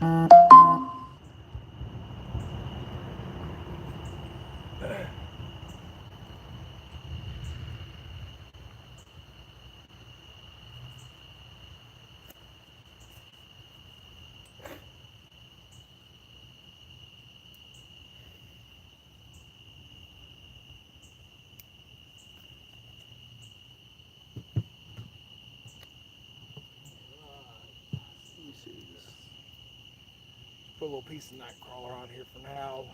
Let me see this. Put a little piece of night crawler on here for now.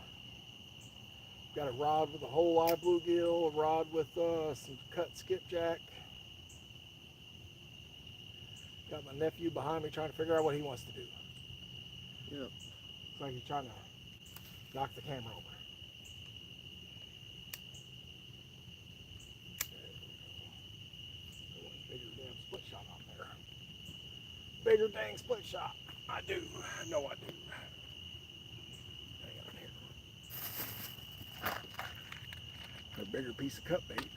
Got a rod with a whole live bluegill, a rod with some cut skipjack. Got my nephew behind me trying to figure out what he wants to do. Yep. Looks like he's trying to knock the camera over. Bigger damn split shot on there. Bigger dang split shot. I do. I know I do. Hang on here. A bigger piece of cut bait.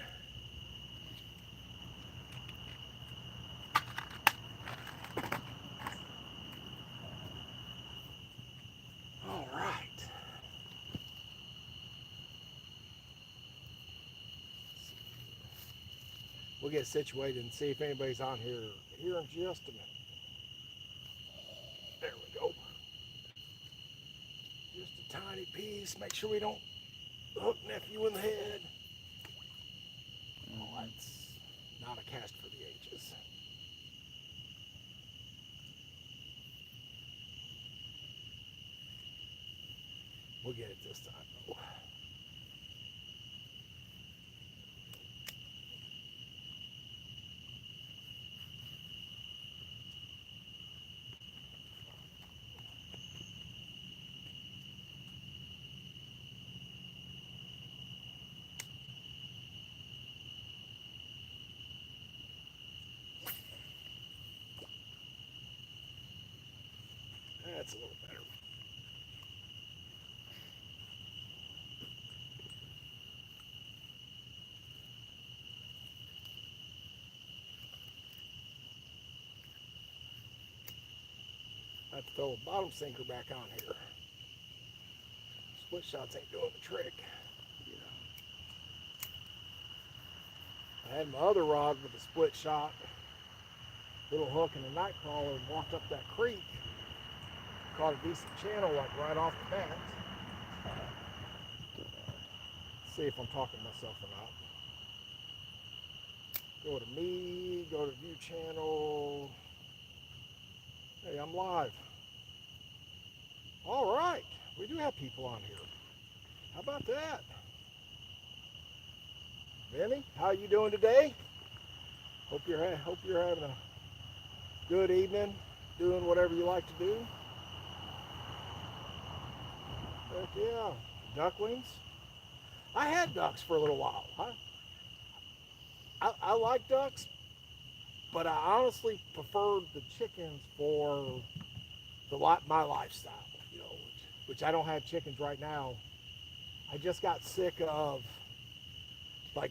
All right. We'll get situated and see if anybody's on here in just a minute. There we go. Just a tiny piece. Make sure we don't hook nephew in the head. Oh, that's not a cast for the ages. We'll get it this time though. That's a little better. I have to throw a bottom sinker back on here. Split shots ain't doing the trick. Yeah. I had my other rod with a split shot, little hook and a night crawler, and walked up that creek. Caught a decent channel like right off the bat. See if I'm talking to myself or not. Go to me, go to view channel. Hey, I'm live. All right, we do have people on here. How about that? Benny, how you doing today? Hope you're having a good evening, doing whatever you like to do. Heck yeah, ducklings. I had ducks for a little while. I like ducks, but I honestly preferred the chickens for my lifestyle. You know, which I don't have chickens right now. I just got sick of like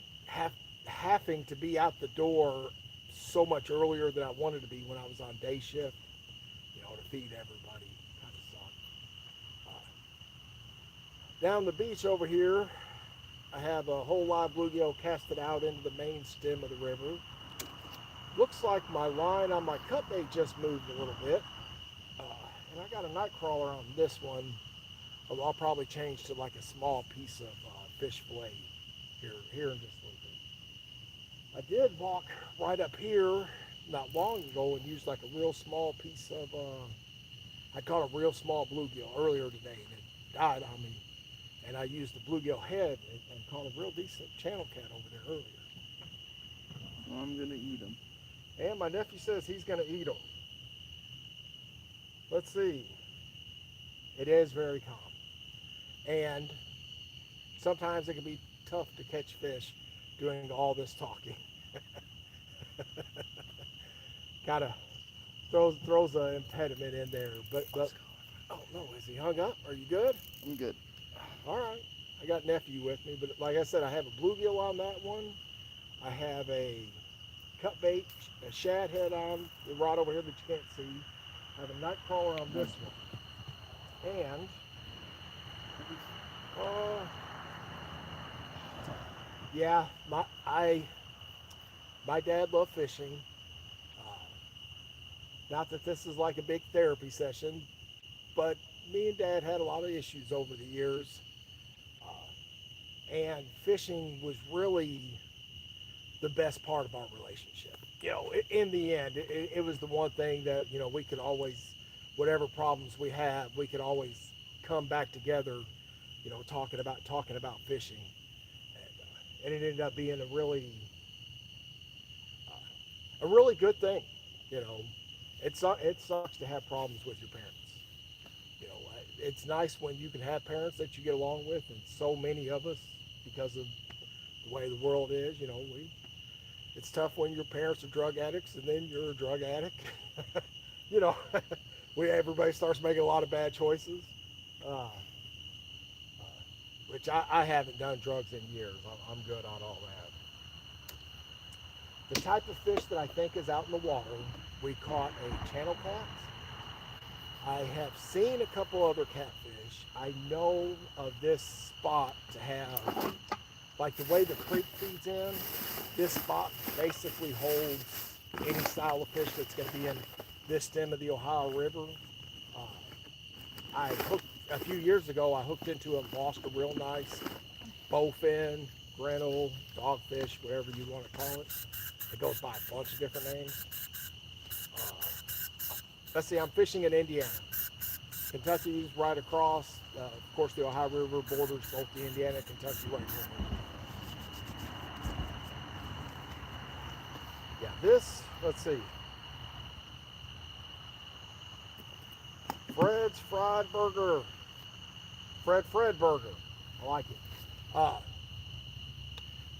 having to be out the door so much earlier than I wanted to be when I was on day shift. You know, to feed everybody. Kind of sucked. Down the beach over here, I have a whole live bluegill casted out into the main stem of the river. Looks like my line on my cut bait just moved a little bit. And I got a night crawler on this one. Although I'll probably change to like a small piece of fish fillet here in just a little bit. I did walk right up here not long ago and used like a real small piece of, I caught a real small bluegill earlier today and it died on me. And I used the bluegill head and caught a real decent channel cat over there earlier. I'm gonna eat them. And my nephew says he's gonna eat them. Let's see. It is very calm. And sometimes it can be tough to catch fish doing all this talking. Kind of throws an impediment in there. But oh no, is he hung up? Are you good? I'm good. All right. I got nephew with me, but like I said, I have a bluegill on that one. I have a cut bait, a shad head on the rod over here that you can't see. I have a night crawler on this one. And uh, yeah, my dad loved fishing. Uh, Not that this is like a big therapy session, but me and Dad had a lot of issues over the years, and fishing was really the best part of our relationship. In the end, it was the one thing that we could always, whatever problems we had, we could always come back together. Talking about fishing, and it ended up being a really good thing. You know, it sucks to have problems with your parents. It's nice when you can have parents that you get along with, and so many of us, because of the way the world is, it's tough when your parents are drug addicts and then you're a drug addict. you know, everybody starts making a lot of bad choices, uh, which I haven't done drugs in years. I'm good on all that. The type of fish that I think is out in the water, we caught a channel cat. I have seen a couple other catfish. I know of this spot to have, like the way the creek feeds in, this spot basically holds any style of fish that's going to be in this stem of the Ohio River. A few years ago, I hooked into and lost a real nice bowfin, grinnell, dogfish, whatever you want to call it. It goes by a bunch of different names. Let's see, I'm fishing in Indiana. Kentucky's right across. Of course, the Ohio River borders both the Indiana and Kentucky right here. Yeah, let's see. Fred's Fried Burger. Fred Burger. I like it. Uh,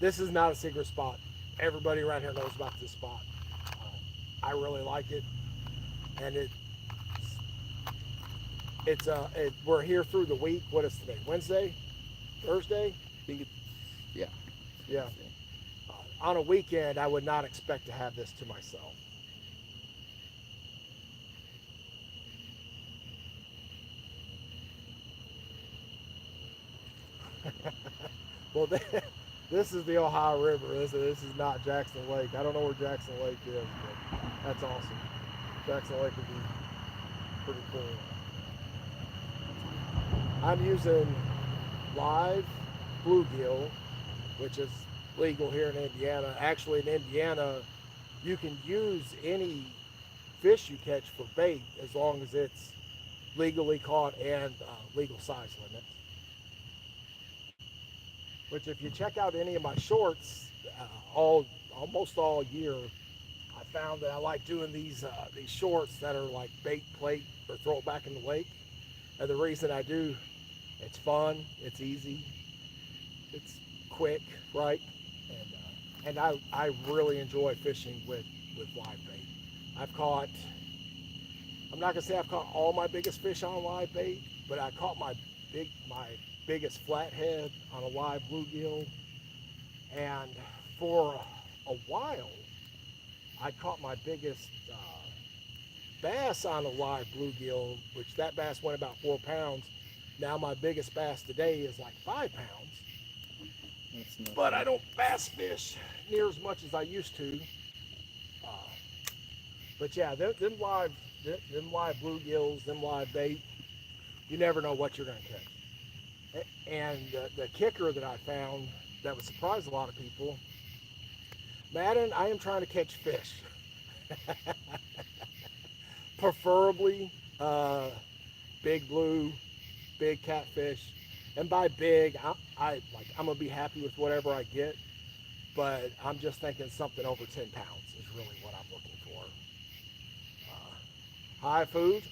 this is not a secret spot. Everybody around here knows about this spot. I really like it. And we're here through the week. What is today? Wednesday? Thursday? I think it's, yeah. Yeah. On a weekend, I would not expect to have this to myself. Well, this is the Ohio River. This is not Jackson Lake. I don't know where Jackson Lake is, but that's awesome. Jackson Lake would be pretty cool. I'm using live bluegill, which is legal here in Indiana. Actually, in Indiana, you can use any fish you catch for bait as long as it's legally caught and legal size limit. Which, if you check out any of my shorts, almost all year, I found that I like doing these shorts that are like bait plate or throw it back in the lake. And the reason I do, it's fun, it's easy, it's quick, right? And I really enjoy fishing with live bait. I'm not gonna say I've caught all my biggest fish on live bait, but I caught my biggest flathead on a live bluegill. And for a while, I caught my biggest bass on a live bluegill, which that bass went about 4 pounds. Now my biggest bass today is like 5 pounds. But I don't bass fish near as much as I used to. Uh, but yeah, them live bluegills, them live bait, you never know what you're going to catch. And the kicker that I found that would surprise a lot of people, Madden, I am trying to catch fish. Preferably big blue, big catfish. And by big, I'm gonna be happy with whatever I get, but I'm just thinking something over 10 pounds is really what I'm looking for. High food,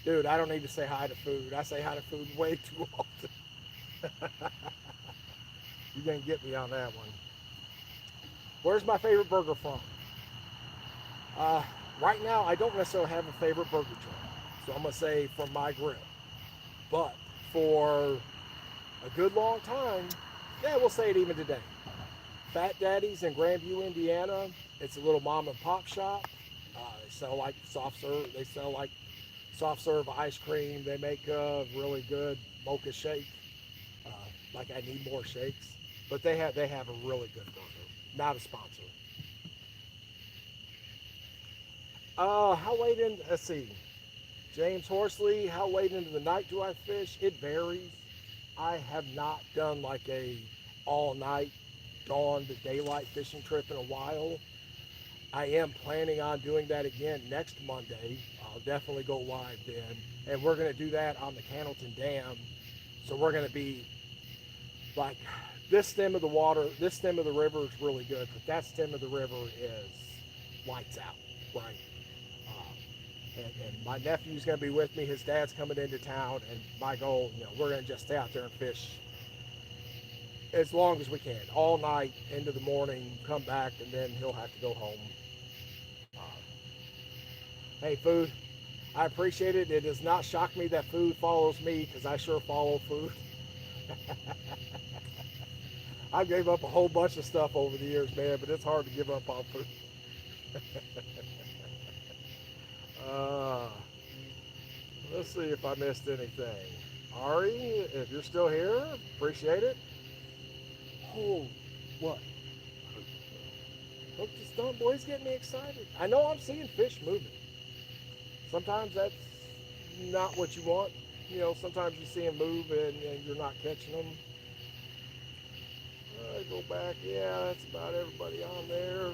dude. I don't need to say hi to food. I say hi to food way too often. You're gonna get me on that one. Where's my favorite burger from? Right now, I don't necessarily have a favorite burger joint, so I'm gonna say from my grill. But for a good long time, yeah, we'll say it even today. Fat Daddy's in Grandview, Indiana. It's a little mom and pop shop. They sell like soft serve. They sell like soft serve ice cream. They make a really good mocha shake. Uh, like I need more shakes, but they have a really good burger. Not a sponsor. How late in? Let's see. James Horsley, how late into the night do I fish? It varies. I have not done like a all night dawn to daylight fishing trip in a while. I am planning on doing that again next Monday. I'll definitely go live then. And we're going to do that on the Cannleton Dam. So we're going to be like this stem of the water, this stem of the river is really good, but that stem of the river is lights out, right? And my nephew's going to be with me. His dad's coming into town, and my goal, we're going to just stay out there and fish as long as we can, all night into the morning, come back, and then he'll have to go home. Hey, food, I appreciate it. It does not shock me that food follows me because I sure follow food. I gave up a whole bunch of stuff over the years, man, but it's hard to give up on food. uh, let's see if I missed anything. Ari, if you're still here, appreciate it. Oh, what? Look, this dumb boy's getting me excited. I know I'm seeing fish moving. Sometimes that's not what you want. Sometimes you see them move and you're not catching them. Go back. Yeah, that's about everybody on there.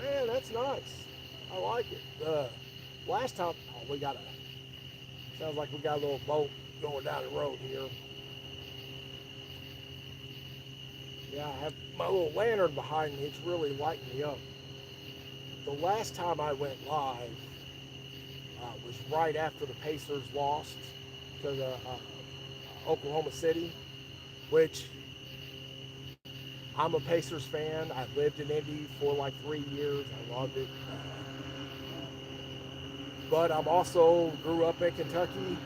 Man, that's nice. I like it. Last time, sounds like we got a little boat going down the road here. Yeah, I have my little lantern behind me. It's really lighting me up. The last time I went live was right after the Pacers lost to the Oklahoma City, which I'm a Pacers fan. I lived in Indy for like 3 years. I loved it. But I'm also grew up in Kentucky,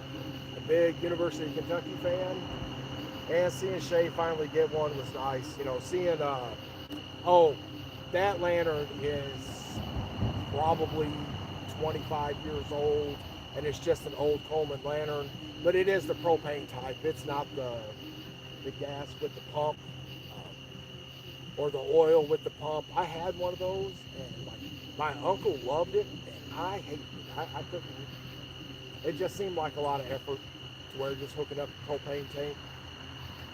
a big University of Kentucky fan. And seeing Shay finally get one was nice. Seeing, that lantern is probably 25 years old, and it's just an old Coleman lantern, but it is the propane type. It's not the gas with the pump or the oil with the pump. I had one of those, and my uncle loved it, and I hated it. I couldn't. It just seemed like a lot of effort to where just hooking up a propane tank.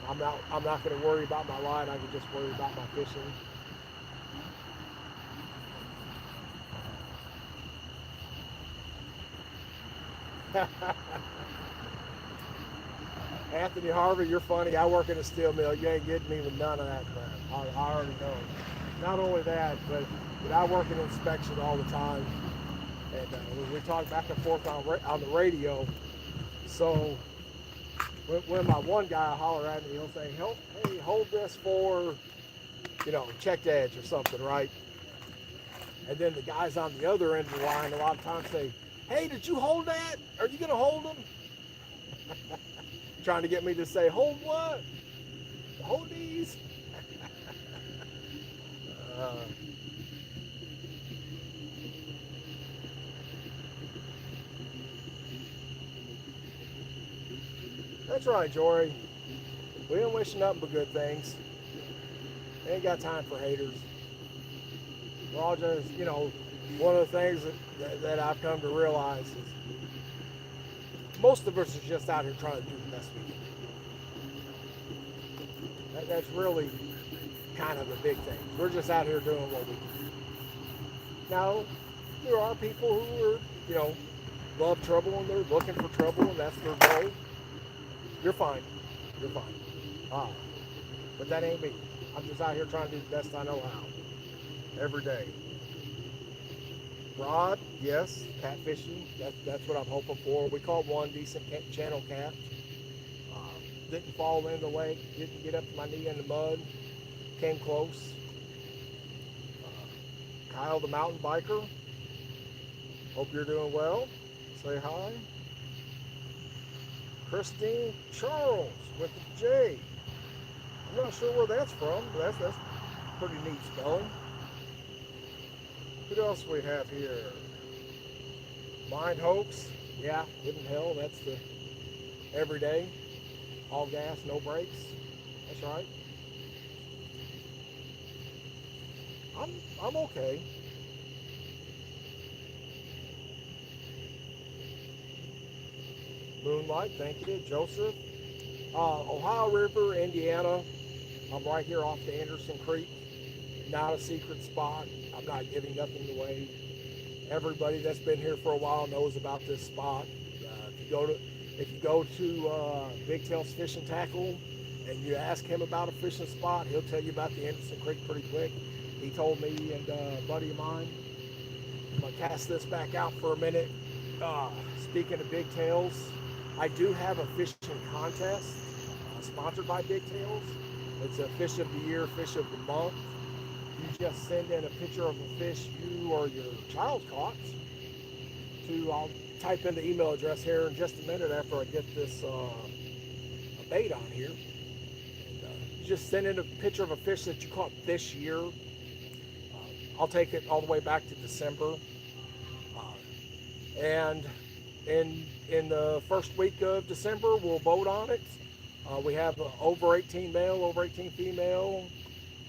I'm not going to worry about my line. I can just worry about my fishing. Anthony Harvey, you're funny. I work in a steel mill. You ain't getting me with none of that crap. I already know. Not only that, but I work in inspection all the time. And we talk back and forth on the radio. So when my one guy holler at me, he'll say, hey, hold this for, checked edge or something, right? And then the guys on the other end of the line a lot of times say, hey, did you hold that? Are you going to hold them? Trying to get me to say, hold what? Hold these. That's right, Jory. We don't wish nothing but good things. Ain't got time for haters. We're all just, one of the things that I've come to realize is most of us are just out here trying to do the best we can. That's really kind of the big thing. We're just out here doing what we can. Now, there are people who are, love trouble and they're looking for trouble and that's their goal. You're fine. You're fine. But that ain't me. I'm just out here trying to do the best I know how. Every day. Rod, yes, catfishing. That's what I'm hoping for. We caught one decent channel cat. Didn't fall in the lake. Didn't get up to my knee in the mud. Came close. Kyle the mountain biker. Hope you're doing well. Say hi. Christine Charles with the J. I'm not sure where that's from, but that's pretty neat spelling. What else we have here? Mind hoax. Yeah, living hell. That's the everyday. All gas, no brakes. That's right. I'm okay. Moonlight, thank you, Joseph. Ohio River, Indiana. I'm right here off the Anderson Creek. Not a secret spot. I'm not giving nothing away. Everybody that's been here for a while knows about this spot. If you go to Big Tails Fish and Tackle and you ask him about a fishing spot, he'll tell you about the Anderson Creek pretty quick. He told me and a buddy of mine. I'm gonna cast this back out for a minute. Speaking of Big Tails, I do have a fishing contest sponsored by Big Tails. It's a fish of the year, fish of the month. You just send in a picture of a fish you or your child caught to, I'll type in the email address here in just a minute after I get this bait on here. And, just send in a picture of a fish that you caught this year. I'll take it all the way back to December. And in the first week of December, we'll vote on it. We have over 18 male, over 18 female,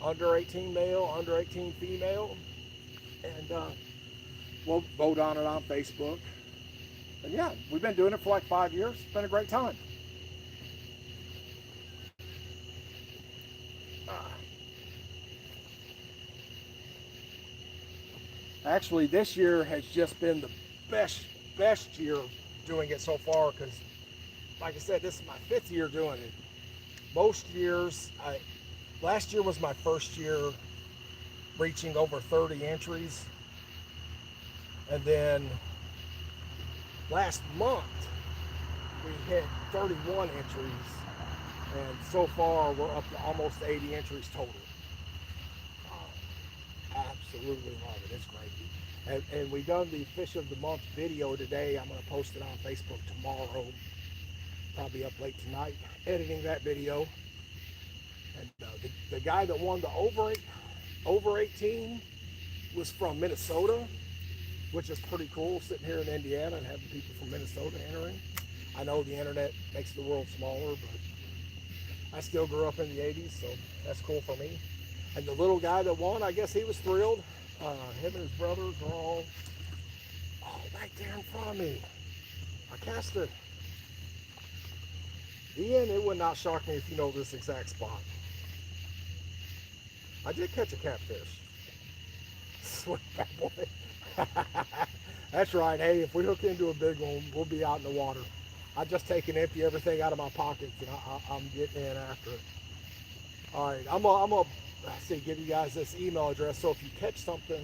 under 18 male, under 18 female. And we'll vote on it on Facebook. And yeah, we've been doing it for like 5 years. It's been a great time. Actually, this year has just been the best year doing it so far, because like I said, this is my 5th year doing it. Most years, last year was my first year reaching over 30 entries. And then last month, we hit 31 entries. And so far, we're up to almost 80 entries total. Absolutely love it. It's great. And we done the Fish of the Month video today. I'm going to post it on Facebook tomorrow. Probably up late tonight, editing that video. And the guy that won the over 18 was from Minnesota, which is pretty cool, sitting here in Indiana and having people from Minnesota entering. I know the internet makes the world smaller, but I still grew up in the 80s, so that's cool for me. And the little guy that won, I guess he was thrilled. Him and his brothers were all, right there in front of me. I cast it. Ian, it would not shock me if you know this exact spot. I did catch a catfish. Sweet bad boy. That's right. Hey, if we hook into a big one, we'll be out in the water. I just take and empty everything out of my pockets, and I'm getting in after it. All right, I'm gonna give you guys this email address. So if you catch something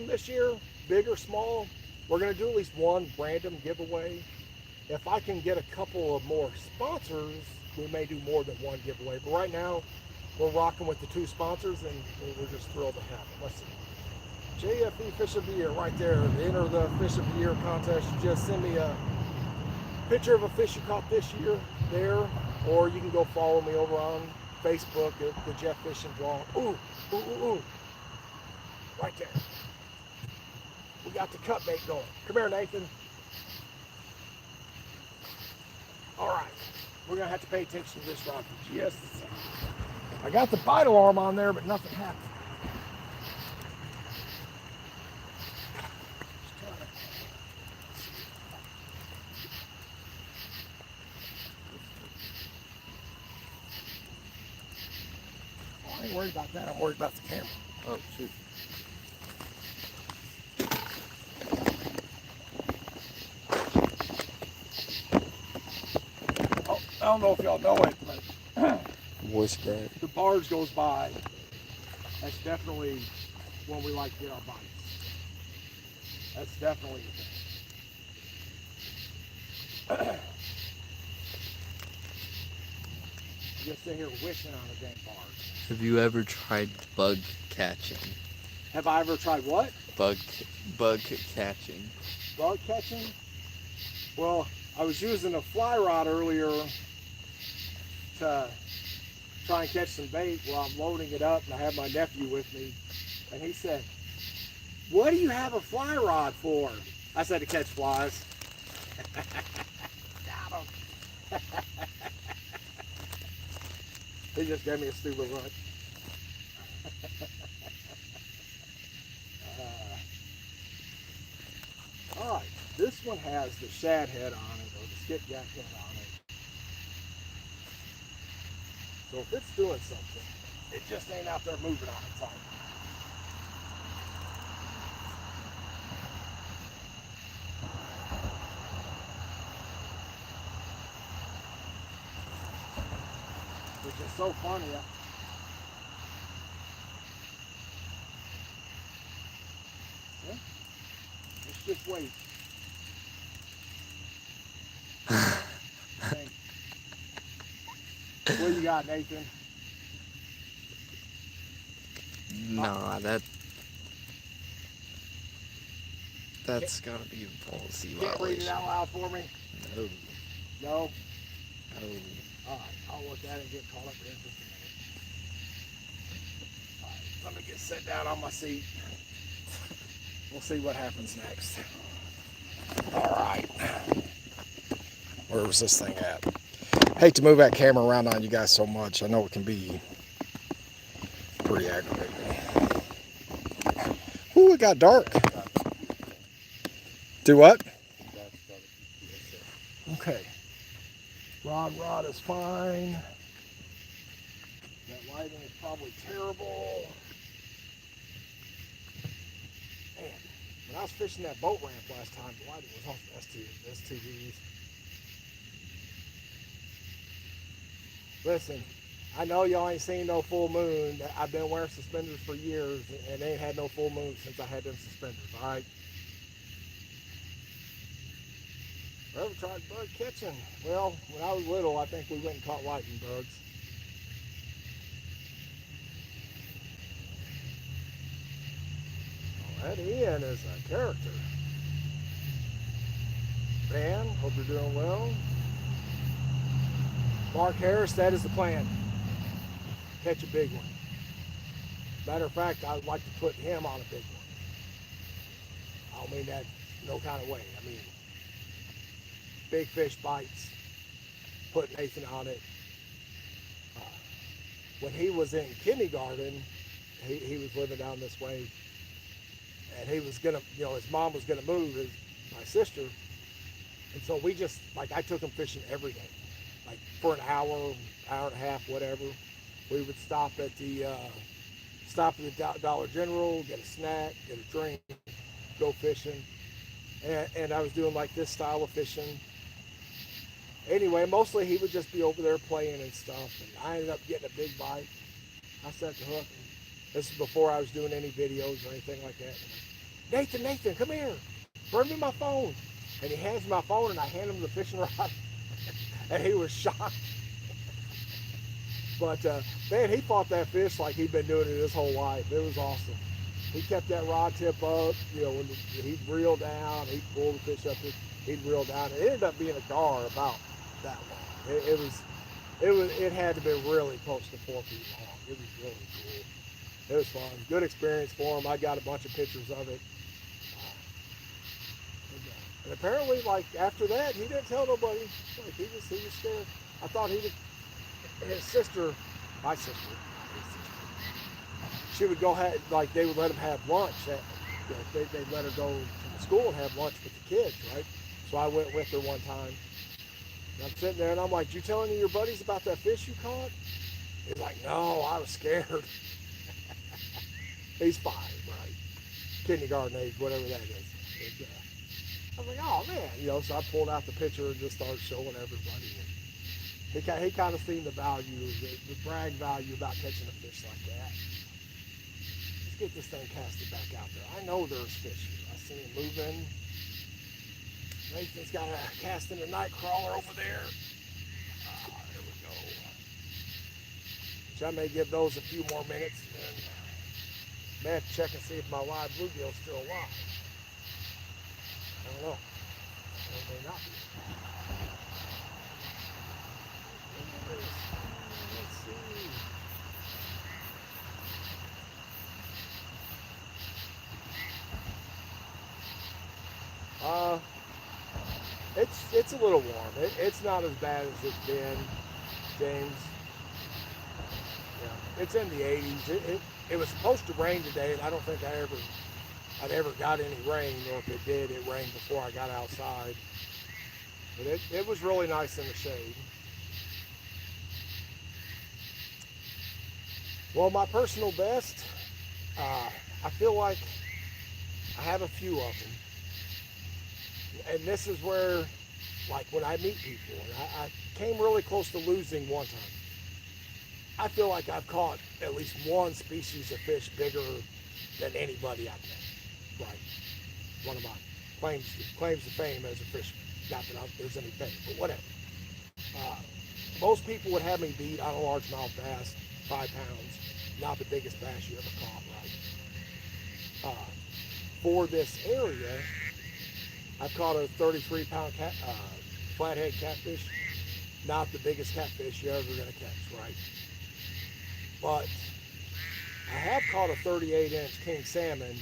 this year, big or small, we're gonna do at least one random giveaway. If I can get a couple of more sponsors, we may do more than one giveaway. But right now, we're rocking with the 2 sponsors, and we're just thrilled to have them. Let's see. JFE Fish of the Year right there. To enter the Fish of the Year contest, you just send me a picture of a fish you caught this year there, or you can go follow me over on Facebook at the Jeff Fishing Vlog. Ooh, ooh, ooh, ooh. Right there. We got the cut bait going. Come here, Nathan. All right, we're gonna have to pay attention to this rod for just a second. I got the bite alarm on there, but nothing happened. I ain't worried about that. I'm worried about the camera. Oh, shoot. Oh, I don't know if y'all know it, but Voice crack. the barge goes by. That's definitely when we like to get our bites. That's definitely the thing. Just sit here wishing on a dang barge. Have you ever tried bug catching? Have I ever tried what? Bug catching. Bug catching? Well, I was using a fly rod earlier to try and catch some bait while I'm loading it up, and I had my nephew with me, and he said, What do you have a fly rod for? I said to catch flies. Got him. He just gave me a stupid look. All right, this one has the shad head on it, or the skipjack head on it. So if it's doing something, it just ain't out there moving on its own. Which is so funny. Yeah. Let's just wait. Hey. What you got, Nathan? Nah, that's gotta be a ballsy Can't read it violation. out loud for me? No, No? no. All right, I'll look at it and get caught up in just a minute. All right, let me get set down on my seat. We'll see what happens next. All right. Where was this thing at? Hate to move that camera around on you guys so much. I know it can be pretty aggravating. Ooh, it got dark. Do what? Okay. Rod is fine. That lighting is probably terrible. Man, when I was fishing that boat ramp last time, the lighting was off the STVs. Listen, I know y'all ain't seen no full moon. I've been wearing suspenders for years and ain't had no full moon since I had them suspenders, all right? Ever tried bug catching? Well, when I was little, I think we went and caught lightning bugs. Oh, that Ian is a character. Van, hope you're doing well. Mark Harris, that is the plan. Catch a big one. Matter of fact, I would like to put him on a big one. I don't mean that no kind of way. I mean, big fish bites, put Nathan on it. When he was in kindergarten, he was living down this way, and he was gonna, his mom was gonna move, my sister, and so we just, like, I took him fishing every day, like for an hour and a half, whatever. We would stop at the Dollar General, get a snack, get a drink, go fishing, and I was doing like this style of fishing. Anyway, mostly he would just be over there playing and stuff, and I ended up getting a big bite. I set the hook. This is before I was doing any videos or anything like that. Nathan, come here. Bring me my phone. And he hands me my phone, and I hand him the fishing rod, and he was shocked. But man, he fought that fish like he'd been doing it his whole life. It was awesome. He kept that rod tip up. When he'd reel down, he'd pull the fish up, he'd reel down. It ended up being a gar about that long. It had to be really close to 4 feet long. It was really cool. It was fun. Good experience for him. I got a bunch of pictures of it. And apparently, like, after that, he didn't tell nobody. Like, he was scared. I thought his sister, my sister, she would go like, they would let him have lunch. They'd let her go to the school and have lunch with the kids, right? So I went with her one time. And I'm sitting there and I'm like, you tell any of your buddies about that fish you caught? He's like, no, I was scared. He's 5, right? Kindergarten age, whatever that is. I was like, oh man, so I pulled out the picture and just started showing everybody. And he kind of seen the value, the brag value about catching a fish like that. Let's get this thing casted back out there. I know there's fish here. I see him moving. Nathan's got a casting a night crawler over there. There we go. Which I may give those a few more minutes, and may have to check and see if my live bluegill's still alive. I don't know. It may not be. Let's see. it's a little warm. It's not as bad as it's been, James. Yeah, it's in the 80s. It was supposed to rain today, and I don't think I'd ever got any rain, or if it did, it rained before I got outside. But it was really nice in the shade. Well, my personal best, I feel like I have a few of them. And this is where, like when I meet people, and I came really close to losing one time. I feel like I've caught at least one species of fish bigger than anybody I've met. Right. One of my claims to fame as a fisherman. Not that there's any fame, but whatever. Uh, most people would have me beat on a largemouth bass, 5 pounds. Not the biggest bass you ever caught, right? For this area, I've caught a 33-pound flathead catfish. Not the biggest catfish you're ever going to catch, right? But I have caught a 38-inch king salmon,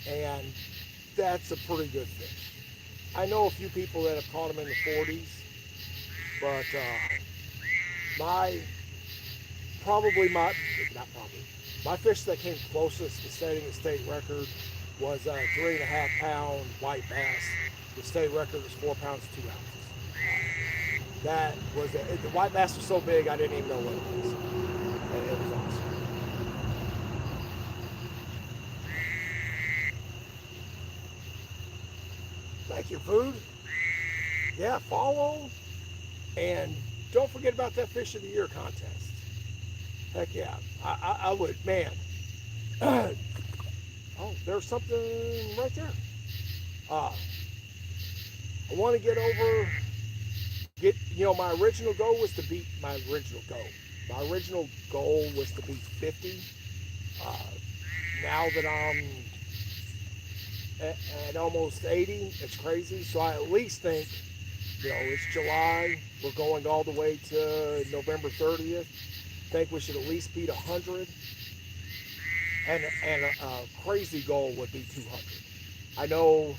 and that's a pretty good fish. I know a few people that have caught them in the 40s, but my fish that came closest to setting a state record was a 3.5-pound white bass. The state record was 4 pounds 2 ounces. That was the white bass was so big I didn't even know what it was. And it was awesome. Thank you, food. Yeah, follow, and don't forget about that Fish of the Year contest. Heck yeah, I would, man. Oh, there's something right there. I want to my original goal was to beat my original goal. My original goal was to beat 50. Now that I'm at almost 80, it's crazy. So I at least think, it's July. We're going all the way to November 30th. Think we should at least beat 100. And a crazy goal would be 200. I know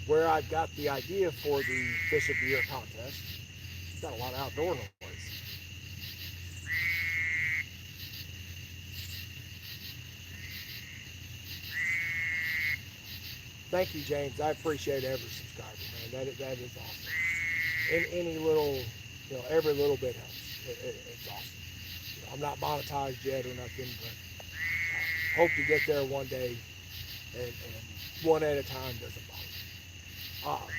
where I've got the idea for the Fish of the Year contest. It's got a lot of outdoor noise. Thank you, James. I appreciate every subscriber, man. That is awesome. And any little, every little bit helps. It's awesome. I'm not monetized yet or nothing, but hope to get there one day, and one at a time doesn't bother.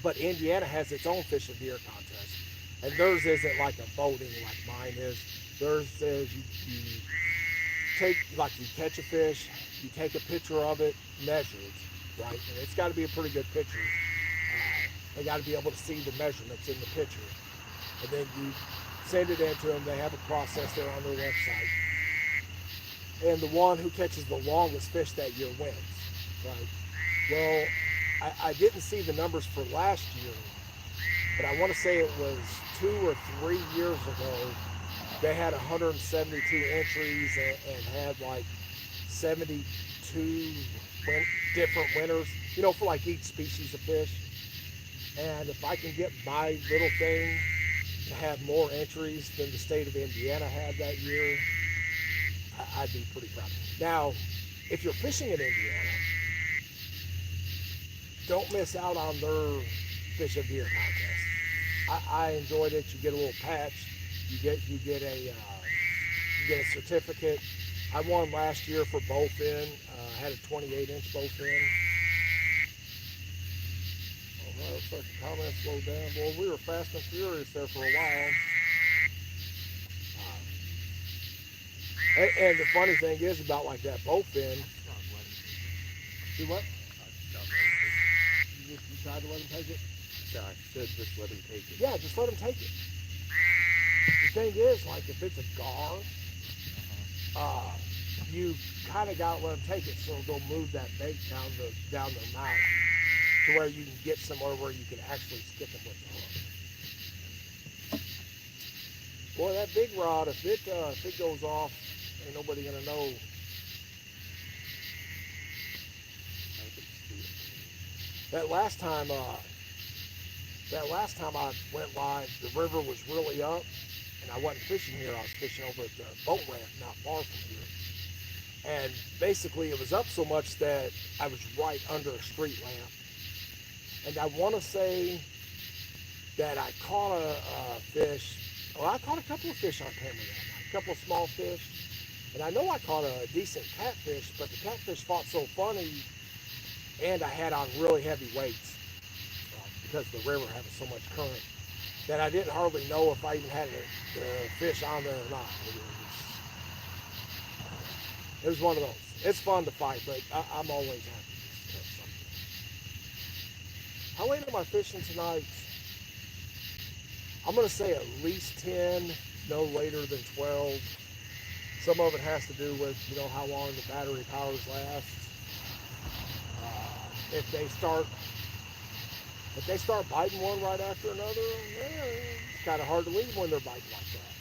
But Indiana has its own Fish of the Year contest, and theirs isn't like a voting like mine is. Theirs says you catch a fish, you take a picture of it, measure it, right? And it's got to be a pretty good picture. They got to be able to see the measurements in the picture, and then you send it in to them. They have a process there on their website. And the one who catches the longest fish that year wins, right? Well, I didn't see the numbers for last year, but I want to say it was 2 or 3 years ago. They had 172 entries and had like 72 different winners, for like each species of fish. And if I can get my little thing to have more entries than the state of Indiana had that year, I'd be pretty proud. Now, if you're fishing in Indiana, don't miss out on their Fish of the Year contest. I enjoyed it. You get a little patch. You get a certificate. I won last year for bowfin. I had a 28-inch bowfin. All right, looks like the comments slowed down. Well, we were fast and furious there for a while. And the funny thing is about like that bowfin. Do what? You tried to let him take it? No, I said just let him take it. Yeah, just let him take it. The thing is, like if it's a gar, you kind of got to let them take it so they'll move that bait down their mouth to where you can get somewhere where you can actually stick them with the hook. Boy, that big rod, if it goes off, ain't nobody gonna know. I can see it. that last time I went live, the river was really up, and I wasn't fishing here. I was fishing over at the boat ramp, not far from here. And basically, it was up so much that I was right under a street lamp. And I want to say that I caught a fish. Well, I caught a couple of fish on camera that night, a couple of small fish. And I know I caught a decent catfish, but the catfish fought so funny, and I had on really heavy weights because the river having so much current, that I didn't hardly know if I even had the fish on there or not. It was one of those. It's fun to fight, but I'm always happy to catch something. How late am I fishing tonight? I'm going to say at least 10, no later than 12. Some of it has to do with, how long the battery powers last. If they start biting one right after another, it's kind of hard to leave when they're biting like that.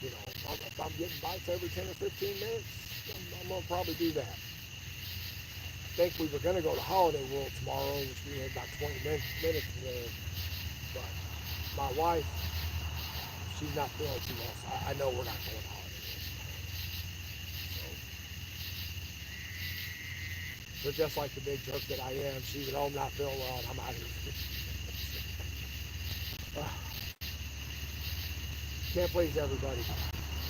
If I'm getting bites every 10 or 15 minutes, I'm going to probably do that. I think we were going to go to Holiday World tomorrow, which we had about 20 minutes from there. But my wife, she's not feeling too well, so I know we're not going to Holiday World tomorrow. So just like the big jerk that I am, she's at home not feeling well, and I'm out here. Can't please everybody,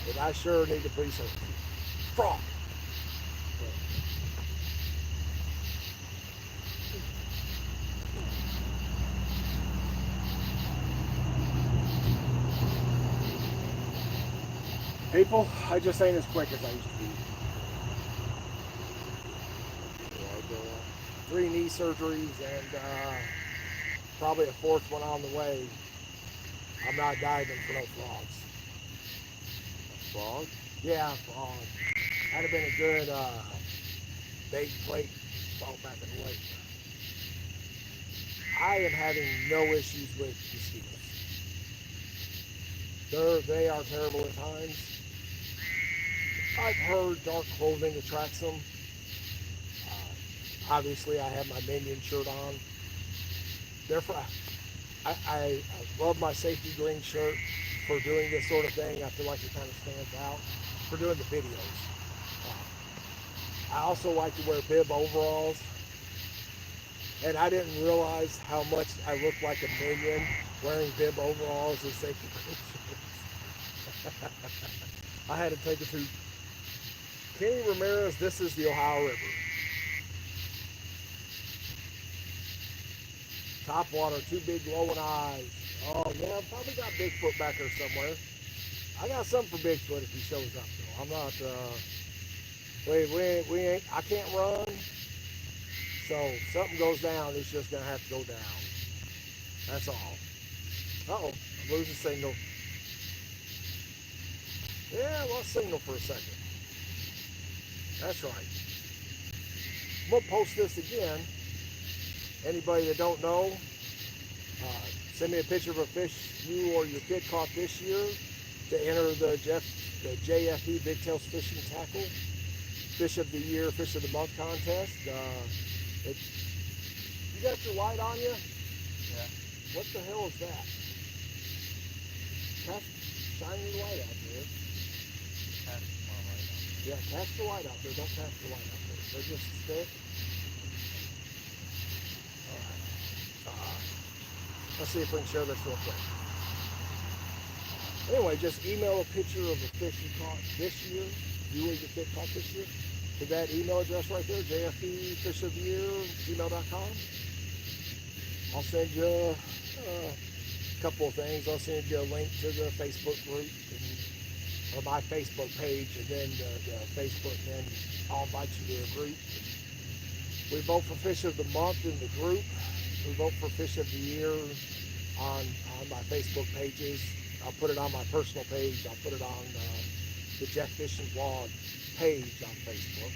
but I sure need to please her. Frog. People, I just ain't as quick as I used to be. I had 3 knee surgeries and probably a 4th one on the way. I'm not diving for no frogs. A frog? Yeah, frog. That'd have been a good bait plate fall back in the lake. I am having no issues with mosquitoes. They are terrible at times. I've heard dark clothing attracts them. Obviously, I have my Minion shirt on. Therefore, I love my safety green shirt for doing this sort of thing. I feel like it kind of stands out for doing the videos. I also like to wear bib overalls. And I didn't realize how much I looked like a minion wearing bib overalls and safety green shirts. I had to take it to Kenny Ramirez. This is the Ohio River. Top water, 2 big glowing eyes. Oh yeah, probably got Bigfoot back there somewhere. I got something for Bigfoot if he shows up though. I'm not, we ain't, I can't run. So if something goes down, it's just gonna have to go down. That's all. Uh-oh, I'm losing signal. Yeah, I lost signal for a second. That's right. I'm gonna post this again. Anybody that don't know, send me a picture of a fish you or your kid caught this year to enter the JFE Big Tails Fishing Tackle Fish of the Year, Fish of the Month contest. You got your light on you? Yeah. What the hell is that? Shine your light out there. Yeah, cast the light out there. Don't cast the light out there. They're just stick. Let's see if we can share this real quick. Anyway, just email a picture of a fish you caught this year, you or your kid caught this year, to that email address right there, jfefishoftheyear@gmail.com. I'll send you a couple of things. I'll send you a link to the Facebook group or my Facebook page, and then the Facebook, and then I'll invite you to a group. We vote for Fish of the Month in the group. We vote for Fish of the Year on my Facebook pages. I'll put it on my personal page. I'll put it on the Jeff Fishing Vlog page on Facebook.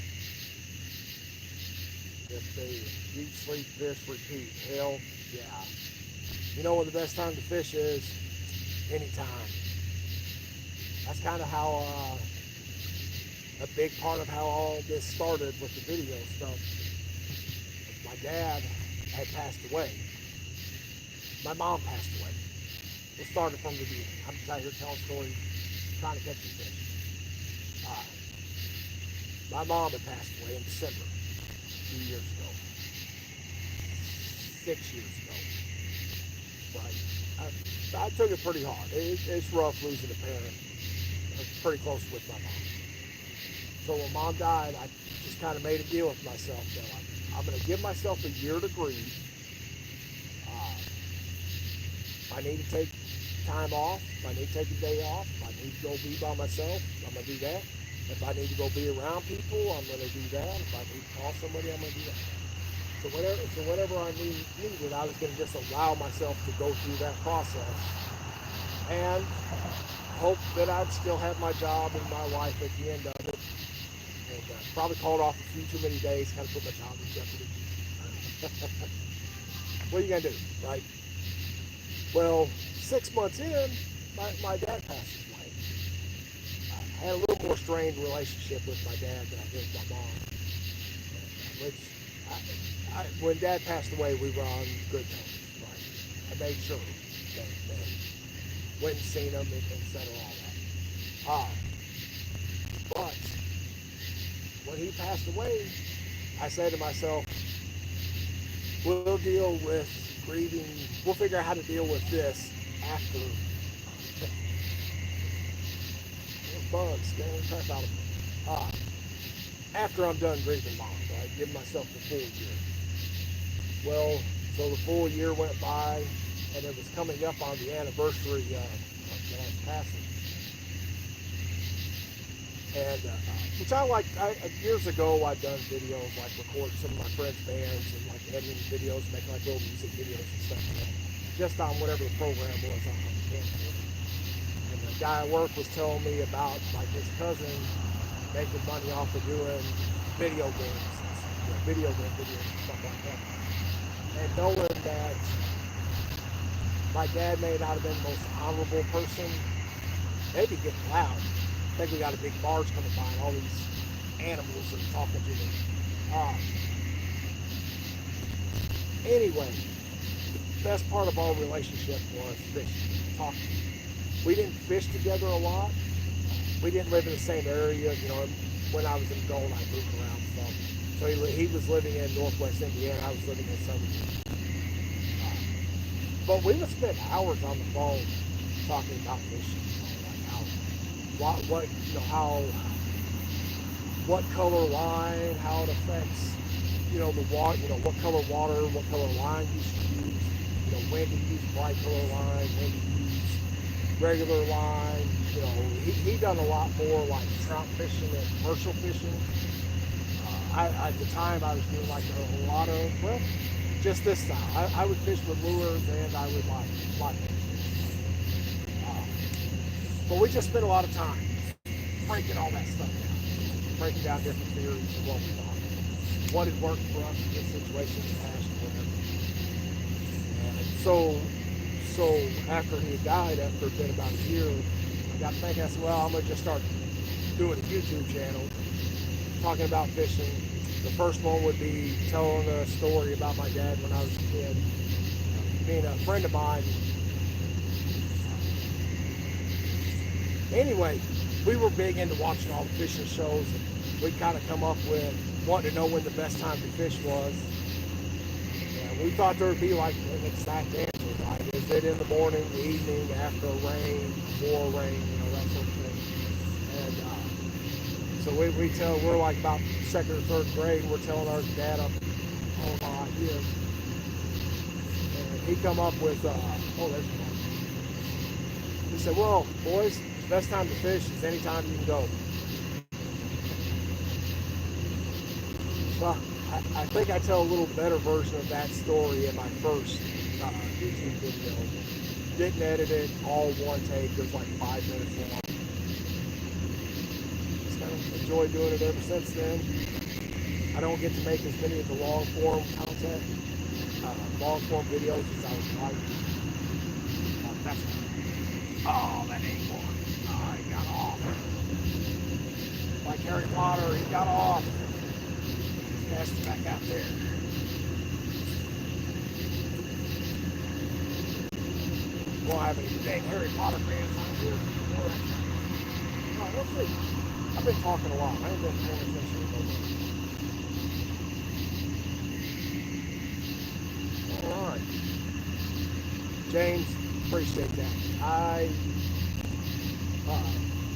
If they eat, sleep, fish, repeat, hell yeah. You know when the best time to fish is? Anytime. That's kind of how, a big part of how all this started with the video stuff. My dad, had passed away, my mom passed away. It started from the beginning. I'm just out here telling stories, trying to catch some fish. My mom had passed away in December, 2 years ago, 6 years ago. Right. I took it pretty hard. It's rough losing a parent. I was pretty close with my mom. So when mom died, I just kind of made a deal with myself that I'm going to give myself a year to grieve. I need to take time off. If I need to take a day off, if I need to go be by myself, I'm going to do that. If I need to go be around people, I'm going to do that. If I need to call somebody, I'm going to do that. So whatever I needed, I was going to just allow myself to go through that process and hope that I'd still have my job and my wife at the end of it. And probably called off a few too many days, kind of put my job in jeopardy. What are you going to do, right? Well, 6 months in, my dad passed away. I had a little more strained relationship with my dad than I did with my mom. Which, when Dad passed away, we were on good terms. Right? I made sure that went and seen him and settled all that. But when he passed away, I said to myself, we'll deal with grieving. We'll figure out how to deal with this after. Bugs scaring the crap out of me. After I'm done grieving mom, right? Give myself the full year. Well, so the full year went by, and it was coming up on the anniversary of Dad's passing. And which I like. Years ago, I'd done videos like recording some of my friends' bands and like editing videos, making like little music videos and stuff like that, just on whatever the program was on the camcorder. And the guy at work was telling me about like his cousin making money off of doing video games, video game videos and stuff like that. And knowing that my dad may not have been the most honorable person, maybe getting loud. I think we got a big barge coming by and all these animals are talking to me. Anyway, the best part of our relationship was fishing, talking. We didn't fish together a lot. We didn't live in the same area. You know, when I was in Gold, I moved around some. So he was living in Northwest Indiana. I was living in Southern. But we would spend hours on the phone talking about fishing. What you know, how, what color line, how it affects, you know, the water, you know, what color water, what color line you should use, you know, when to use bright color line, when to use regular line. You know, he done a lot more like trout fishing and commercial fishing. At the time I was doing like a lot of, well, just this style. I would fish with lures and I would like but we just spent a lot of time breaking all that stuff down, breaking down different theories of what we thought, what had worked for us in this situation in the past, whatever. And so after he had died, after it had been about a year, I got thinking, I said, well, I'm going to just start doing a YouTube channel, talking about fishing. The first one would be telling a story about my dad when I was a kid. Being a friend of mine, anyway, we were big into watching all the fishing shows, and we'd kind of come up with wanting to know when the best time to fish was. And we thought there would be like an exact answer, like is it in the morning, the evening, after rain, before rain, you know, that sort of thing. And so we're like about second or third grade, we're telling our dad all of our ideas. And he come up with, there's one. He said, well, boys, best time to fish is any time you can go. Well, I think I tell a little better version of that story in my first YouTube video. Didn't edit it, all one take. It was like 5 minutes long. Just kind of enjoyed doing it ever since then. I don't get to make as many of the long form content, long form videos as I would like. That's that ain't one. He got off. Like Harry Potter, he got off. Cast it back out there. won't have any dang Harry Potter fans on here. We'll see. I've been talking a lot. I ain't been paying attention to nobody. All right. James, appreciate that.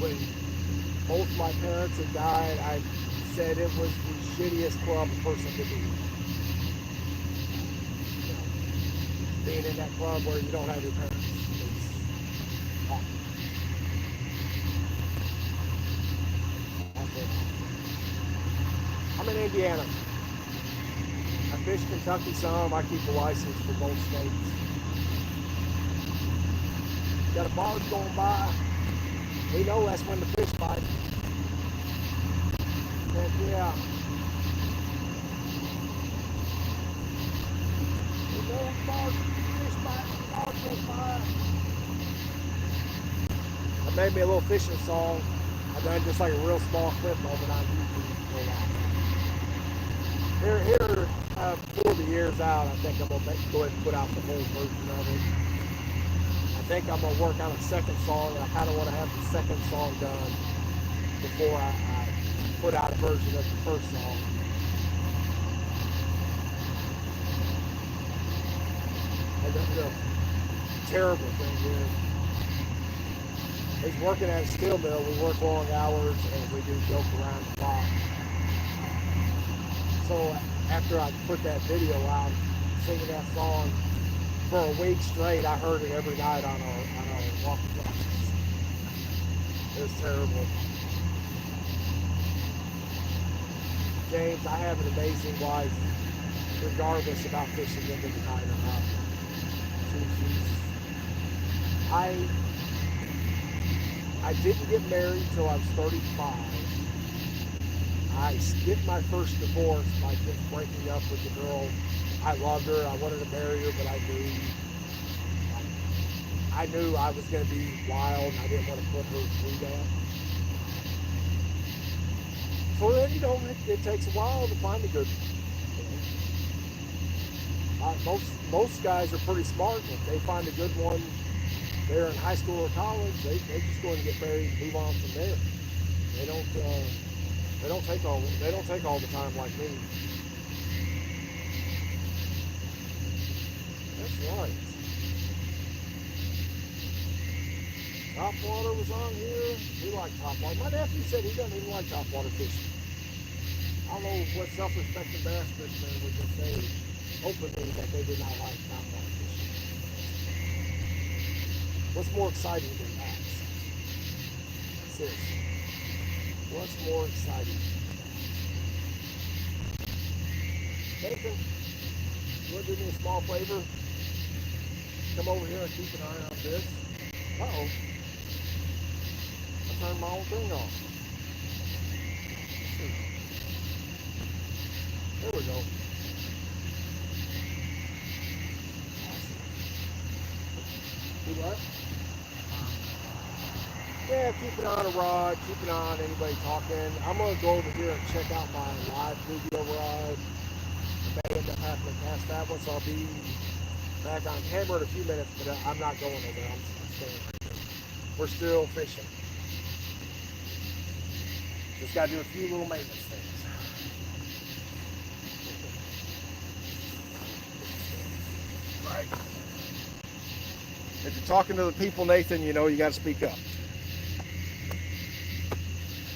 When both my parents had died, I said it was the shittiest club a person could be. Being in that club where you don't have your parents. It's awful. I'm in Indiana. I fish Kentucky some. I keep a license for both states. Got a barge going by. We know that's when the fish bite. And yeah. We know the barge, fish bite, the barge goes by. I made me a little fishing song. I done just like a real small clip of it on YouTube. Here, before the year's out, I think I'm gonna go ahead and put out the whole version of it. I think I'm gonna work on a second song, and I kind of want to have the second song done before I put out a version of the first song. And the terrible thing is, he's working at a steel mill. We work long hours, and we do joke around the clock. So after I put that video out, singing that song for a week straight, I heard it every night on our walkie-talkies. It was terrible. James, I have an amazing wife, regardless about fishing into the night or not. I didn't get married until I was 35. I skipped my first divorce by just breaking up with the girl. I loved her. I wanted to marry her, but I knew I was going to be wild, and I didn't want to put her through that. So then, it takes a while to find a good one. Most guys are pretty smart. If they find a good one, they're in high school or college, they just go and get married and move on from there. They don't take all the time like me. That's right. Topwater was on here. We like topwater. My nephew said he doesn't even like topwater fishing. I don't know what self-respecting bass fishermen would just say openly that they did not like topwater fishing. What's more exciting than that? Seriously. What's more exciting? Nathan, you want to do me a small favor? Come over here and keep an eye on this. Uh-oh. I turned my own thing off. There we go. Do what? Yeah, keep an eye on a rod, keep an eye on anybody talking. I'm going to go over here and check out my live video rod. I may end up having to cast that one, so I'll be back on camera in a few minutes, but I'm not going over there. I'm staying right here. We're still fishing. Just got to do a few little maintenance things. Right. If you're talking to the people, Nathan, you know you got to speak up.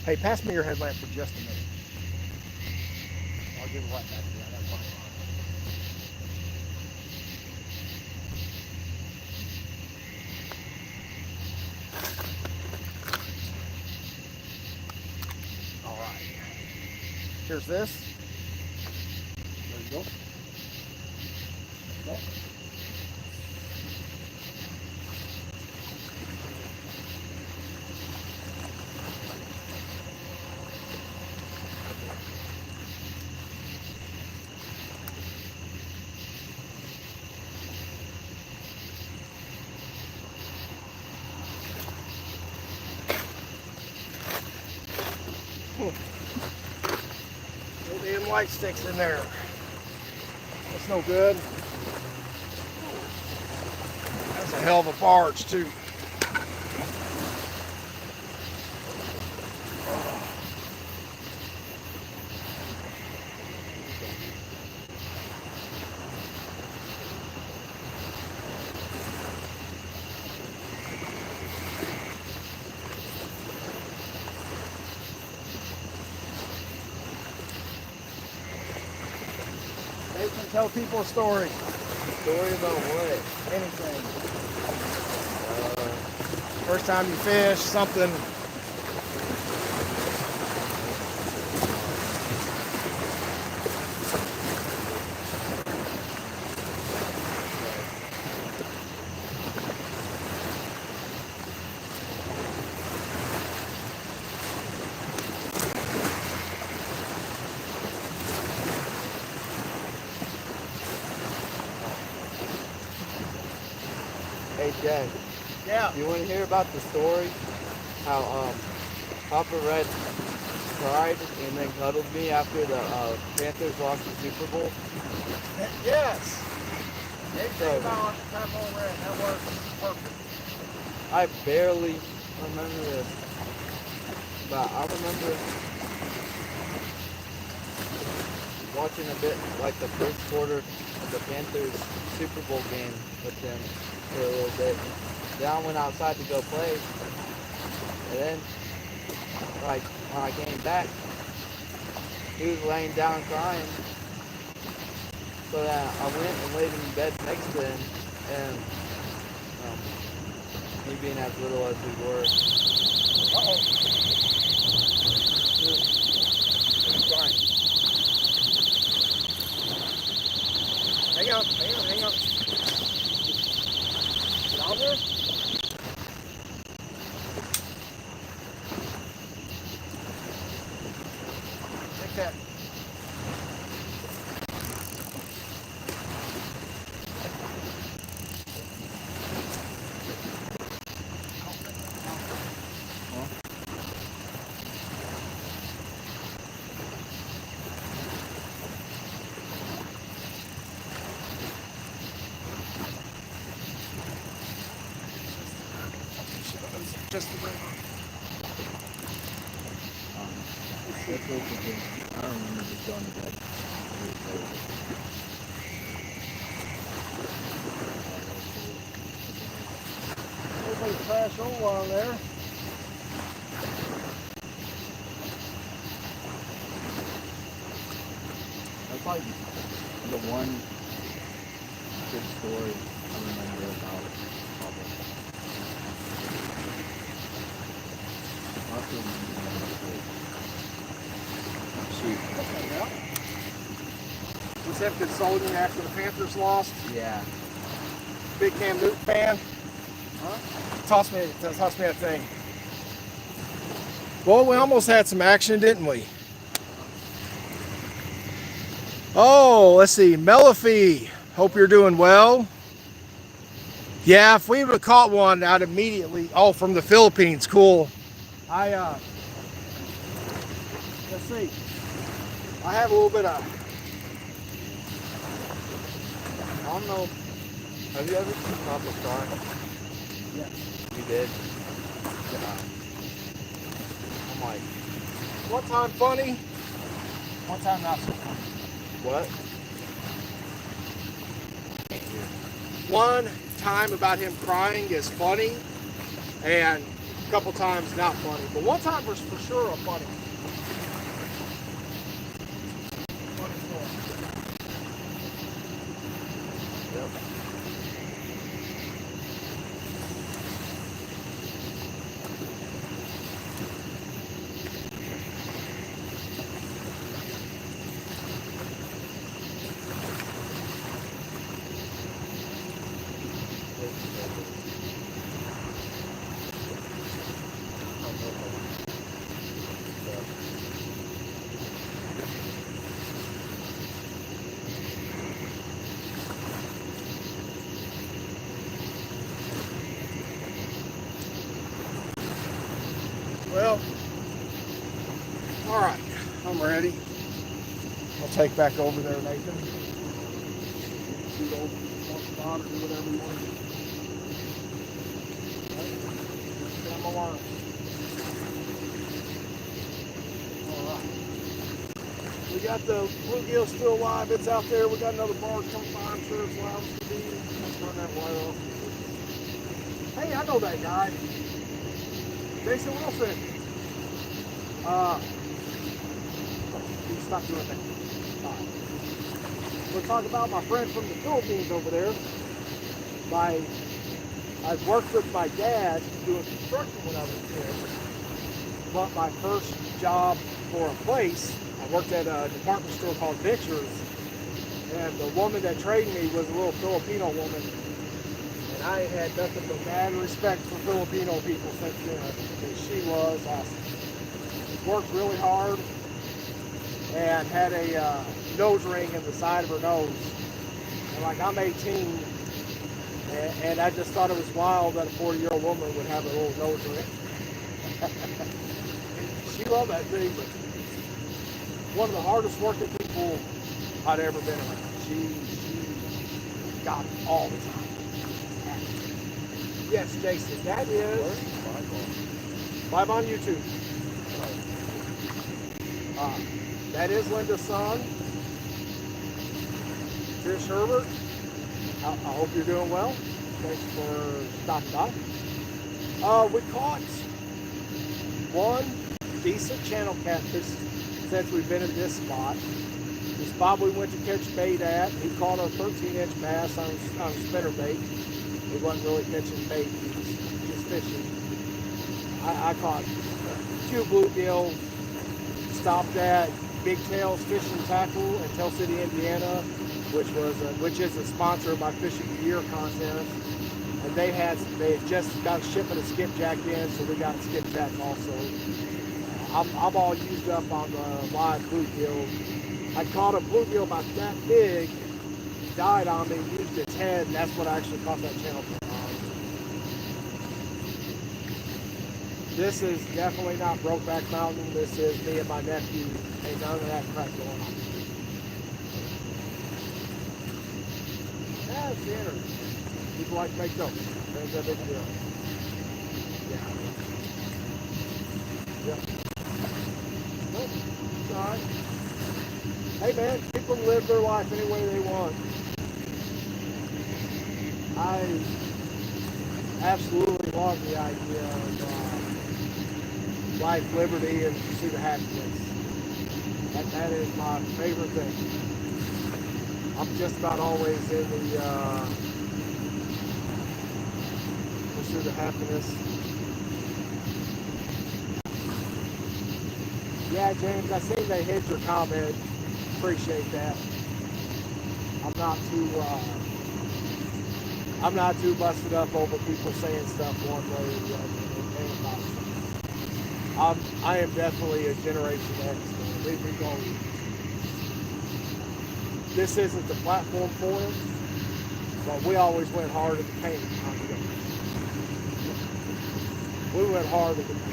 Hey, pass me your headlamp for just a minute. I'll give it right back to you. I got fine. All right. Here's this. There you go. Okay. No damn light sticks in there. That's no good. That's a a hell of a barge too. They can tell people a story. Story about what? Anything. Uh, First time you fish, something. hey, Jack. Yeah. You want to hear about the story? How Papa Red cried and then cuddled me after the Panthers lost the Super Bowl? Yes. Anything So- about Papa Red, that works perfect. I barely remember this, but I remember watching a bit like the first quarter of the Panthers Super Bowl game with him for a little bit. Then I went outside to go play, and then like when I came back, he was laying down crying. So then I went and laid in bed next to him, and me being as little as we were, Uh-oh. He's crying. Hang on. Down there? Take that. Just the river. That's what we did. I don't remember just going to bed. Everybody's trash over on there. That's like the one good story I remember about Papa. I also remember shoot. Yeah. Was that consoling after the Panthers lost? Yeah. Big Cam Newton fan? Huh? Toss me that thing. Well, we almost had some action, didn't we? Oh, let's see. Melifee. Hope you're doing well. Yeah, if we would have caught one, I'd immediately. Oh, from the Philippines. Cool. Let's see. I have a little bit of. I don't know. Have you ever seen Papa cry? Yeah. You did? I'm like, One time funny, one time not so funny. what? One time about him crying is funny, and a couple times not funny. But one time was for sure a funny. Funny story. Yep. Well, all right, I'm ready. I'll take back over there, Nathan. Scoot over to the front spot or do whatever you want to do. my worms. Alright. We got the bluegill still alive. It's out there. We got another barge coming by. I'm sure it's loud as can be. Let's turn that wire off. Hey, I know that guy. Jason Wilson. You stop doing that. Alright. We'll talk about my friend from the Philippines over there. I've worked with my dad doing construction when I was a kid. But my first job for a place, I worked at a department store called Ventures, and the woman that trained me was a little Filipino woman, and I had nothing but bad respect for Filipino people since then. And she was awesome. Worked really hard and had a nose ring in the side of her nose. And like, I'm 18, and I just thought it was wild that a 40-year-old woman would have a little nose ring. She loved that thing, but one of the hardest working people I'd ever been around. She got it all the time. Yes, Jason, that is live on YouTube. That is Linda's son, Trish Herbert. I hope you're doing well. Thanks for stopping by. We caught one decent channel catfish since we've been in this spot. The spot we went to catch bait at, he caught a 13-inch bass on a spinner bait. He wasn't really catching bait, he was just fishing. I caught a few bluegill, stopped at Big Tails Fishing Tackle in Tell City, Indiana, which is a sponsor of my Fishing the Year contest. And they had just got a shipment of skipjack in, so we got skipjack also. I'm all used up on the live bluegill. I caught a bluegill about that big, died on me, used its head, and that's what I actually caught that channel from. This is definitely not Brokeback Mountain. This is me and my nephew. Ain't none of that crap going on. That's the internet. People like to make jokes. That's a big deal. Yeah. Yeah. Nope. It's alright. Hey man, people live their life any way they want. I absolutely love the idea of life, liberty, and pursuit of happiness. That is my favorite thing. I'm just about always in the pursuit of happiness. Yeah, James, I seen they hit your comment. Appreciate that. I'm not too busted up over people saying stuff one way or the other. I am definitely a Generation X. We go. This isn't the platform for it, but we always went hard at the paint. We went hard at the paint.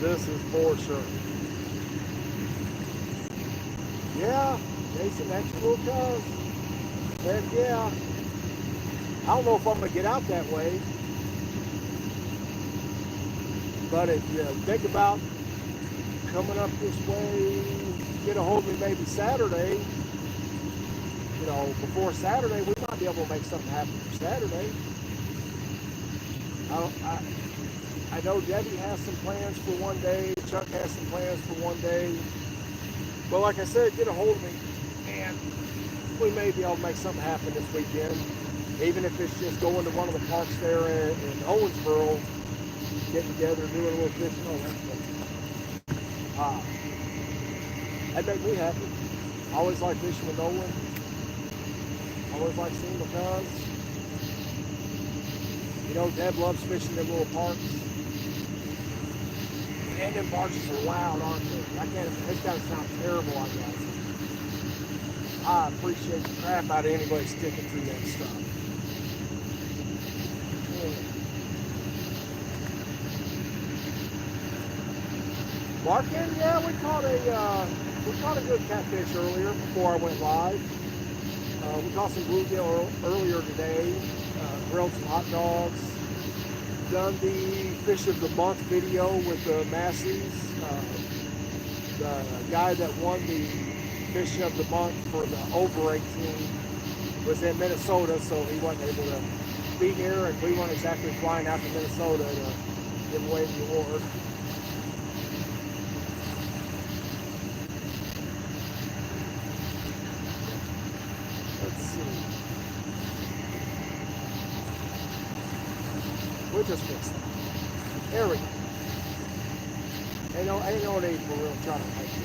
This is for sure. Yeah, Jason, that's your little cuz. Heck yeah. I don't know if I'm going to get out that way. But if you think about coming up this way, get a hold of me maybe Saturday. You know, before Saturday, we might be able to make something happen for Saturday. I know Debbie has some plans for one day. Chuck has some plans for one day. But like I said, get a hold of me, and we may be able to make something happen this weekend. Even if it's just going to one of the parks there in Owensboro, getting together, doing a little fishing, all that stuff. That makes me happy. I always like fishing with Nolan. Always like seeing the cuz. You know, Deb loves fishing in little parks. And them barges are loud, aren't they? It's got to sound terrible, I guess. I appreciate the crap out of anybody sticking through that stuff. Yeah. Larkin, yeah, we caught a good catfish earlier before I went live. We caught some bluegill earlier today. Grilled some hot dogs. done the Fish of the Month video with the Massies. The guy that won the Fish of the Month for the over 18 was in Minnesota, so he wasn't able to be here, and we weren't exactly flying out to Minnesota to give away the award. Let's see. We'll just fix that. There we go. Ain't no need for real trying to make it.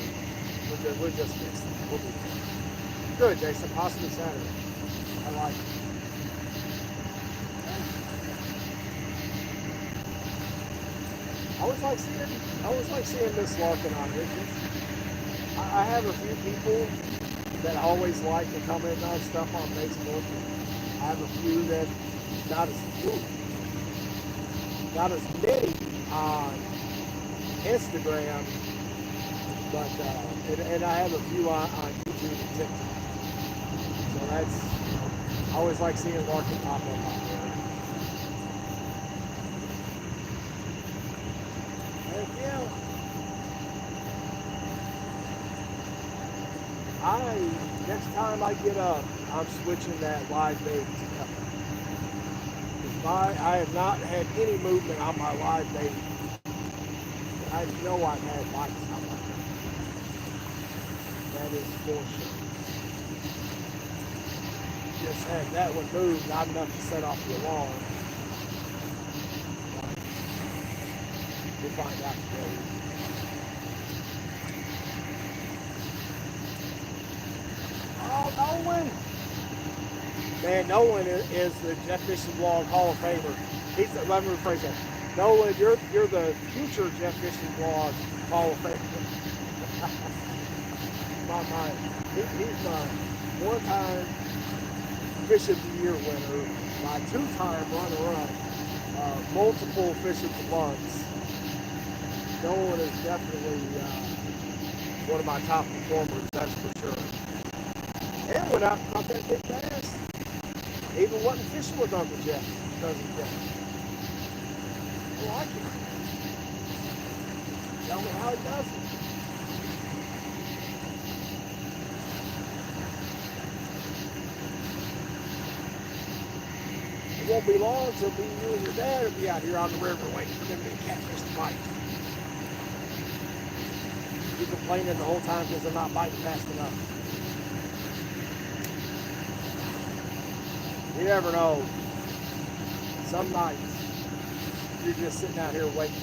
We'll just fix that. We'll be good, Jason. Possibly Saturday. I like it. I always like seeing Miss Larkin on here. I have a few people that always like to comment on stuff on Facebook. I have a few that not as many on Instagram, but and I have a few on YouTube and TikTok. So I always like seeing Larkin pop up on there. Heck yeah. Next time I get up, I'm switching that live bait to cut. I have not had any movement on my live bait. I know I've had bites on my bait. That is for sure. Just had that one moved, not enough to set off the alarm. We'll find out today. Oh, Nolan! Man, Nolan is the Jeff Fishing Blog Hall of Famer. Let me rephrase that. Nolan, you're the future Jeff Fishing Blog Hall of Famer. He's my one-time Fish of the Year winner, my two-time runner-up, multiple Fish of the Months. Nolan is definitely one of my top performers, that's for sure. And went out and caught that big bass. Even wasn't fishing with Uncle Jeff because of that. I like it. Tell me how he does it. It won't be long until you and your dad will be out here on the river waiting for them big catfish to bite. You complaining the whole time because they're not biting fast enough. You never know. Some nights, you're just sitting out here waiting.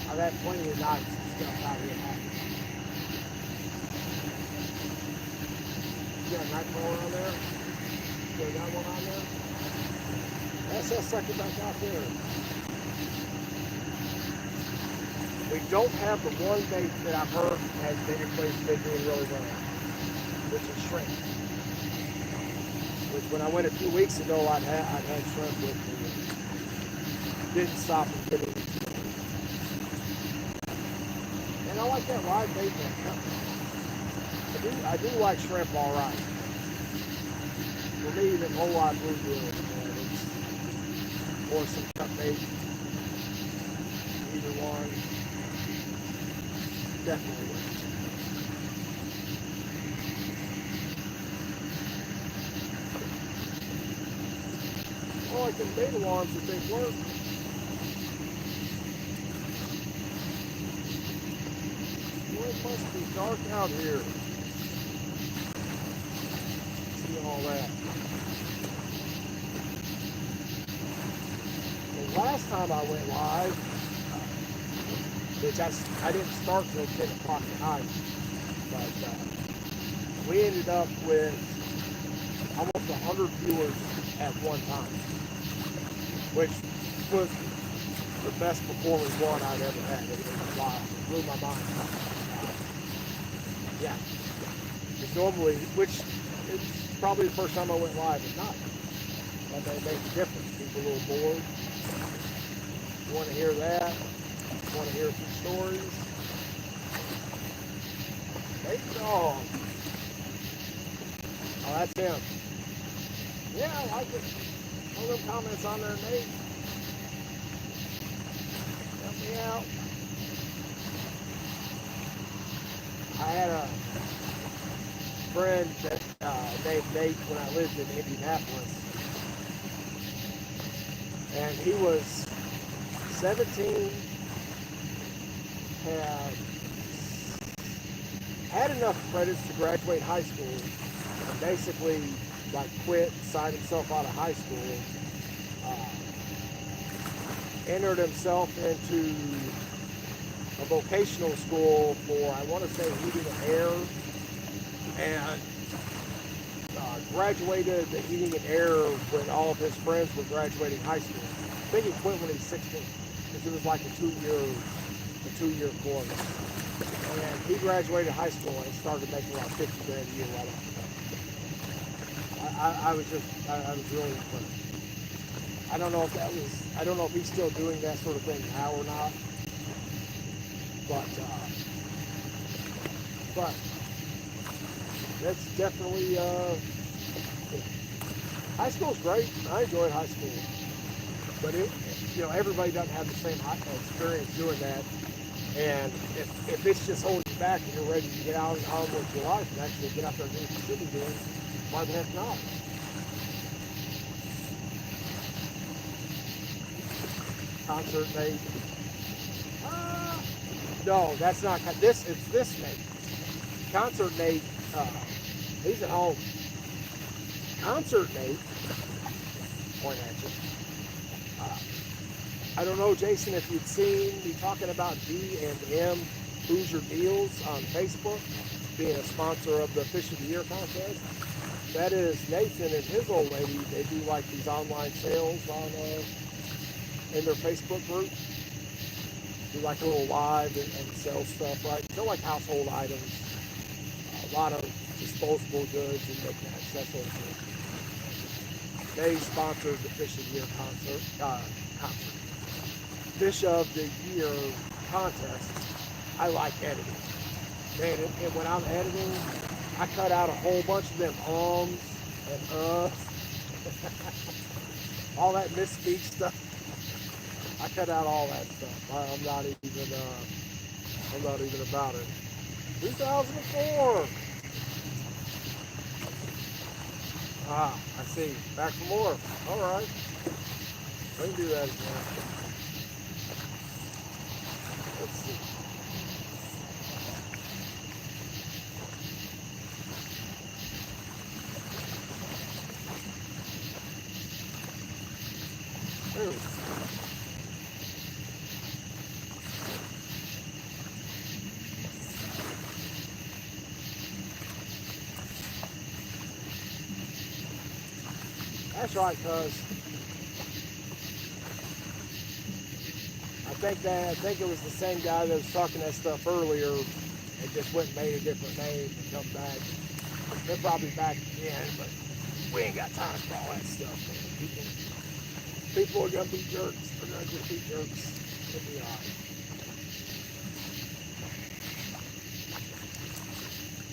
I've had plenty of nights and stuff out here happening. You got a night crawler on there? You got one on there? That's that sucker back out there. We don't have the one bait that I've heard has been doing really well, which is shrimp. Which when I went a few weeks ago, I'd had shrimp with me. Didn't stop and get it. And I like that live bait that I do like shrimp all right. For me, the whole lot of bluegill, or some cut bait. Either one. Definitely works. I like them bait alarms if they work. Well, it must be dark out here. See all that. The last time I went live, which I didn't start till 10 o'clock at night, but we ended up with almost 100 viewers at one time, which was the best performing one I'd ever had. It was wild. It blew my mind. Yeah. Because normally, which it's probably the first time I went live at night. And they make a difference. People a little bored. You want to hear that? You want to hear a few stories? Hey, dog. Oh, that's him. Yeah, I like it. All them comments on there, Nate. Yeah. I had a friend that named Nate when I lived in Indianapolis, and he was 17, had enough credits to graduate high school, and basically like quit, signed himself out of high school, entered himself into a vocational school for, I want to say, heating and air, and graduated the heating and air when all of his friends were graduating high school. I think he quit when he was 16, because it was like a two-year course. And he graduated high school and started making like 50 grand a year right off the bat. I was really impressed. I don't know if he's still doing that sort of thing now or not. But that's definitely, high school's great. I enjoyed high school. But everybody doesn't have the same experience doing that. And if it's just holding you back and you're ready to get out and on with your life and actually get out there and do what you should be doing, why the heck not? Concert Nate. No, that's not this. It's this Nate. Concert Nate. He's at home. Concert Nate. Point at you. I don't know, Jason, if you'd seen me talking about D&M Hoosier Deals on Facebook, being a sponsor of the Fish of the Year contest. That is Nathan and his old lady. They do like these online sales on in their Facebook group. Do like a little live and sell stuff, right? They're like household items, a lot of disposable goods and knickknacks, that sort of thing. They sponsored the Fish of the Year Fish of the Year contest. I like editing. Man, and when I'm editing, I cut out a whole bunch of them ums and all that misspeak stuff. I cut out all that stuff. I'm not even about it. 2004. Ah, I see. Back for more. All right. We can do that again. Let's see. There we go. That's right, cuz I think it was the same guy that was talking that stuff earlier and just went and made a different name and come back. They're probably back again, but we ain't got time for all that stuff, man. People are gonna be jerks. They're gonna just be jerks. It'll be alright.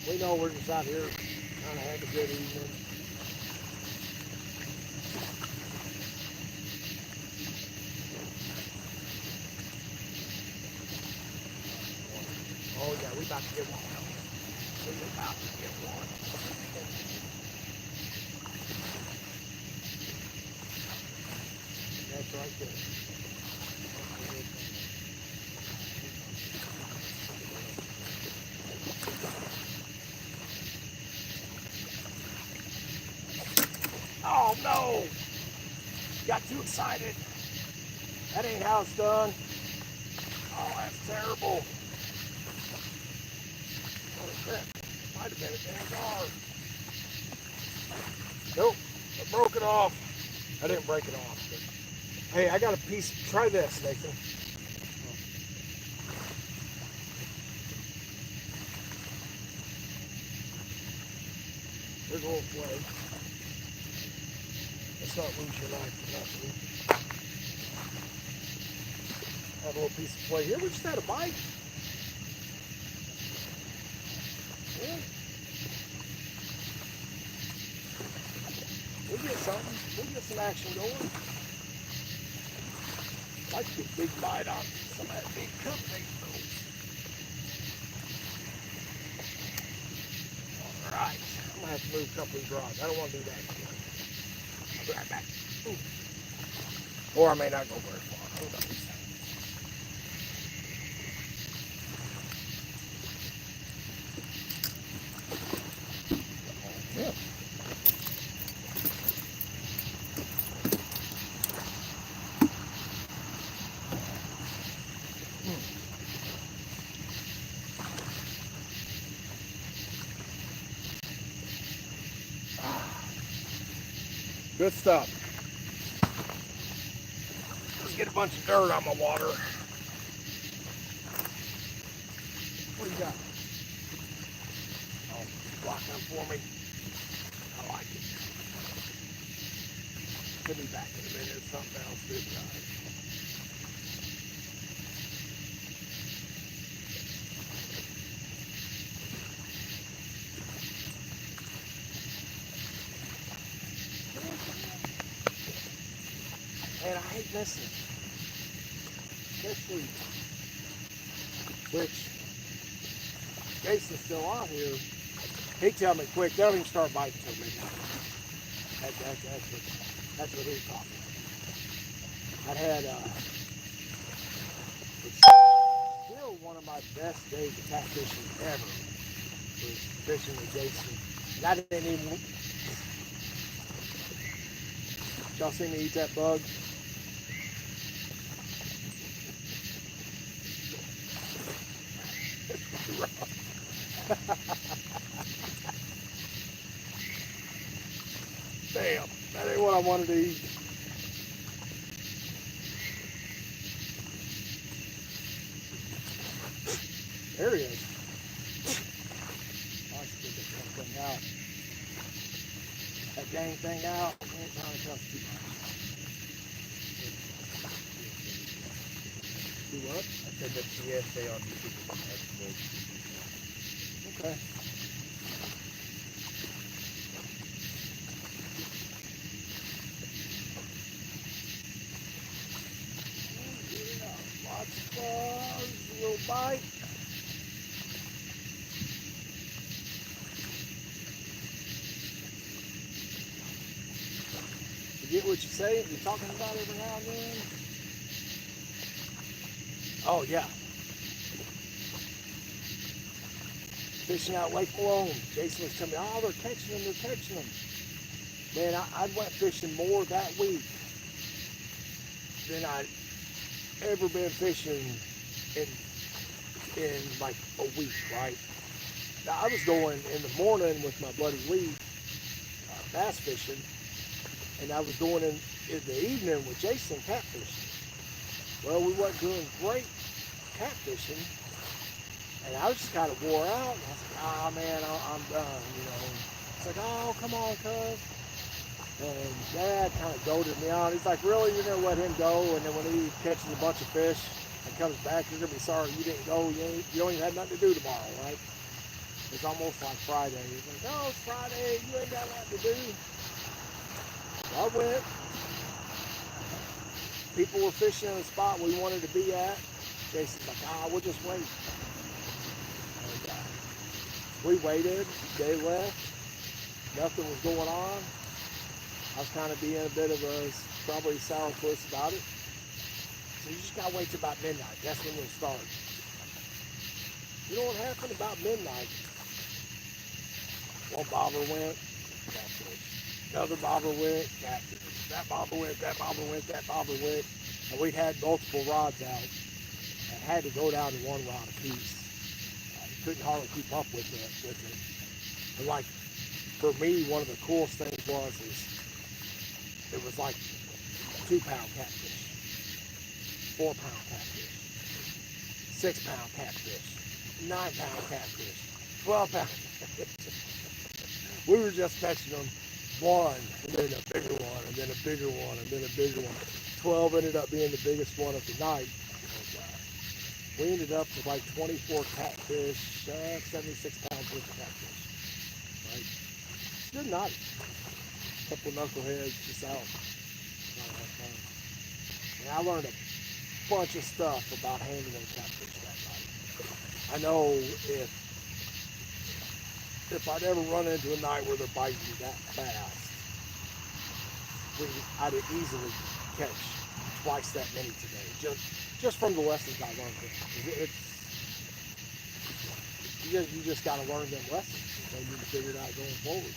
We know we're just out here trying to have a good evening. Oh yeah, we about to get one. We about to get one. That's right there. Oh no! Got too excited. That ain't how it's done. Oh, that's terrible. Holy crap. Might have been a damn guard. Nope. I broke it off. I didn't break it off. But, hey, I got a piece. Try this, Nathan. Here's a little play. Let's not lose your life for nothing. Have a little piece of play here. We just had a bite. Yeah. We'll get something. We'll get some action going. Like a big bite on some of that big cup bait though. Alright, I'm gonna have to move a couple of these rods. I don't want to do that again. I'll be right back. Ooh. Or I may not go very far. Who knows? Yeah. Good stuff. Let's get a bunch of dirt on my water. What do you got? Oh, block them for me. I like it. Could be back in a minute. Something else this time. Man, I hate missing. Especially, which, Jason's still on here. He tell me quick, they don't even start biting till midnight. That's what he was talking about. I had, it's still one of my best days of catfishing ever was fishing with Jason. And I didn't even, y'all see me eat that bug? Damn, that ain't what I wanted to eat. There he is. Let's get this thing out. That dang thing out. Ain't trying to cost too much. Do what? I said the PSA on YouTube is excellent. Okay. Yeah, lots of bugs, a little bite. You get what you say, you're talking about every now and then. Oh yeah. Fishing out Lake Malone. Jason was telling me, oh, they're catching them. Man, I went fishing more that week than I'd ever been fishing in like a week, right? Now, I was going in the morning with my buddy Lee, bass fishing, and I was going in the evening with Jason catfishing. Well, we weren't doing great catfishing. And I was just kind of wore out. And I was like, oh man, I'm done, you know. It's like, oh, come on, cuz. And Dad kind of goaded me on. He's like, really, you're going to let him go? And then when he catches a bunch of fish and comes back, you're going to be sorry you didn't go. You don't even have nothing to do tomorrow, right? It's almost like Friday. He's like, oh, it's Friday. You ain't got nothing to do. So I went. People were fishing in the spot we wanted to be at. Jason's like, we'll just wait. We waited, they left, nothing was going on. I was kind of being a bit of a, probably sourpuss about it. So you just gotta wait till about midnight, that's when you'll start. You know what happened about midnight? One bobber went, catfish. Another bobber went, catfish. That bobber went, that bobber went, that bobber went. And we had multiple rods out and had to go down to one rod apiece. Couldn't hardly keep up with it. And like, for me, one of the coolest things is it was like 2-pound catfish, 4-pound catfish, 6-pound catfish, 9-pound catfish, 12-pound catfish. We were just catching them one, and then a bigger one, and then a bigger one, and then a bigger one. 12 ended up being the biggest one of the night. We ended up with like 24 catfish, 76 pounds worth of catfish. Right? It's a good night. A couple knuckleheads just out. And I learned bunch of stuff about handling catfish that night. I know if I'd ever run into a night where they're biting you that fast, I'd easily catch twice that many today. Just from the lessons I learned. You just got to learn them lessons. And you need to figure it out going forward.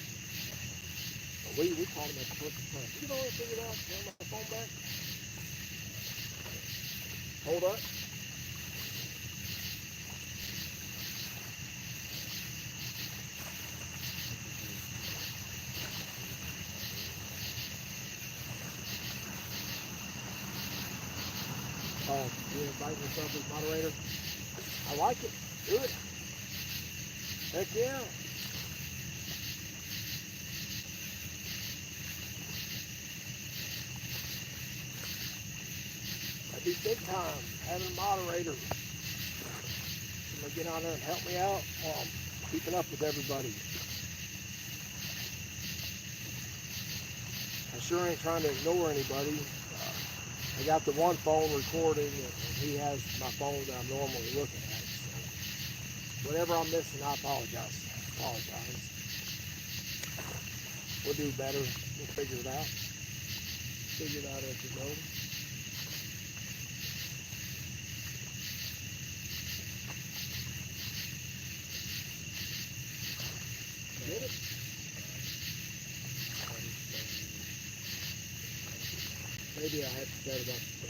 But we caught them at the perfect time. You know what I figured out? Turn my phone back. Hold up. You invite yourself as moderator? I like it. Do it. Heck yeah. That'd be big time, having a moderator. Somebody get on there and help me out while I'm keeping up with everybody. I sure ain't trying to ignore anybody. I got the one phone recording, and he has my phone that I'm normally looking at. So whatever I'm missing, I apologize. We'll do better. We'll figure it out. Figure it out as we go. Get it? Maybe I had to set it up for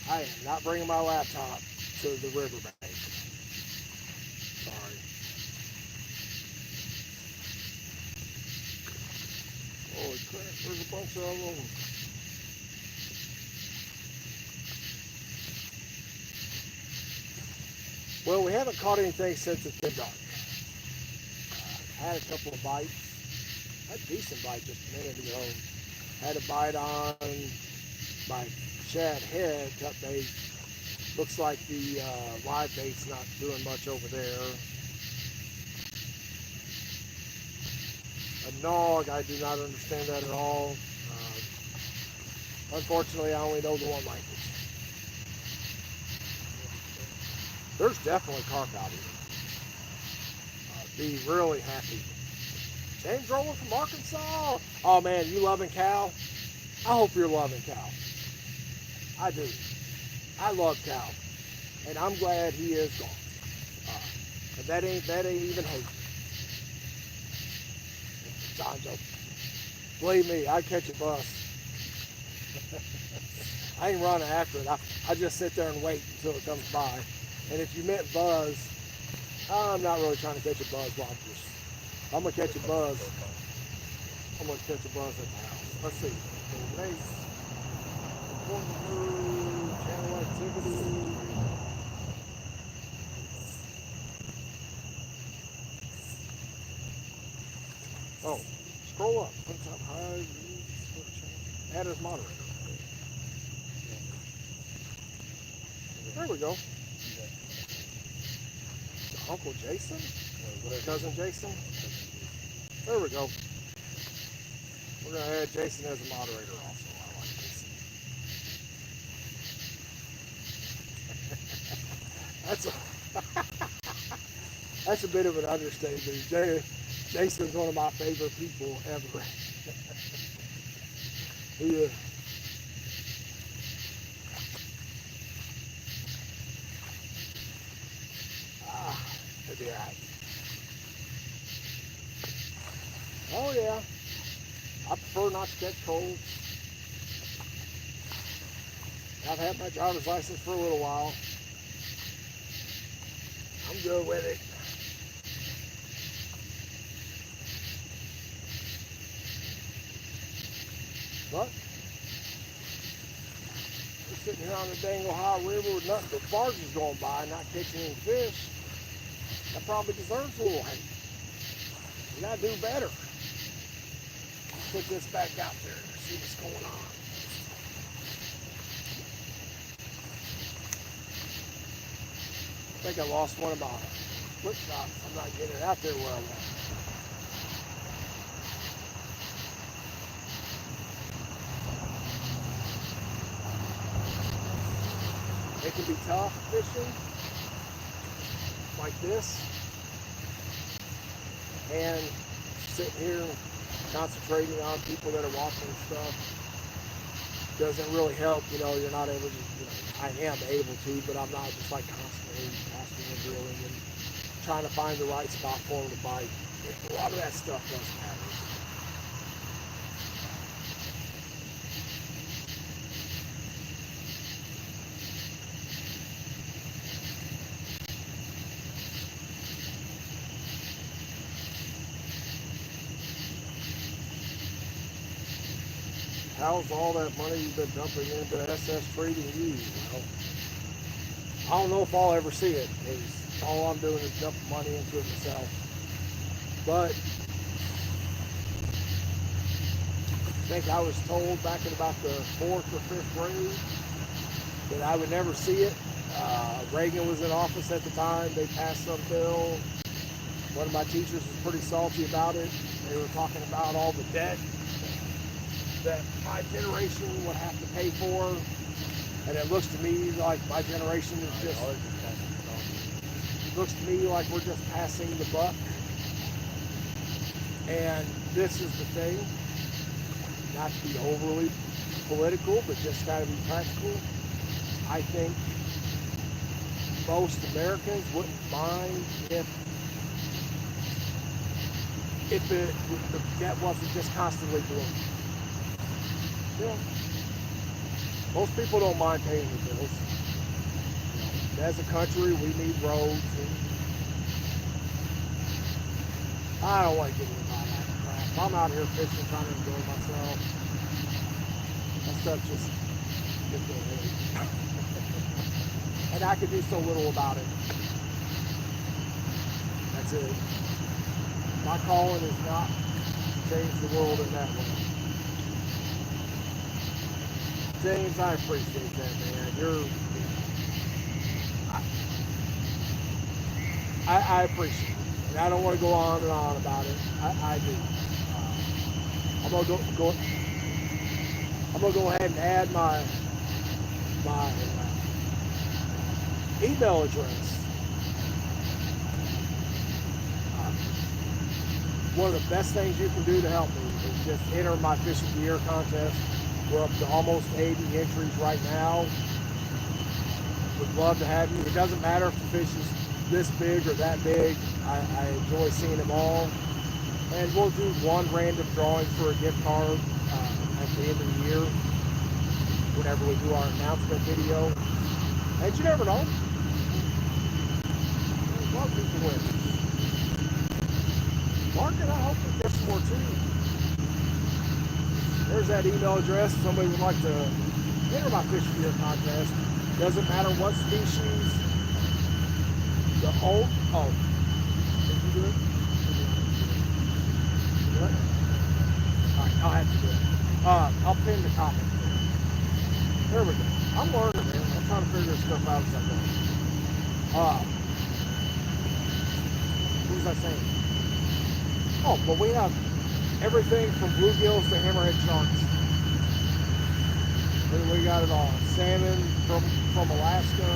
I am not bringing my laptop to the riverbank. Sorry. Holy crap, there's a bunch of them. Well, we haven't caught anything since it's been dark. I had a couple of bites. I had a decent bite just a minute ago. Had a bite on my shad head cut bait. Looks like the live bait's not doing much over there. A nog, I do not understand that at all. Unfortunately, I only know the one language. There's definitely carp out here. Be really happy. James Roller from Arkansas. Oh man, you loving Cal? I hope you're loving Cal. I do. I love Cal, and I'm glad he is gone. But that ain't even hate. John Joe. Believe me, I catch a bus. I ain't running after it. I just sit there and wait until it comes by. And if you meant buzz, I'm not really trying to catch a buzz while I'm gonna catch a buzz. I'm gonna catch a buzz at the house. Let's see. Race. Channel activity. Oh, scroll up. Put it up high. Add as moderator. There we go. Uncle Jason? Cousin Jason? There we go. We're going to add Jason as a moderator also. I like Jason. That's a bit of an understatement. Jason's one of my favorite people ever. He It'd be alright. Oh yeah. I prefer not to catch colds. I've had my driver's license for a little while. I'm good with it. But we're sitting here on the dang Ohio River with nothing but barges going by, not catching any fish. That probably deserves a little hate. We gotta do better. Put this back out there and see what's going on. I think I lost one of my flip shots. I'm not getting it out there where I want. can be tough fishing like this, and sitting here concentrating on people that are watching stuff doesn't really help. You know, you're not able to, I am able to, but I'm not just like constantly casting and drilling and trying to find the right spot for them to bite. A lot of that stuff does matter. How's all that money you've been dumping into SS treating you? Well, I don't know if I'll ever see it, because all I'm doing is dumping money into it myself. But I think I was told back in about the 4th or 5th grade that I would never see it. Reagan was in office at the time. They passed some bill. One of my teachers was pretty salty about it. They were talking about all the debt that my generation would have to pay for, and it looks to me like my generation is just, looks to me like we're just passing the buck. And this is the thing, not to be overly political, but just gotta be practical. I think most Americans wouldn't mind if the debt wasn't just constantly growing. Yeah. Most people don't mind paying the bills. As a country, we need roads. And I don't want to get into all that crap. I'm out here fishing, trying to enjoy myself. That stuff just gets me heavy. And I can do so little about it. That's it. My calling is not to change the world in that way. James, I appreciate that, man. I appreciate it. And I don't want to go on and on about it. I do. I'm gonna go ahead and add my email address. One of the best things you can do to help me is just enter my Fishing the Year contest. We're up to almost 80 entries right now. Would love to have you. It doesn't matter if the fish is this big or that big. I enjoy seeing them all. And we'll do one random drawing for a gift card at the end of the year, whenever we do our announcement video. And you never know. A lot of people win. Mark, and I hope we get some more too. There's that email address if somebody would like to enter my Fish for Year contest. Doesn't matter what species. The old, oh, did you do it? You do it? Alright, I'll have to do it. I'll pin the comment. There we go. I'm learning, man. I'm trying to figure this stuff out as I go. What was I saying? Oh, but we have everything from bluegills to hammerhead sharks. We got it all. Salmon from Alaska.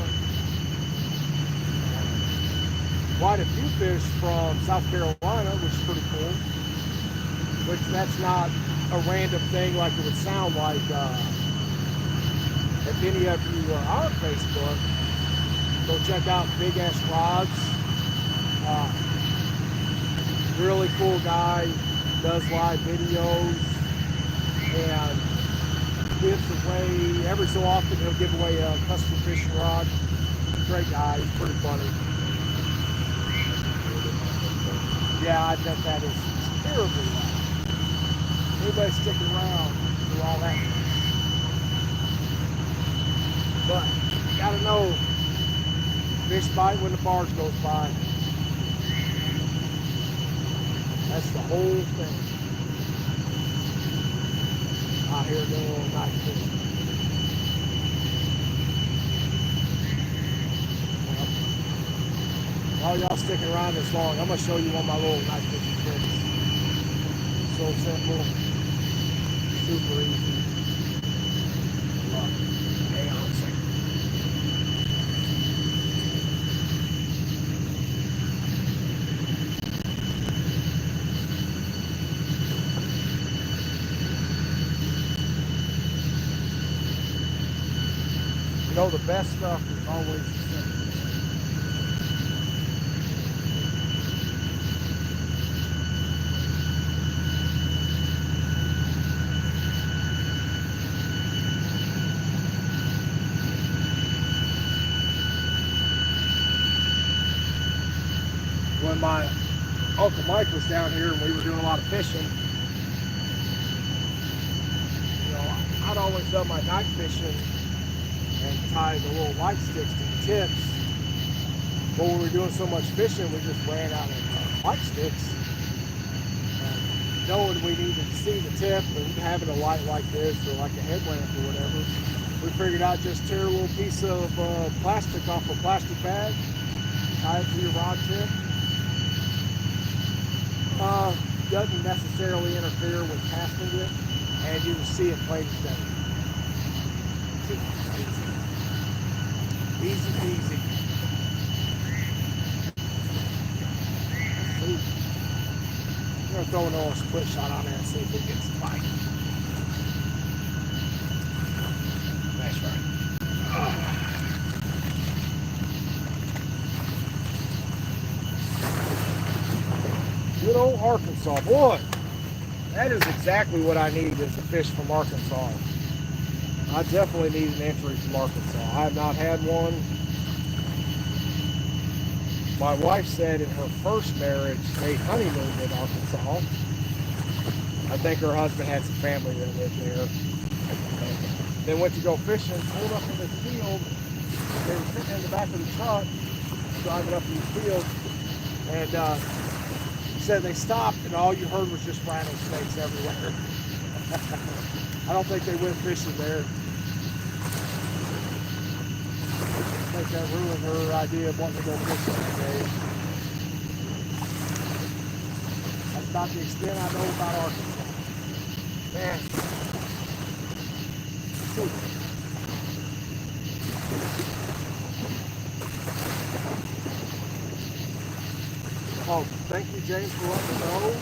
Quite a few fish from South Carolina, which is pretty cool. Which that's not a random thing like it would sound like. If any of you are on Facebook, go check out Big Ass Rods. Really cool guy. Does live videos and gives away, every so often he'll give away a custom fishing rod. Great guy, he's pretty funny. Yeah, I bet that is terribly loud. Anybody sticking around through all that. But you gotta know, fish bite when the barge goes by. That's the whole thing. Out here doing a little night fishing. While y'all sticking around this long, I'm going to show you one of my little night fishing tricks. So simple. Super easy. Hang on a second. know the best stuff is always the simple. When my Uncle Mike was down here and we were doing a lot of fishing, you know, I'd always done my night fishing and tie the little light sticks to the tips. But when we were doing so much fishing, we just ran out of light sticks. And knowing we needed to see the tip and having a light like this or like a headlamp or whatever, we figured out just tear a little piece of plastic off a plastic bag, tie it to your rod tip. Doesn't necessarily interfere with casting it, and you can see it plain as day. Easy peasy. I'm gonna throw an old split shot on there and see if it gets a bite. That's right. Good old Arkansas, boy. That is exactly what I need is a fish from Arkansas. I definitely need an entry from Arkansas. I have not had one. My wife said in her first marriage they honeymooned in Arkansas. I think her husband had some family that lived there. They went to go fishing, pulled up in this field. They were sitting in the back of the truck, driving up in the field, and said they stopped and all you heard was just rattlesnakes everywhere. I don't think they went fishing there. I think that ruined her idea of wanting to go fishing that day. That's about the extent I know about Arkansas. Man. Oh, thank you, James, for letting me know.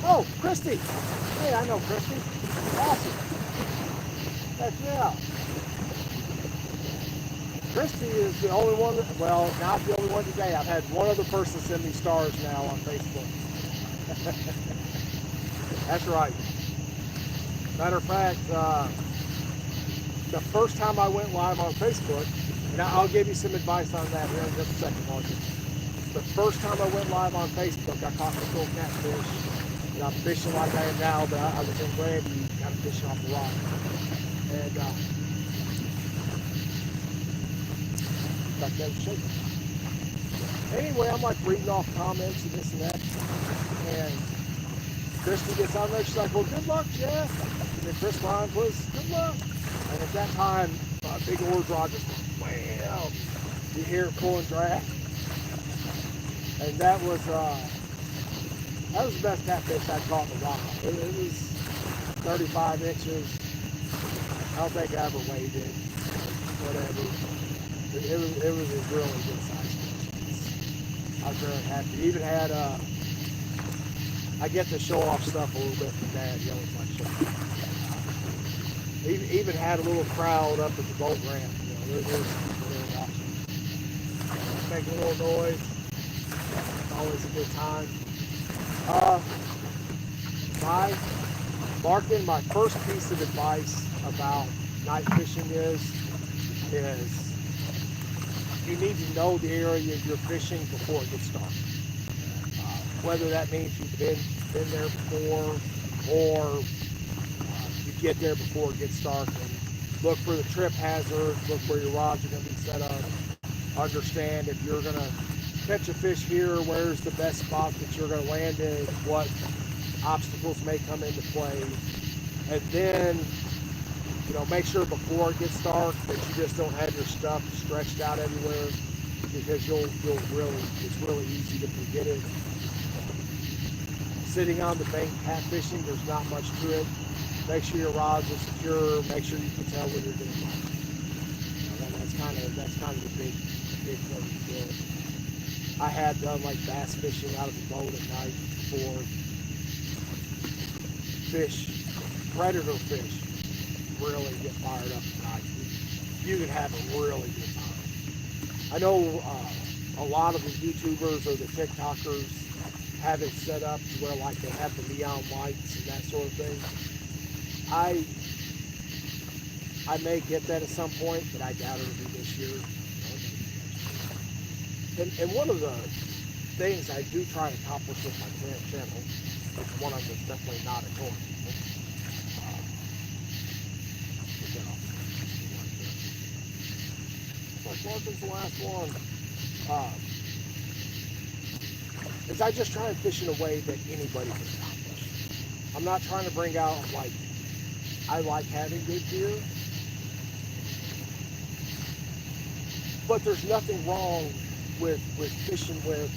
Oh, Christy. Hey, I know Christy. Awesome. Heck yeah. Christy is the only one, well, not the only one today. I've had one other person send me stars now on Facebook. That's right. Matter of fact, the first time I went live on Facebook, and I'll give you some advice on that here in just a second, Martin. The first time I went live on Facebook, I caught this little catfish. And I'm fishing like I am now, but I was in Randy, kind of fishing off the rock. And got that shaking. Anyway, I'm like reading off comments and this and that. And Christy gets on there, she's like, well, good luck, Jeff. And then Chris Ryan was, good luck. And at that time, a big oars rod just wham, you hear it pull and drag. And that was the best catfish I caught in a while. It was 35 inches. I don't think I ever weighed it. Whatever. It was a really good size fish. I was very happy. Even had I get to show off stuff a little bit from Dad. He always likes showing off. Even had a little crowd up at the boat ramp. You know, it was really awesome. Make a little noise. It's always a good time. My first piece of advice about night fishing is you need to know the area you're fishing before it gets dark. Whether that means you've been there before or you get there before it gets dark and look for the trip hazards, look where your rods are going to be set up, understand if you're going to catch a fish here, where's the best spot that you're going to land in, what obstacles may come into play, and then, you know, make sure before it gets dark that you just don't have your stuff stretched out everywhere, because it's really easy to forget it. Sitting on the bank catfishing, there's not much to it. Make sure your rods are secure. Make sure you can tell what you're doing. That's kind of the big thing to do. I had done like bass fishing out of the boat at night for predator fish. really get fired up at night, you can have a really good time. I know a lot of the YouTubers or the TikTokers have it set up to where like they have the neon lights and that sort of thing. I may get that at some point, but I doubt it'll be this year. And one of the things I do try to accomplish with my channel, which one of them is definitely not ignoring people. Marvin's the last one. Is I just try to fish in a way that anybody can accomplish. I'm not trying to bring out like I like having good gear, but there's nothing wrong with fishing with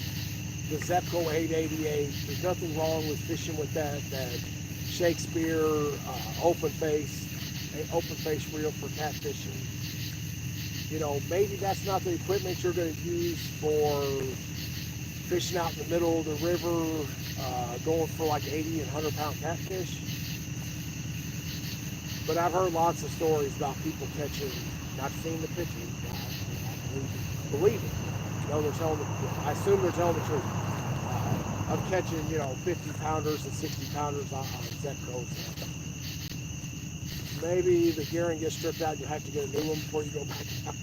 the Zepco 888. There's nothing wrong with fishing with that Shakespeare open face reel for catfishing. You know, maybe that's not the equipment you're going to use for fishing out in the middle of the river, going for like 80 and 100 pound catfish. But I've heard lots of stories about people catching, not seeing the pictures, I believe it. You know, they're telling I assume they're telling the truth. Of catching, you know, 50 pounders and 60 pounders on Zepco. Maybe the gearing gets stripped out and you have to get a new one before you go back out.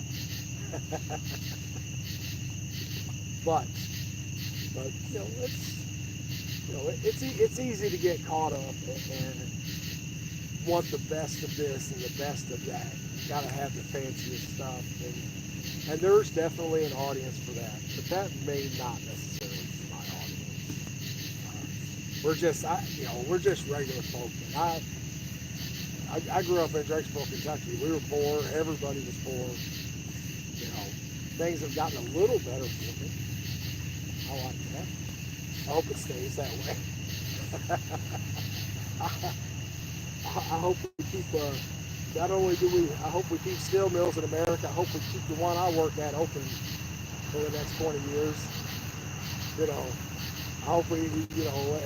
but you know, it's easy to get caught up and want the best of this and the best of that. You gotta have the fanciest stuff, and there's definitely an audience for that, but that may not necessarily be my audience. We're just regular folk. And I grew up in Drakesboro, Kentucky. We were poor. Everybody was poor. You know, things have gotten a little better for me. I like that. I hope it stays that way. I hope we keep, not only do I hope we keep steel mills in America, I hope we keep the one I work at open for the next 20 years. You know, I hope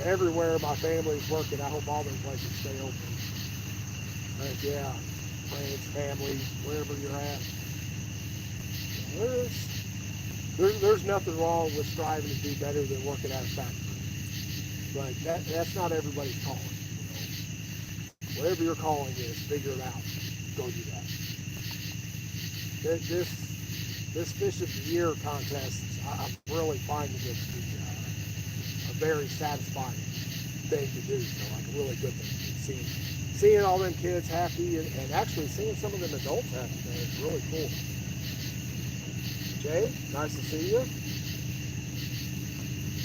everywhere my family's working, I hope all those places stay open. Yeah, friends, family, wherever you're at. There's nothing wrong with striving to do better than working at a factory. But that's not everybody's calling. You know? Whatever your calling is, figure it out. Go do that. This Fish of the Year contest, I'm really finding it to be a very satisfying thing to do. So like a really good thing to see. Seeing all them kids happy and actually seeing some of them adults happy, man, it's really cool. Jay, nice to see you.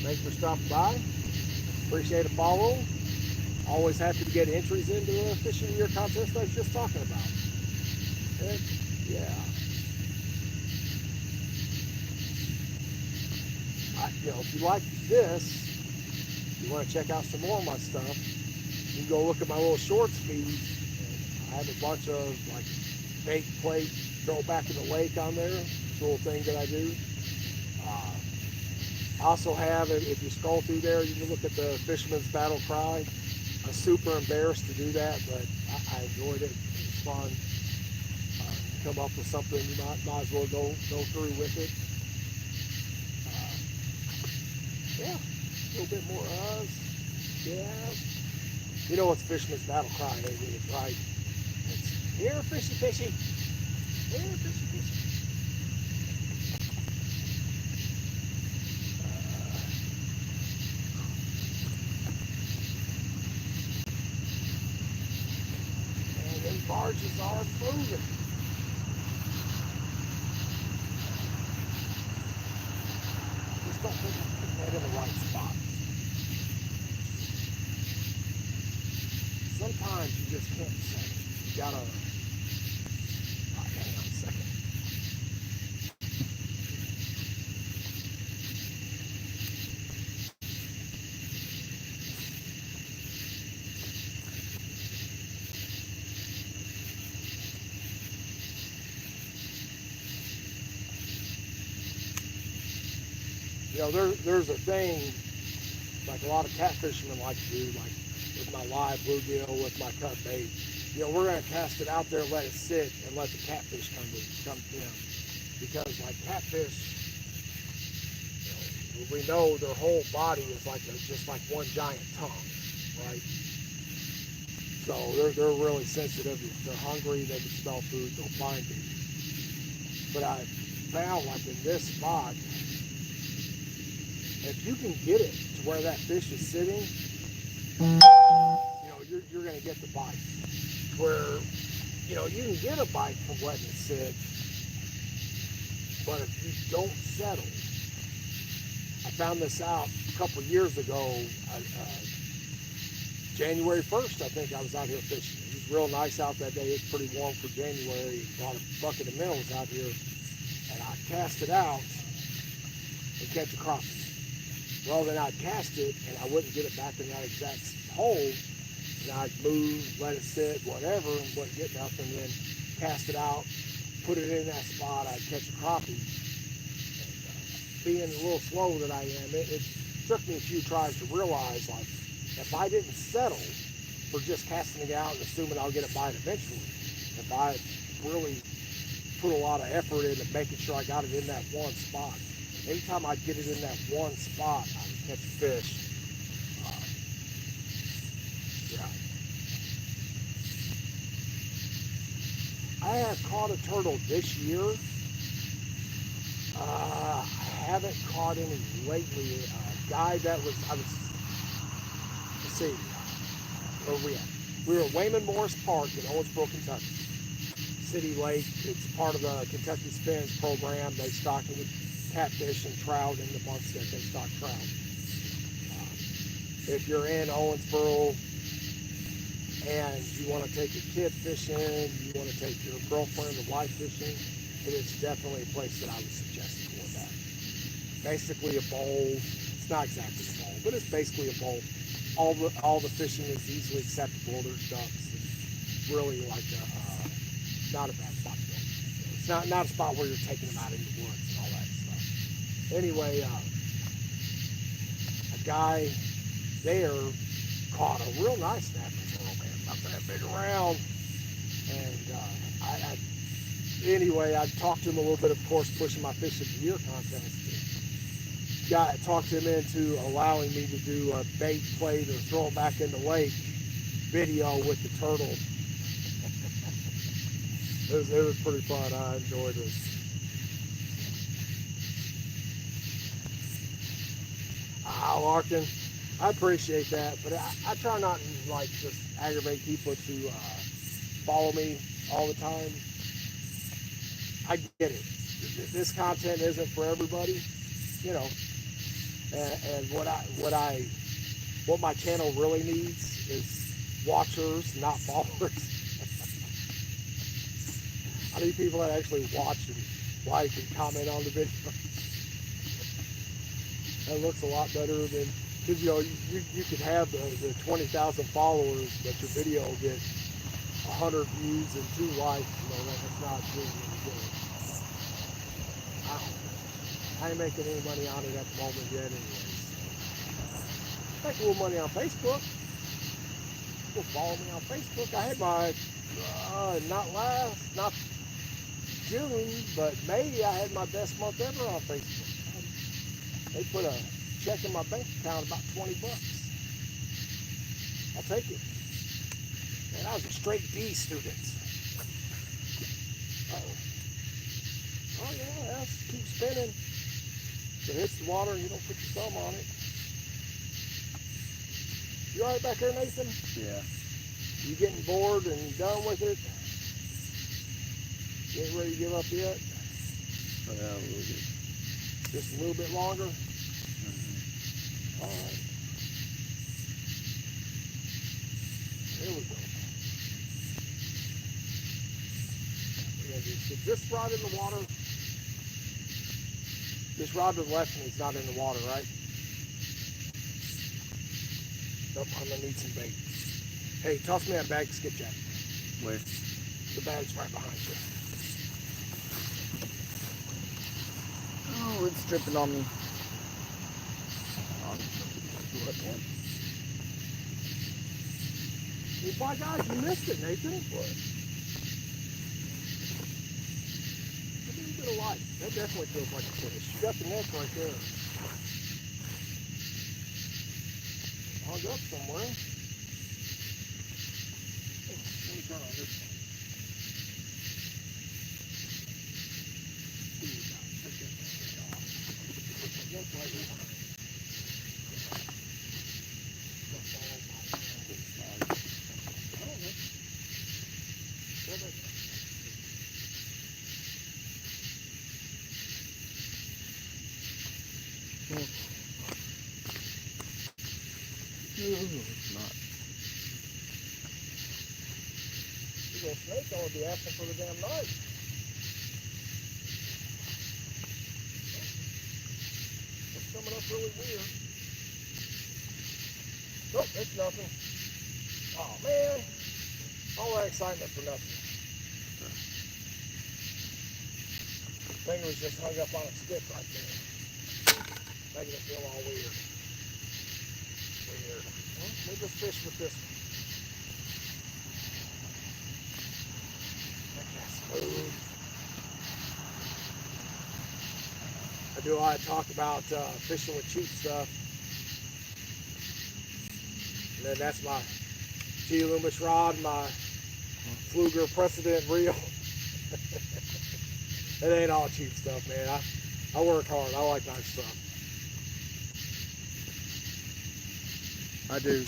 Thanks for stopping by. Appreciate a follow. Always happy to get entries into the Fish of the Year contest I was just talking about. And, yeah. If you like this, you want to check out some more of my stuff, you can go look at my little shorts feed. I have a bunch of like bait plate, throw it back in the lake on there. It's a little thing that I do. I also have, if you scroll through there, you can look at the Fisherman's Battle Cry. I'm super embarrassed to do that, but I enjoyed it. It's fun. Come up with something you might as well go through with it. Yeah, a little bit more of us. Yeah. You know what's Fisherman's Battle Cry, right? It's here, fishy, fishy. Here, fishy, fishy. And those barges are moving. Just don't put that in the right spot. Sometimes you just can't say it. You gotta, hang on a second. You know, there's a thing, like a lot of catfishermen like to do, like with my live bluegill, with my cut bait. you know, we're gonna cast it out there, let it sit, and let the catfish come in, because like catfish, you know, we know their whole body is like just like one giant tongue, right? So they're really sensitive. If they're hungry, they can smell food, they'll find it. But I found like in this spot, if you can get it to where that fish is sitting, you know, you're gonna get the bite. Where, you know, you can get a bite from letting it sit, but if you don't settle, I found this out a couple of years ago. January 1st, I think I was out here fishing. It was real nice out that day. It's pretty warm for January. Brought a bucket of minnows out here, and I cast it out and catch a crappie. Well, then I'd cast it, and I wouldn't get it back in that exact hole. And I'd move, let it sit, whatever, and wouldn't get nothing. Then cast it out, put it in that spot. I'd catch a crappie. And, being a little slow that I am, it took me a few tries to realize, like, if I didn't settle for just casting it out and assuming I'll get a bite eventually, if I really put a lot of effort into making sure I got it in that one spot, anytime I'd get it in that one spot, I would catch a fish. Yeah. I have caught a turtle this year. I haven't caught any lately. A guy that was, let's see, where we at? We were at Wayman Morris Park in Owensboro, Kentucky. City Lake, it's part of the Kentucky Spins program. They stock it with catfish and trout in the months that they stock trout. If you're in Owensboro and you want to take your kid fishing, you want to take your girlfriend or wife fishing, it is definitely a place that I would suggest for that. Basically a bowl. It's not exactly a bowl, but it's basically a bowl. All the fishing is easily acceptable. There's ducks. It's really like not a bad spot to go. It's not a spot where you're taking them out in the woods and all that stuff. Anyway, a guy there caught a real nice snapping turtle, man, about that big around. And anyway, I talked to him a little bit, of course, pushing my Fish of the Year contest. Talked him into allowing me to do a bait plate or throw it back in the lake video with the turtle. It was pretty fun. I enjoyed it. Larkin, I appreciate that, but I try not to like just aggravate people to follow me all the time. I get it. This content isn't for everybody, you know. And what my channel really needs is watchers, not followers. I need people that actually watch and like and comment on the video. That looks a lot better than, because you know, you could have the 20,000 followers, but your video will get 100 views and 2 likes. You know, that's not doing any good. I ain't making any money on it at the moment yet anyways. Make a little money on Facebook. People follow me on Facebook. I had my, not June, but May, I had my best month ever on Facebook. They put a check in my bank account, about 20 bucks. I'll take it. Man, I was a straight B student. Oh yeah, just keep spinning. If it hits the water and you don't put your thumb on it. You all right back there, Nathan? Yeah. You getting bored and done with it? You ain't ready to give up yet? Yeah, a little bit. Just a little bit longer? Mm-hmm. All right. There we go. We're gonna get this rod in the water. This rod to the left of me is not in the water, right? Nope, I'm gonna need some bait. Hey, toss me that bag of skipjack. Where? The bag's right behind you. Oh, it's dripping on me. Well, by God, you missed it, Nathan. What? A little bit of light. That definitely feels like a fish. You got the neck right there. Hung up somewhere. Let me turn on this one. Take that thing off. Put my neck right here. I don't know. Grab that. It's not. You got a snake, I would be asking for the damn knife. It's coming up really weird. Nope, it's nothing. Oh man. All that excitement for nothing. Finger was just hung up on a stick right there. Making it feel all weird. Weird. Well, we'll just fish with this one. Make that smooth. I do a lot of talk about fishing with cheap stuff. And then that's my G Loomis rod, my Fluger Precedent reel. It ain't all cheap stuff, man. I work hard. I like nice stuff. I do.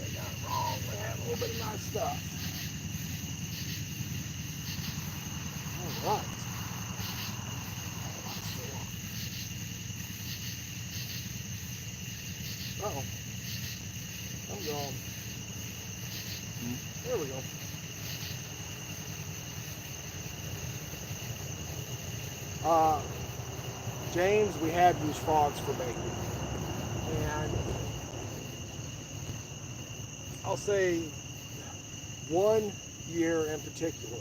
Ain't nothing wrong with having a little bit of nice stuff. All right. Uh-oh. I'm gone. There we go. James, we have used frogs for bait. And I'll say 1 year in particular,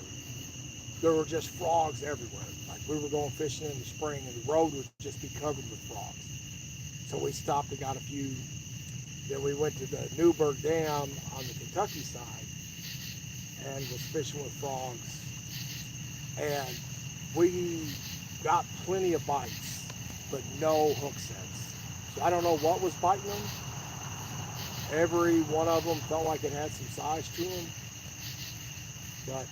there were just frogs everywhere. Like we were going fishing in the spring and the road would just be covered with frogs. So we stopped and got a few. Then we went to the Newburgh Dam on the Kentucky side and was fishing with frogs. And we got plenty of bites, but no hook sets. So I don't know what was biting them. Every one of them felt like it had some size to them. But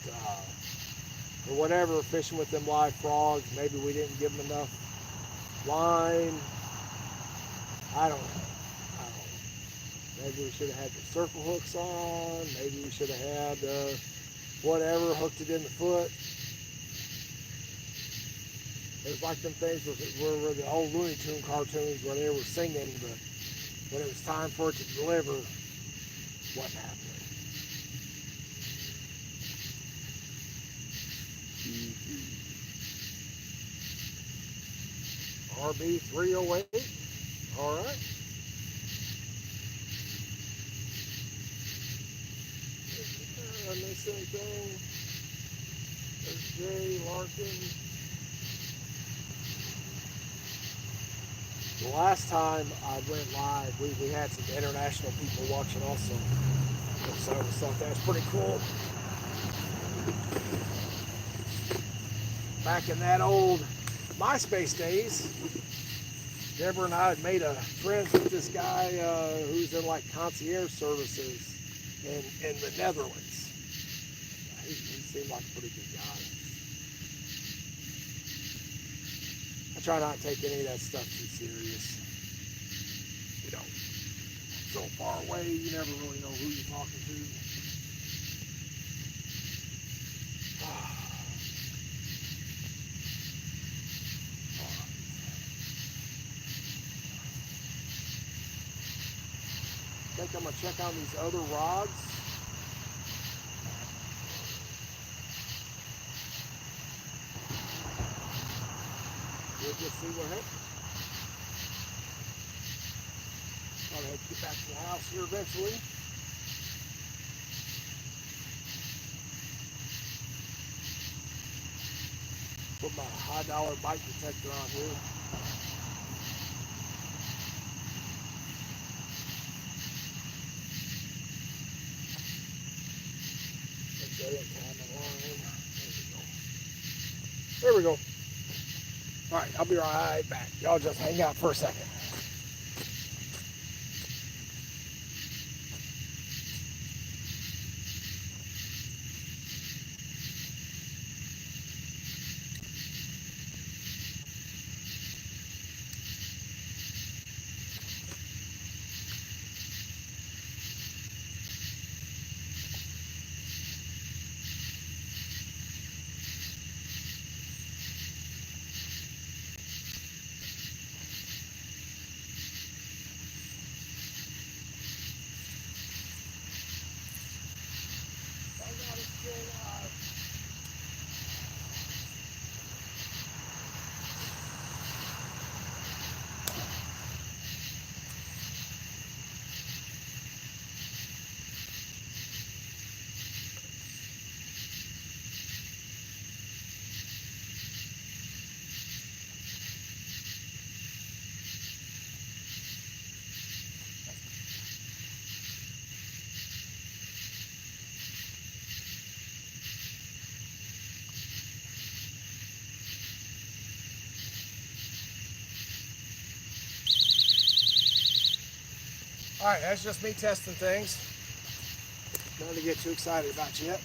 or whatever, fishing with them live frogs, maybe we didn't give them enough line. I don't know. Maybe we should have had the circle hooks on. Maybe we should have had whatever, hooked it in the foot. It was like them things were the old Looney Tune cartoons where they were singing, but when it was time for it to deliver, wasn't happening. RB 308. All right. I miss anything? There's Jay Larkin. The last time I went live, we had some international people watching also. So I thought that was pretty cool. Back in that old MySpace days, Deborah and I had made a friends with this guy who's in like concierge services in the Netherlands. He seemed like a pretty good guy. I try not to take any of that stuff too serious. You know, so far away, you never really know who you're talking to. I think I'm going to check on these other rods. We'll just see what happens. Probably have to get back to the house here eventually. Put my high dollar bite detector on here. That didn't time the line. There we go. All right, I'll be right back. Y'all just hang out for a second. All right, that's just me testing things. Nothing to get too excited about yet.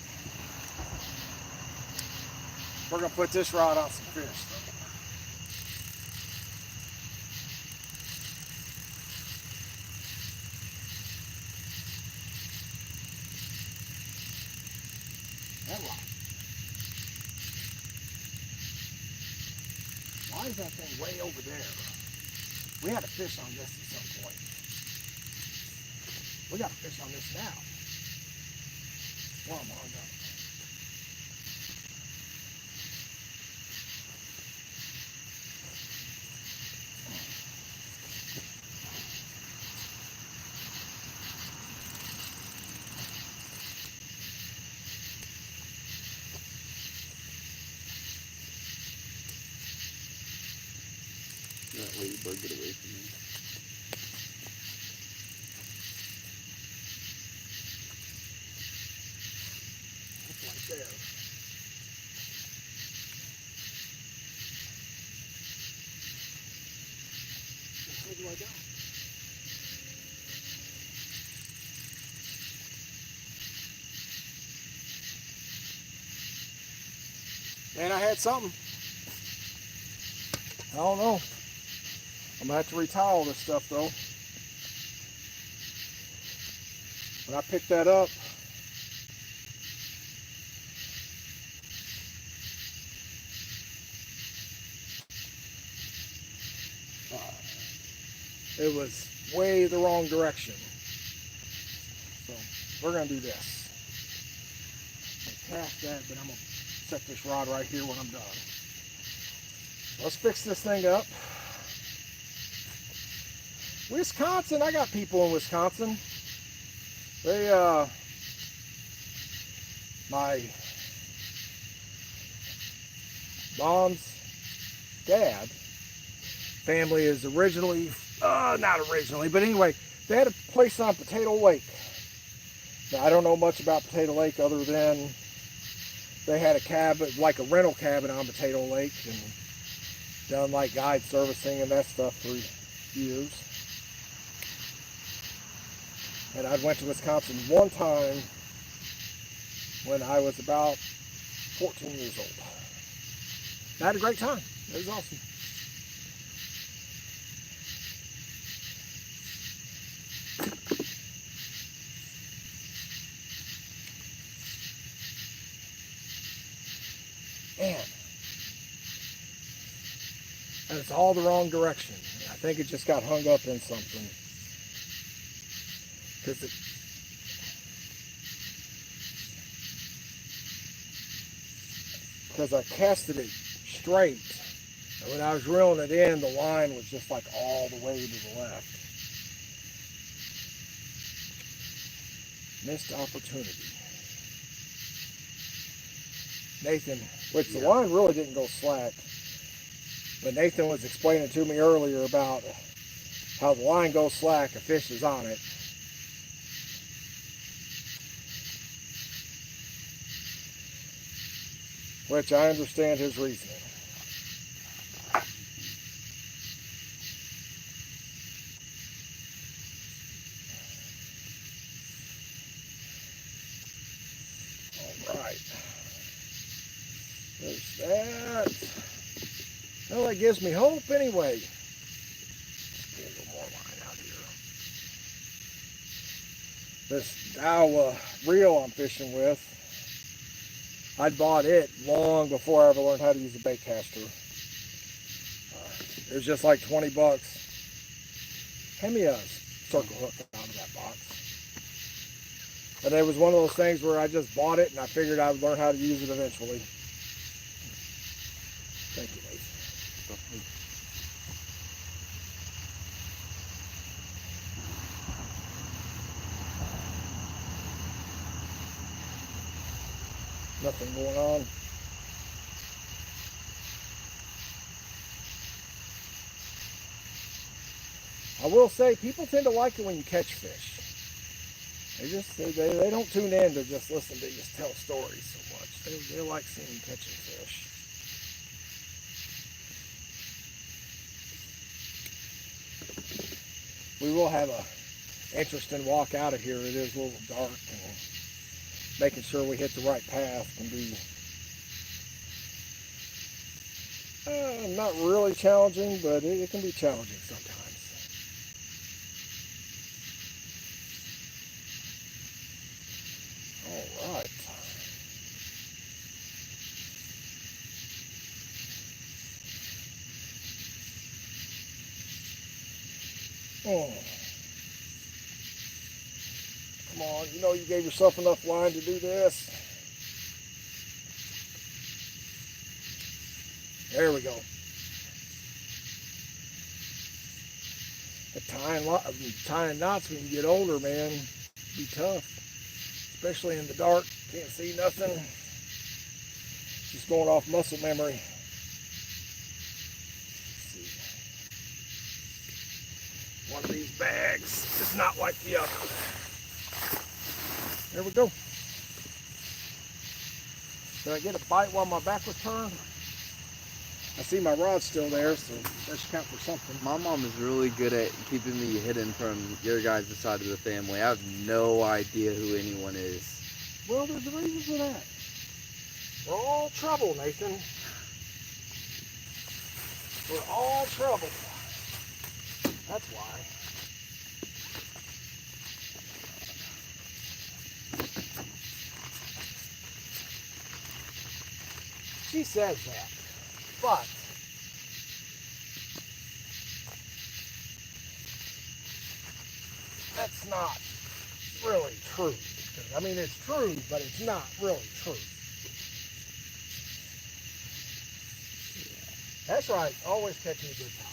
We're gonna put this rod on some fish. That rod. Why is that thing way over there? We had a fish on this at some point. We got a fish on this now. Well, I'm on that. That ladybug get away from me. That's right there. Where do I go? Man, I had something. I don't know. I'm gonna have to retowel this stuff though. When I picked that up, it was way the wrong direction. So we're gonna do this. Cast that, but I'm gonna set this rod right here when I'm done. Let's fix this thing up. Wisconsin, I got people in Wisconsin. They, my mom's dad family is originally, not originally, but anyway, they had a place on Potato Lake. Now, I don't know much about Potato Lake other than they had a cabin, like a rental cabin on Potato Lake, and done like guide servicing and that stuff for years. And I went to Wisconsin one time when I was about 14 years old. I had a great time. It was awesome. And it's all the wrong direction. I think it just got hung up in something. Because I casted it straight. And when I was reeling it in, the line was just like all the way to the left. Missed opportunity. Nathan, which the line really didn't go slack. But Nathan was explaining to me earlier about how the line goes slack, a fish is on it. which I understand his reasoning. All right. There's that. Well, that gives me hope anyway. Let's get a little more line out here. This Daiwa reel I'm fishing with, I bought it long before I ever learned how to use a bait caster. It was just like 20 bucks. Hand me a circle hook out of that box. And it was one of those things where I just bought it and I figured I would learn how to use it eventually. Thank you, Nathan. Nothing going on. I will say, people tend to like it when you catch fish. They don't tune in to just listen to you tell stories so much. They like seeing you catching fish. We will have a interesting walk out of here. It is a little dark, and making sure we hit the right path can be not really challenging, but it can be challenging sometimes. All right. Oh. Come on, you know you gave yourself enough line to do this. There we go. The tying knots when you get older, man, be tough. Especially in the dark, can't see nothing. Just going off muscle memory. Let's see. One of these bags is not like the other. There we go. Did I get a bite while my back was turned? I see my rod's still there, so that should count for something. My mom is really good at keeping me hidden from your guys' side of the family. I have no idea who anyone is. Well, there's a reason for that. We're all trouble, Nathan. We're all trouble. That's why. She says that, but that's not really true. I mean, it's true, but it's not really true. That's right. Always catching a good time.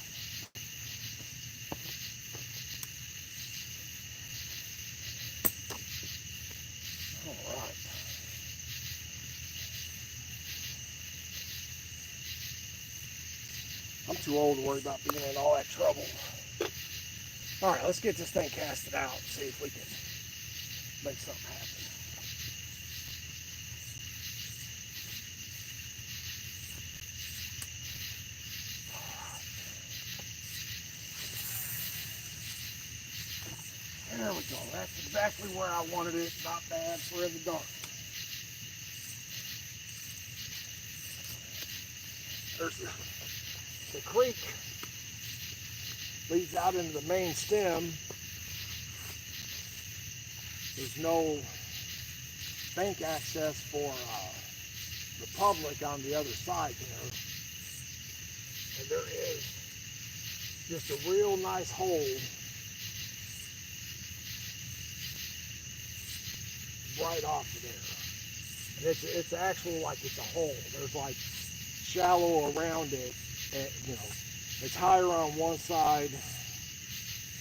All right. I'm too old to worry about being in all that trouble. All right, let's get this thing casted out and see if we can make something happen. There we go. That's exactly where I wanted it. Not bad. We're in the dark. There's the creek leads out into the main stem. There's no bank access for the public on the other side there. And there is just a real nice hole right off of there. And it's actually like it's a hole. There's like shallow around it, and it's higher on one side,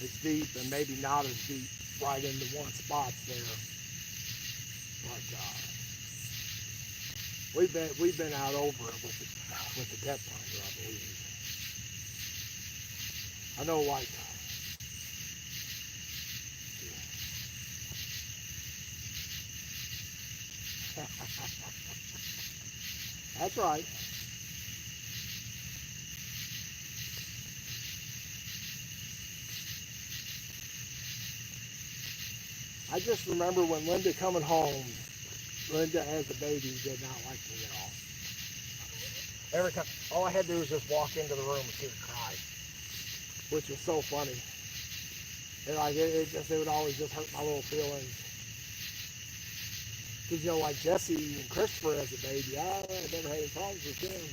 it's deep, and maybe not as deep right into one spot's there. But we've been out over it with the depth finder, I believe. I know, like That's right. I just remember when Linda coming home, Linda as a baby did not like me at all. Every time, all I had to do was just walk into the room and see her cry, which was so funny. And like it would always just hurt my little feelings. Because you know, like Jesse and Christopher as a baby, I never had any problems with them.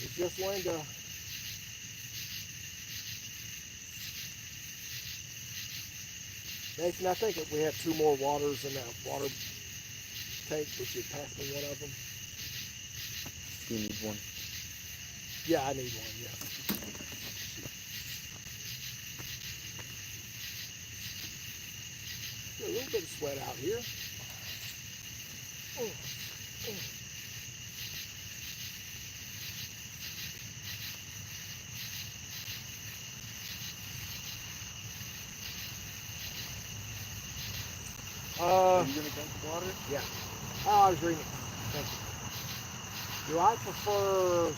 It's just Linda. Nathan, I think we have 2 more waters in that water tank. Would you pass me one of them? You need one. Yeah, I need one. Yeah. Get a little bit of sweat out here. Are you gonna drink water? Yeah. Oh, I was reading it. Thank you. Do I prefer?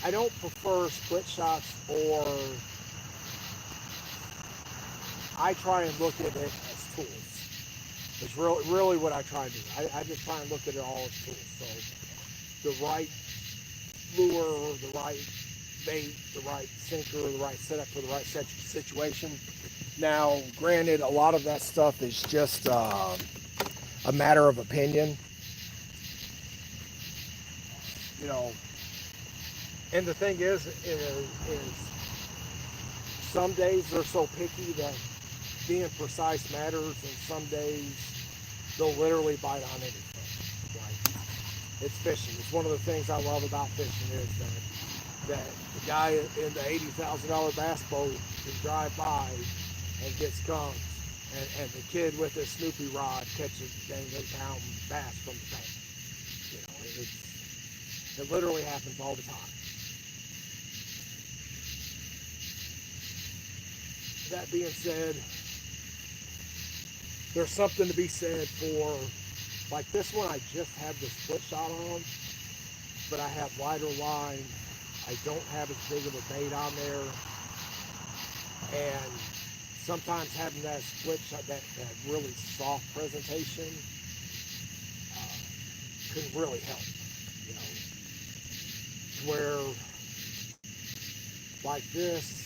I don't prefer split shots, or I try and look at it as tools. It's really what I try to do. I just try and look at it all as tools. So the right lure, the right bait, the right sinker, the right setup for the right situation. Now, granted, a lot of that stuff is just a matter of opinion. You know, and the thing is some days they're so picky that being precise matters, and some days they'll literally bite on anything. Like, it's fishing. It's one of the things I love about fishing is that the guy in the $80,000 bass boat can drive by and get skunked, and the kid with his Snoopy rod catches a dang 8-pound bass from the bank. You know, it literally happens all the time. That being said, there's something to be said for, like this one, I just have the split shot on, but I have lighter line. I don't have as big of a bait on there. And sometimes having that split shot, that really soft presentation, can really help. You know, where like this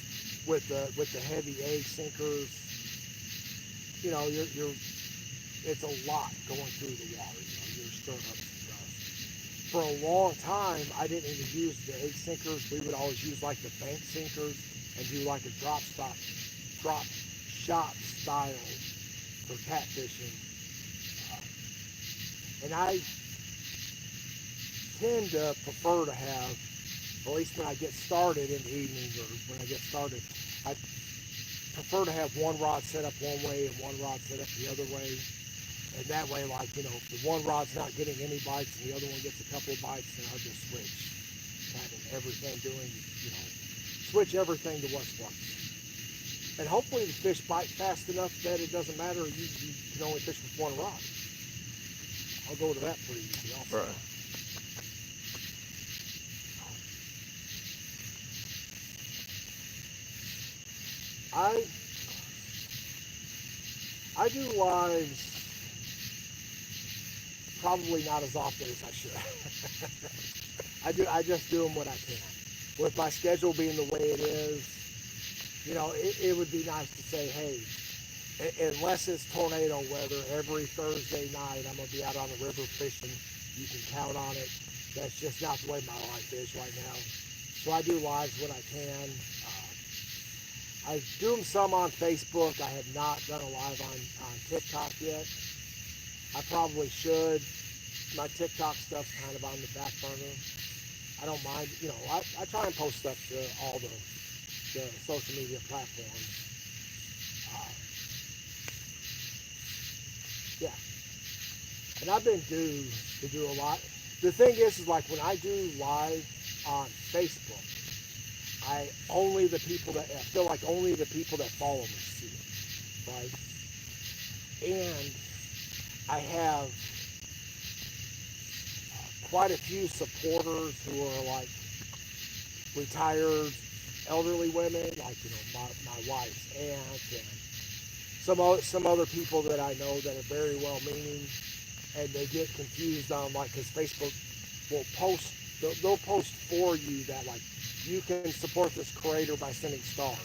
with the heavy egg sinkers, you know, it's a lot going through the water. You know, you're stirring up some stuff. For a long time, I didn't even use the egg sinkers. We would always use like the bank sinkers and do like a drop shot style for catfishing. And I tend to prefer to have, at least when I get started in the evening, or when I get started, I prefer to have one rod set up one way and one rod set up the other way. And that way, like, you know, if the one rod's not getting any bites and the other one gets a couple of bites, then I'll just switch. Having everything switch everything to what's what. And hopefully the fish bite fast enough that it doesn't matter, you can only fish with one rod. I'll go to that pretty easy also. Right. I do lives probably not as often as I should. I just do them when I can. With my schedule being the way it is, you know, it would be nice to say, hey, unless it's tornado weather, every Thursday night I'm going to be out on the river fishing. You can count on it. That's just not the way my life is right now. So I do lives when I can. I do them some on Facebook. I have not done a live on TikTok yet. I probably should. My TikTok stuff's kind of on the back burner. I don't mind, you know, I try and post stuff to all the social media platforms. Yeah. And I've been due to do a lot. The thing is like when I do live on Facebook, I feel like only the people that follow me see it, right? And I have quite a few supporters who are like retired elderly women, like my wife's aunt and some other people that I know that are very well meaning, and they get confused on like because Facebook will post they'll post for you that like you can support this creator by sending stars,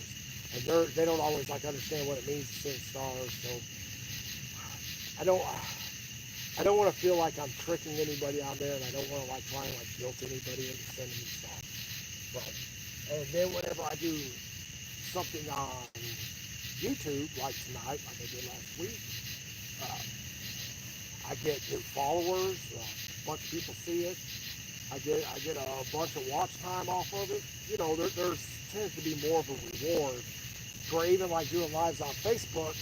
and they don't always like understand what it means to send stars. So I don't I don't want to feel like I'm tricking anybody out there, and I don't want to like try and like guilt anybody into sending me stuff. But and then whenever I do something on YouTube, like tonight, like I did last week, uh, I get new followers. A bunch of people see it. I get a bunch of watch time off of it. You know, there's tends to be more of a reward for even like doing lives on Facebook.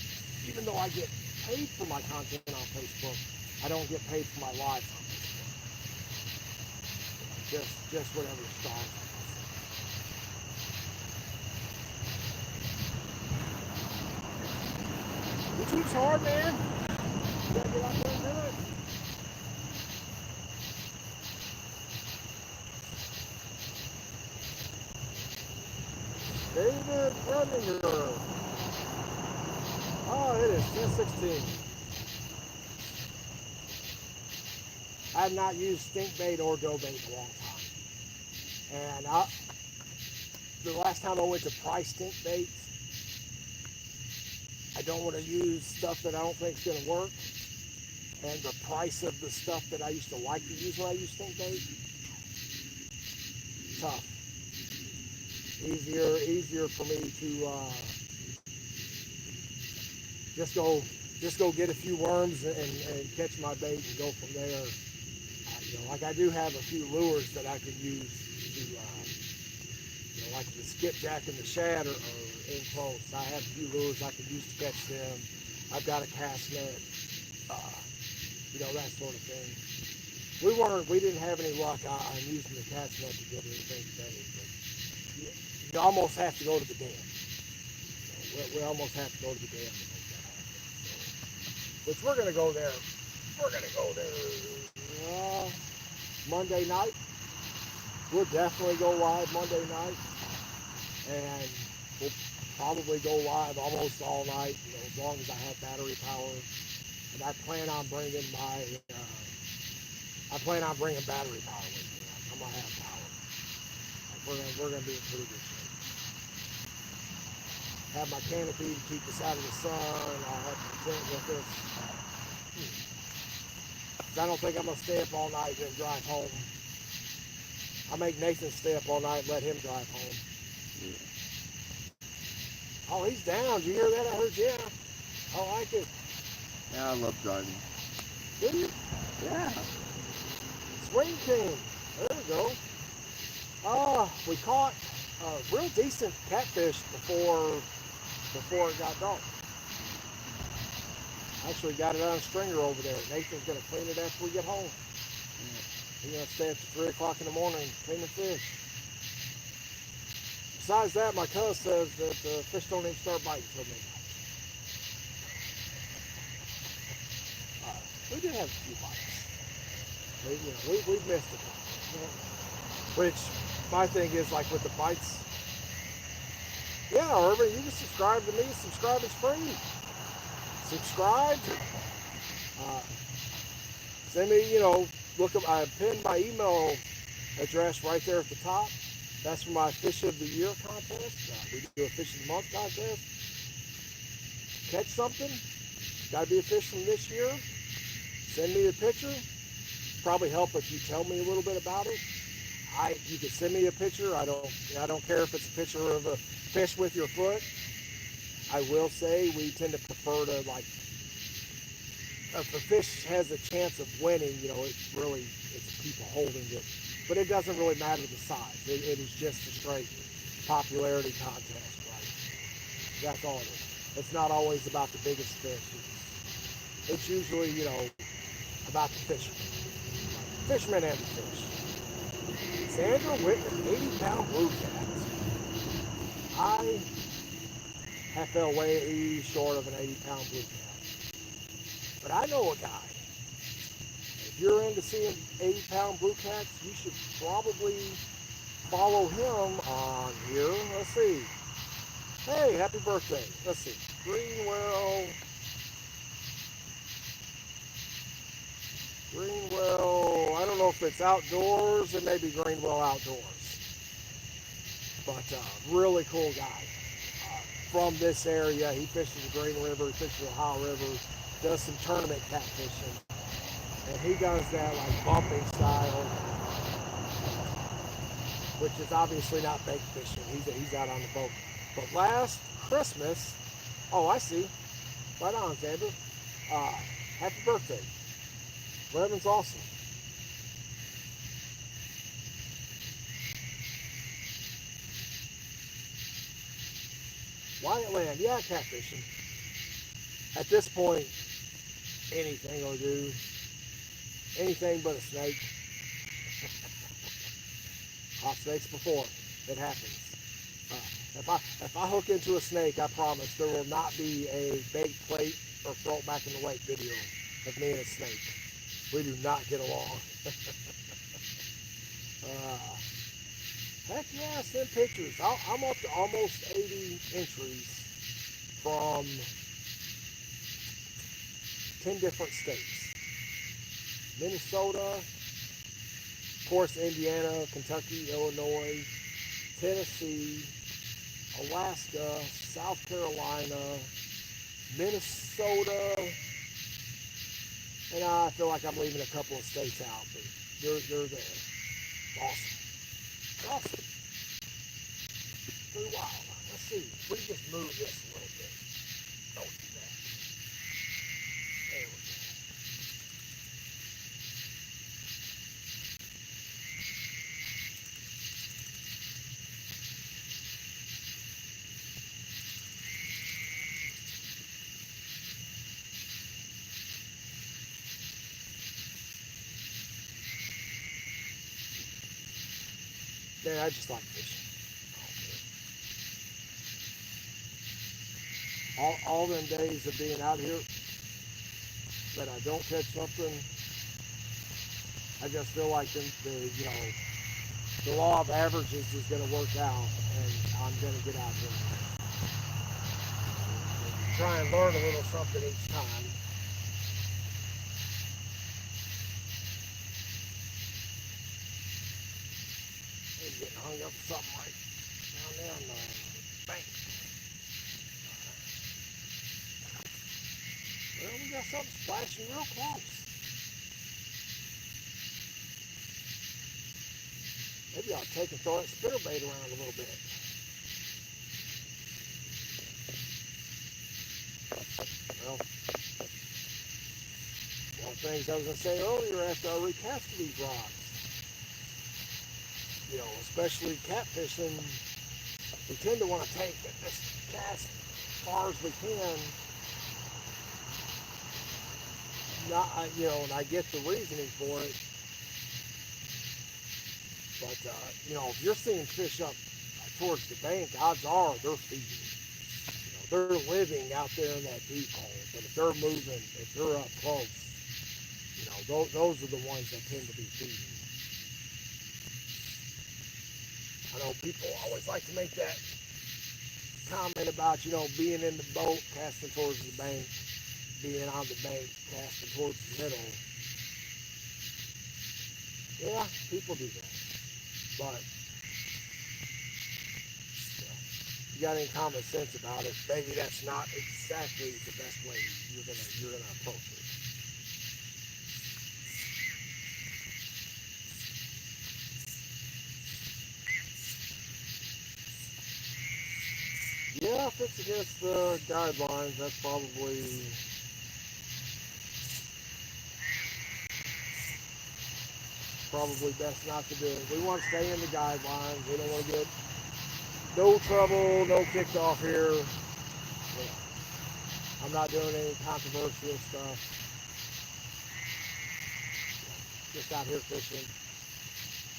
Even though I get paid for my content on Facebook, I don't get paid for my lives on Facebook. Just whatever stars. YouTube's hard, man. You gotta get out there and do it. David Preminger. Oh, it is 10:16. I have not used stink bait or dough bait in a long time. And the last time I went to price stink bait, I don't want to use stuff that I don't think is going to work. And the price of the stuff that I used to like to use when I used stink bait, tough. Easier for me to just go get a few worms and catch my bait and go from there. Like I do have a few lures that I can use to, like the skipjack and the shad are in close. I have a few lures I can use to catch them. I've got a cast net, that sort of thing. We didn't have any luck on using the cast net to get anything today, but you almost have to go to the dam. We almost have to go to the dam to make that happen. So, which we're going to go there. We're going to go there Monday night. We'll definitely go live Monday night. And we'll probably go live almost all night, as long as I have battery power. And I plan on bringing battery power with me. Like, I'm going to have power. Like, we're gonna be in pretty good shape. Have my canopy to keep us out of the sun. I'll have the tent with us. I don't think I'm gonna stay up all night and drive home. I'll make Nathan stay up all night and let him drive home. Oh, he's down. Did you hear that? I heard, yeah. I like it. Yeah, I love driving. Did you? Yeah. Swing King. There we go. We caught a real decent catfish before it got dark. Actually got it on a stringer over there. Nathan's going to clean it after we get home. He's going to stay up to 3 o'clock in the morning and clean the fish. Besides that, my cousin says that fish don't even start biting until midnight. We did have a few bites. We've missed a couple. Which, my thing is, like with the bites, yeah, Urban, you can subscribe to me. Subscribe is free. Subscribe. Send me, look up, I pinned my email address right there at the top. That's for my Fish of the Year contest. We do a Fish of the Month contest. Catch something. Got to be a fish from this year. Send me a picture. Probably help if you tell me a little bit about it. You can send me a picture. I don't care if it's a picture of a fish with your foot. I will say we tend to prefer to, like, if a fish has a chance of winning, it's people holding it. But it doesn't really matter the size. It is just a straight popularity contest, right? That's all it is. It's not always about the biggest fish. It's usually, about the fisherman. Fisherman and the fish. Sandra Whitman, 80-pound blue cat. I have fell way short of an 80-pound blue cat. But I know a guy. if you're into seeing 80-pound blue cats, you should probably follow him on here. Let's see. Hey, happy birthday. Let's see. Greenwell, I don't know if it's outdoors. It may be Greenwell Outdoors. But really cool guy. From this area, he fishes the Green River, he fishes the Ohio River, does some tournament catfishing. And he does that like bumping style, which is obviously not bait fishing. He's out on the boat. But last Christmas, oh, I see. Right on, Xander. Happy birthday. Levin's awesome. Wyatt Land, yeah, catfishing. At this point, anything will do. Anything but a snake. Caught snakes before. It happens. If I hook into a snake, I promise there will not be a bait plate or throw it back in the lake video of me and a snake. We do not get along. Heck yeah, send pictures. I'm up to almost 80 entries from 10 different states. Minnesota, of course, Indiana, Kentucky, Illinois, Tennessee, Alaska, South Carolina, Minnesota, and I feel like I'm leaving a couple of states out, but you're there. Awesome. Awesome. Pretty wild. Let's see. We can just move this a little bit. Don't do that. There we go. Man, I just like fishing. All them days of being out here that I don't catch something, I just feel like the law of averages is going to work out, and I'm going to get out here. Try and learn a little something each time. I'm getting hung up with something right down there on the bank. Well, we got something splashing real close. Maybe I'll take and throw that spinnerbait around a little bit. Well, one of the things I was going to say earlier after I recasted these rods, especially catfishing, we tend to want to take this cast as far as we can. And I get the reasoning for it. But, if you're seeing fish up towards the bank, odds are they're feeding. They're living out there in that deep hole. But if they're moving, if they're up close, those are the ones that tend to be feeding. I know people always like to make that comment about, being in the boat, casting towards the bank, being on the bank, casting towards the middle. Yeah, people do that. But if you got any common sense about it, maybe that's not exactly the best way you're gonna approach it. Yeah, if it's against the guidelines, that's probably best not to do it. We want to stay in the guidelines. We don't want to get no trouble, no kicked off here. I'm not doing any controversial stuff. Just out here fishing.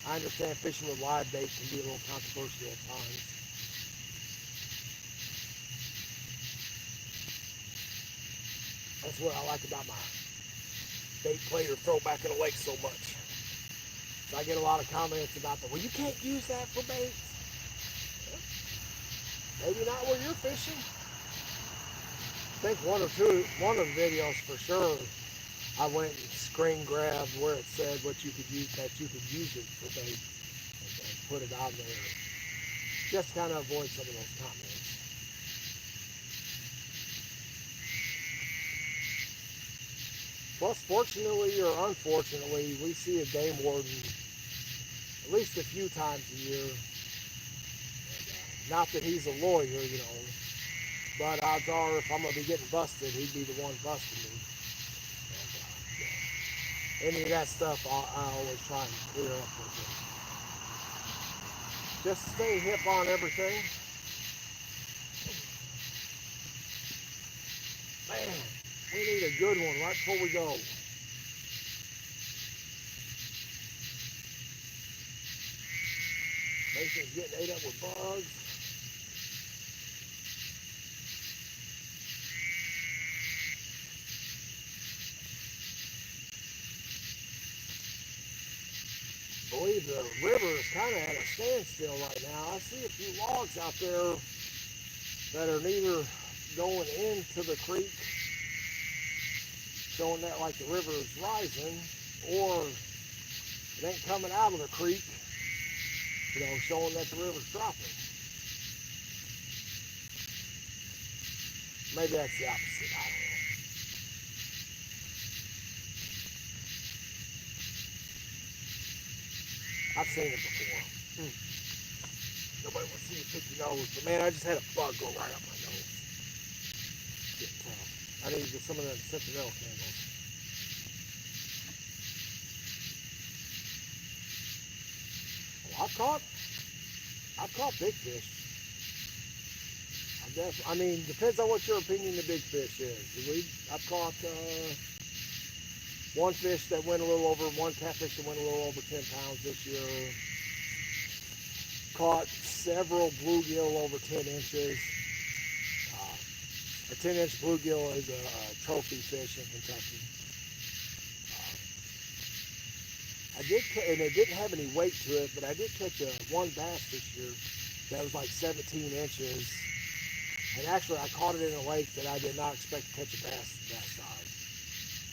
I understand fishing with live bait can be a little controversial at times. That's what I like about bait play or throw back in the lake so much. So I get a lot of comments about that. Well, you can't use that for bait. Maybe not where you're fishing. I think one of the videos for sure, I went and screen grabbed where it said what you could use, that you could use it for bait, and put it on there, just to kind of avoid some of those comments. Plus, fortunately or unfortunately, we see a game warden at least a few times a year. Not that he's a lawyer, you know, but odds are if I'm going to be getting busted, he'd be the one busting me. And, any of that stuff, I always try and clear up with him. Just stay hip on everything. Man, we need a good one right before we go. Mason's getting ate up with bugs. I believe the river is kind of at a standstill right now. I see a few logs out there that are neither going into the creek, showing that like the river is rising, or it ain't coming out of the creek, you know, showing that the river's dropping. Maybe that's the opposite. I don't know. I've seen it before. Nobody wants to see you pick your nose, but man, I just had a bug go right up my nose. Getting tough. I need to get some of them sentimental candles. Well, I've caught big fish. I mean, depends on what your opinion of big fish is. I've caught one fish that went a little over, one catfish that went a little over 10 pounds this year. Caught several bluegill over 10 inches. A 10-inch bluegill is a trophy fish in Kentucky. And it didn't have any weight to it, but I did catch one bass this year that was like 17 inches. And actually, I caught it in a lake that I did not expect to catch a bass that size.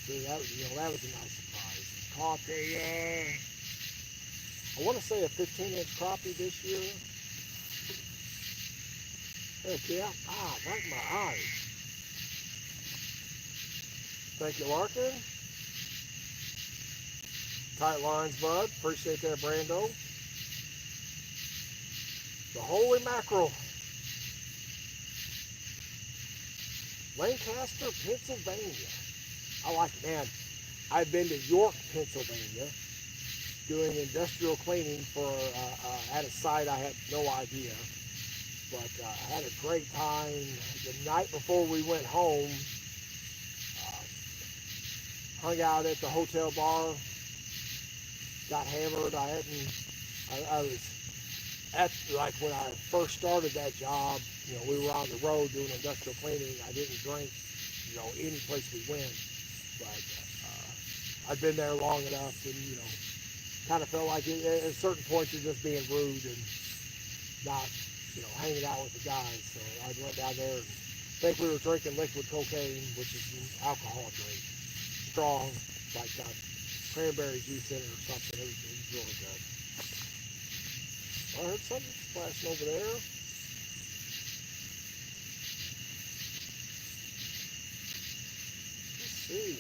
So that was a nice surprise. Caught I want to say a 15-inch crappie this year. Heck yeah! Right in my eyes. Thank you, Larkin. Tight lines, bud. Appreciate that, Brando. The holy mackerel. Lancaster, Pennsylvania. I like it, man. I've been to York, Pennsylvania, doing industrial cleaning for at a site I had no idea. But I had a great time. The night before we went home, hung out at the hotel bar, got hammered. I was at, like when I first started that job, you know, we were on the road doing industrial cleaning. I didn't drink, you know, any place we went. But I'd been there long enough and, you know, kind of felt like at a certain point you're just being rude and not, you know, hanging out with the guys. So I went down there and I think we were drinking liquid cocaine, which is an alcohol drink. Strong, like got cranberry juice in it or something. It was really good. I heard something splashing over there. Let's see.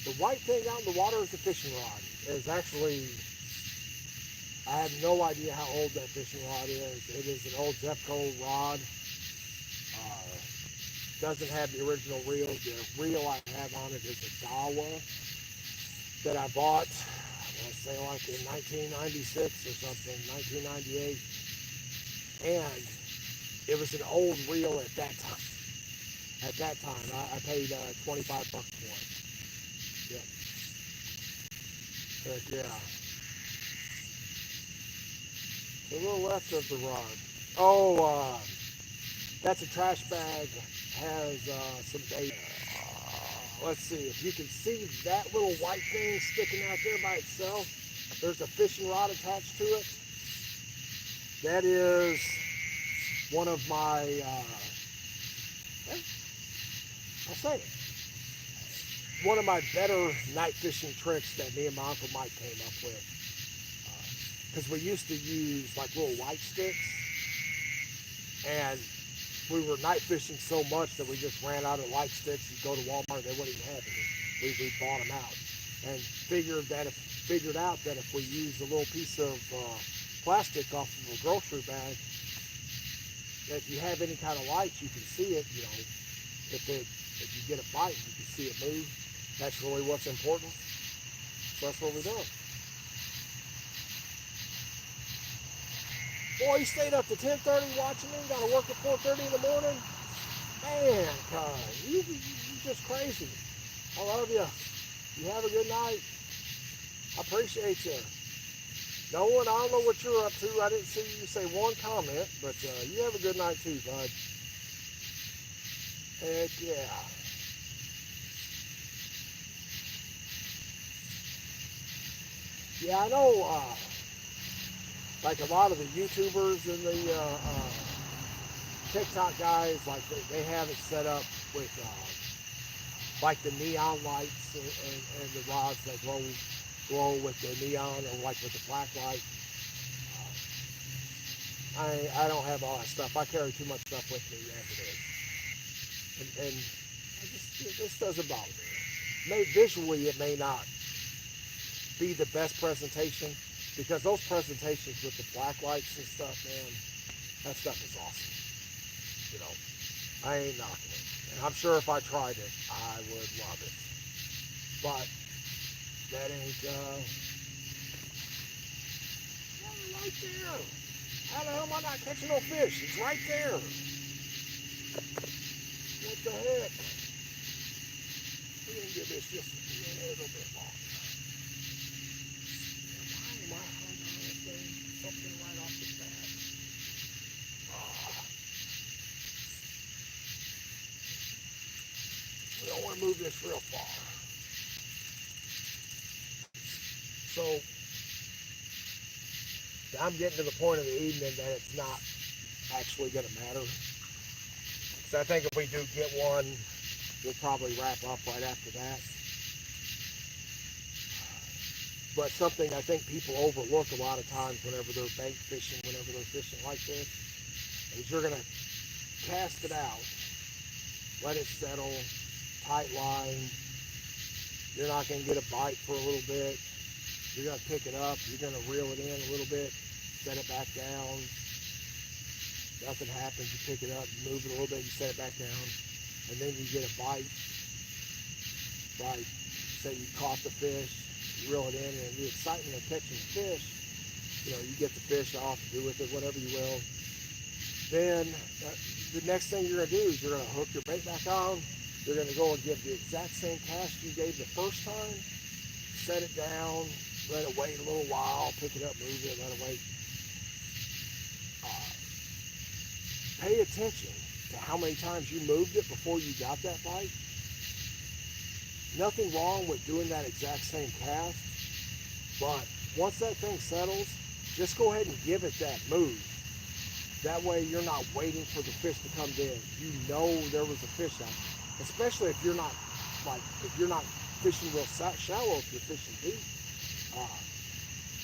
The white thing out in the water is the fishing rod. It's actually, I have no idea how old that fishing rod is. It is an old Zepco rod. Doesn't have the original reel. The reel I have on it is a Dawa that I bought, I want to say like in 1996 or something, 1998. And it was an old reel at that time. At that time, I paid $25 for it. Yep. Heck yeah. A little left of the rod. Oh, that's a trash bag has some bait. Let's see if you can see that little white thing sticking out there by itself. There's a fishing rod attached to it. That is one of my, I'll say it, one of my better night fishing tricks that me and my Uncle Mike came up with. Because we used to use like little light sticks, and we were night fishing so much that we just ran out of light sticks. You go to Walmart, they wouldn't even have any. We bought them out, and figured out that if we used a little piece of plastic off of a grocery bag, that if you have any kind of lights, you can see it. You know, if you get a bite, you can see it move. That's really what's important. So that's what we do. Boy, he stayed up to 10:30 watching me. Got to work at 4:30 in the morning. Man, you just crazy. I love you. You have a good night. I appreciate you. No one, I don't know what you're up to. I didn't see you say one comment, but you have a good night too, bud. Heck yeah. Yeah, I know, like a lot of the YouTubers and the TikTok guys, like they have it set up with like the neon lights and the rods that glow with the neon or like with the black light. I don't have all that stuff. I carry too much stuff with me as it is. And this doesn't bother me. Visually, it may not be the best presentation, because those presentations with the black lights and stuff, man, that stuff is awesome. You know, I ain't knocking it. And I'm sure if I tried it, I would love it. But that ain't, right there. How the hell am I not catching no fish? It's right there. What the heck? We're going to give this just a little bit longer. Why am I hung on this thing? Something right off the bat. We don't want to move this real far. So, I'm getting to the point of the evening that it's not actually going to matter. So I think if we do get one, we'll probably wrap up right after that. But something I think people overlook a lot of times whenever they're bait fishing, whenever they're fishing like this, is you're going to cast it out, let it settle, tight line. You're not going to get a bite for a little bit. You're going to pick it up. You're going to reel it in a little bit, set it back down. Nothing happens. You pick it up, you move it a little bit, you set it back down, and then you get a bite. Right? Say you caught the fish, you reel it in, and the excitement of catching the fish, you know, you get the fish off, do with it whatever you will. Then the next thing you're going to do is you're going to hook your bait back on. You're going to go and give the exact same cast you gave the first time, set it down, let it wait a little while, pick it up, move it, let it wait. Pay attention to how many times you moved it before you got that bite. Nothing wrong with doing that exact same cast, but once that thing settles, just go ahead and give it that move. That way you're not waiting for the fish to come in. You know there was a fish out, especially if you're not fishing real shallow, if you're fishing deep.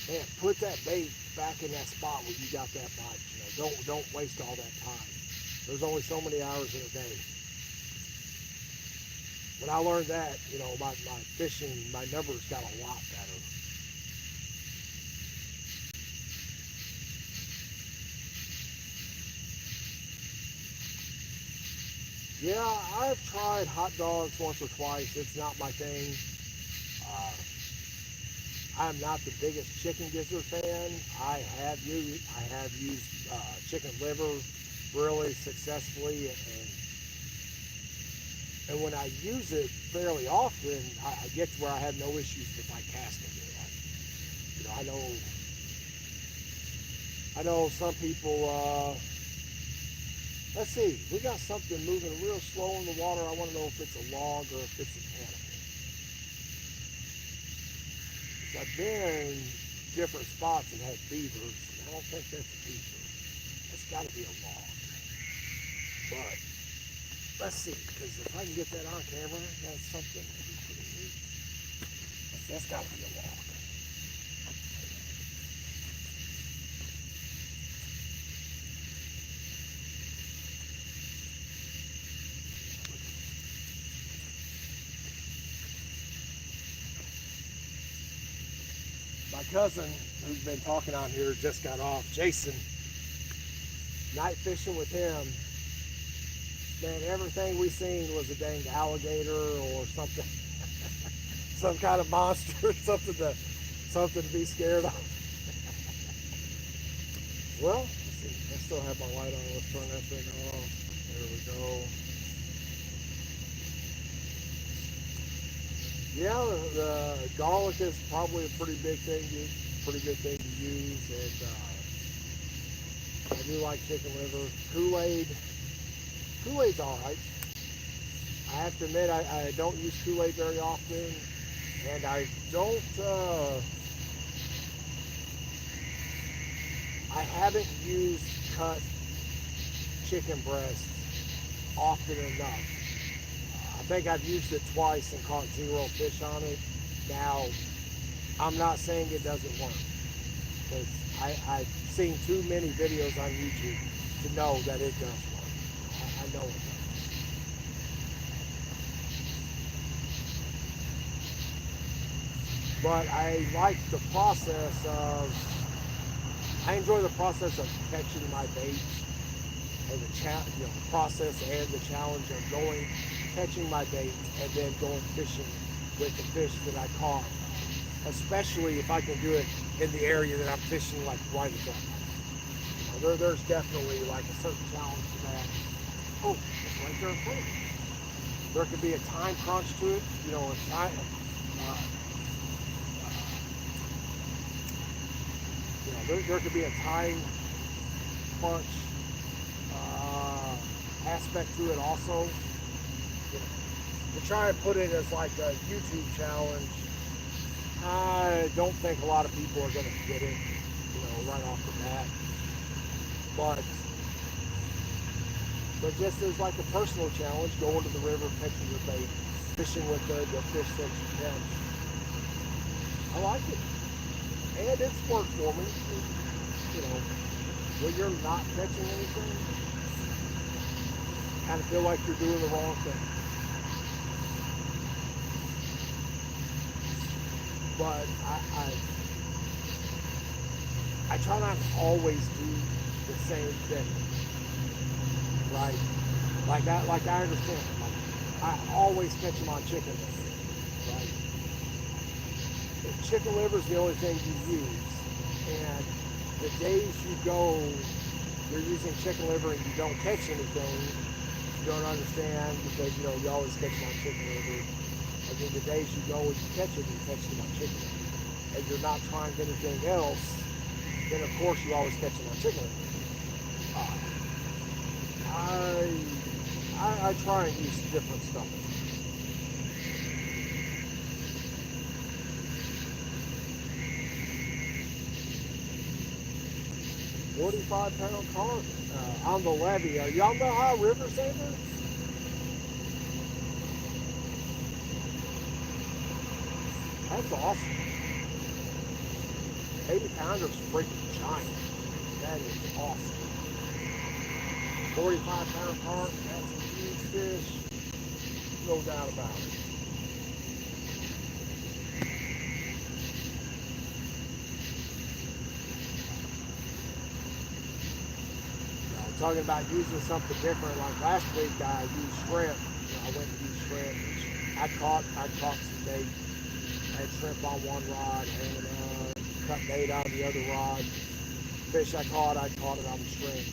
Man, put that bait back in that spot where you got that bite. You know, don't waste all that time. There's only so many hours in a day. When I learned that, you know, my fishing, my numbers got a lot better. Yeah, I've tried hot dogs once or twice. It's not my thing. I'm not the biggest chicken gizzard fan. I have used chicken liver really successfully, and when I use it fairly often, I get to where I have no issues with my casting it. You know, I know some people Let's see. We got something moving real slow in the water. I want to know if it's a log or if it's an animal. 'Cause I've been in different spots and had beavers. And I don't think that's a beaver. That's got to be a log. But let's see, because if I can get that on camera, that's something that'd be pretty neat. That's got to be a log. My cousin, who's been talking on here, just got off. Jason, night fishing with him. Man, everything we seen was a dang alligator or something, some kind of monster, something to be scared of. Well, let's see. I still have my light on. Let's turn that thing off. There we go. Yeah, the garlic is probably a pretty good thing to use, and I do like chicken liver. Kool-Aid's all right. I have to admit, I don't use Kool-Aid very often, and I haven't used cut chicken breast often enough. I think I've used it twice and caught 0 fish on it. Now, I'm not saying it doesn't work, because I've seen too many videos on YouTube to know that it does work. I know it does. But I like the process I enjoy the process of catching my bait, and the process and the challenge of catching my bait, and then going fishing with the fish that I caught. Especially if I can do it in the area that I'm fishing, like right at that. There's definitely like a certain challenge to that. Oh, it's right there in front of me. There could be a time crunch to it, a time. There could be a time crunch aspect to it also. To try and put it as like a YouTube challenge, I don't think a lot of people are going to get it, right off the bat. But just as like a personal challenge, going to the river, catching your bait, fishing with the fish that you catch. I like it. And it's worked for me. When you're not catching anything, kind of feel like you're doing the wrong thing. But I try not to always do the same thing, right? Like I understand. Like I always catch them on chicken liver, right? If chicken liver is the only thing you use, and the days you're using chicken liver and you don't catch anything, you don't understand, because you always catch them on chicken liver. And then the days you go and you catch it, you catch them on chicken liver. And you're not trying anything else, then of course you always catch them on chicken liver. I try and use different stuff. 45-pound carp on the levee. Y'all know how River Saver? That's awesome. 80-pounder's freaking giant. That is awesome. 45-pound carp, that's a huge fish. No doubt about it. Talking about using something different, like last week I used shrimp. I went to use shrimp. I caught some bait. I had shrimp on one rod and cut bait on the other rod. Fish I caught it on the shrimp.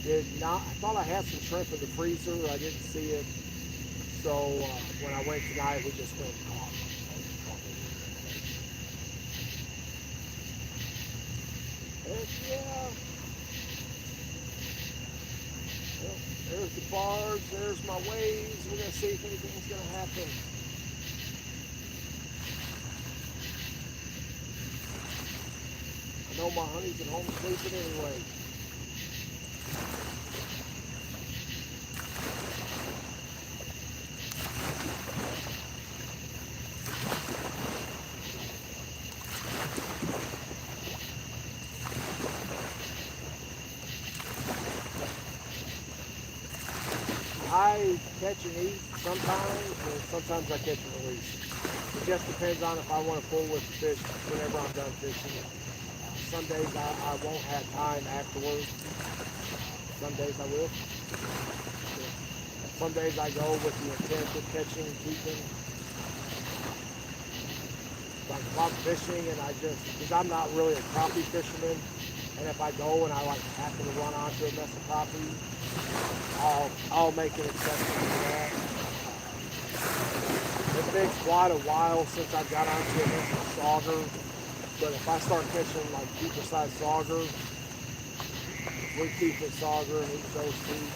I thought I had some shrimp in the freezer. I didn't see it. So when I went tonight, we just went and caught it. Heck yeah. Well, there's the barge, there's my waves. We're gonna see if anything's gonna happen. I know my honey's at home sleeping anyway. I catch and eat sometimes, and sometimes I catch and release. It just depends on if I want to pull with the fish whenever I'm done fishing. Some days I won't have time afterwards. Some days I will. Some days I go with the intent of catching and keeping. Like if I'm fishing and because I'm not really a crappie fisherman, and if I go and I like happen to run onto a mess of crappie, I'll make an exception for that. It's been quite a while since I've got onto a mess of sauger, but if I start catching like deeper size sauger, we keep it sauger and eat those too.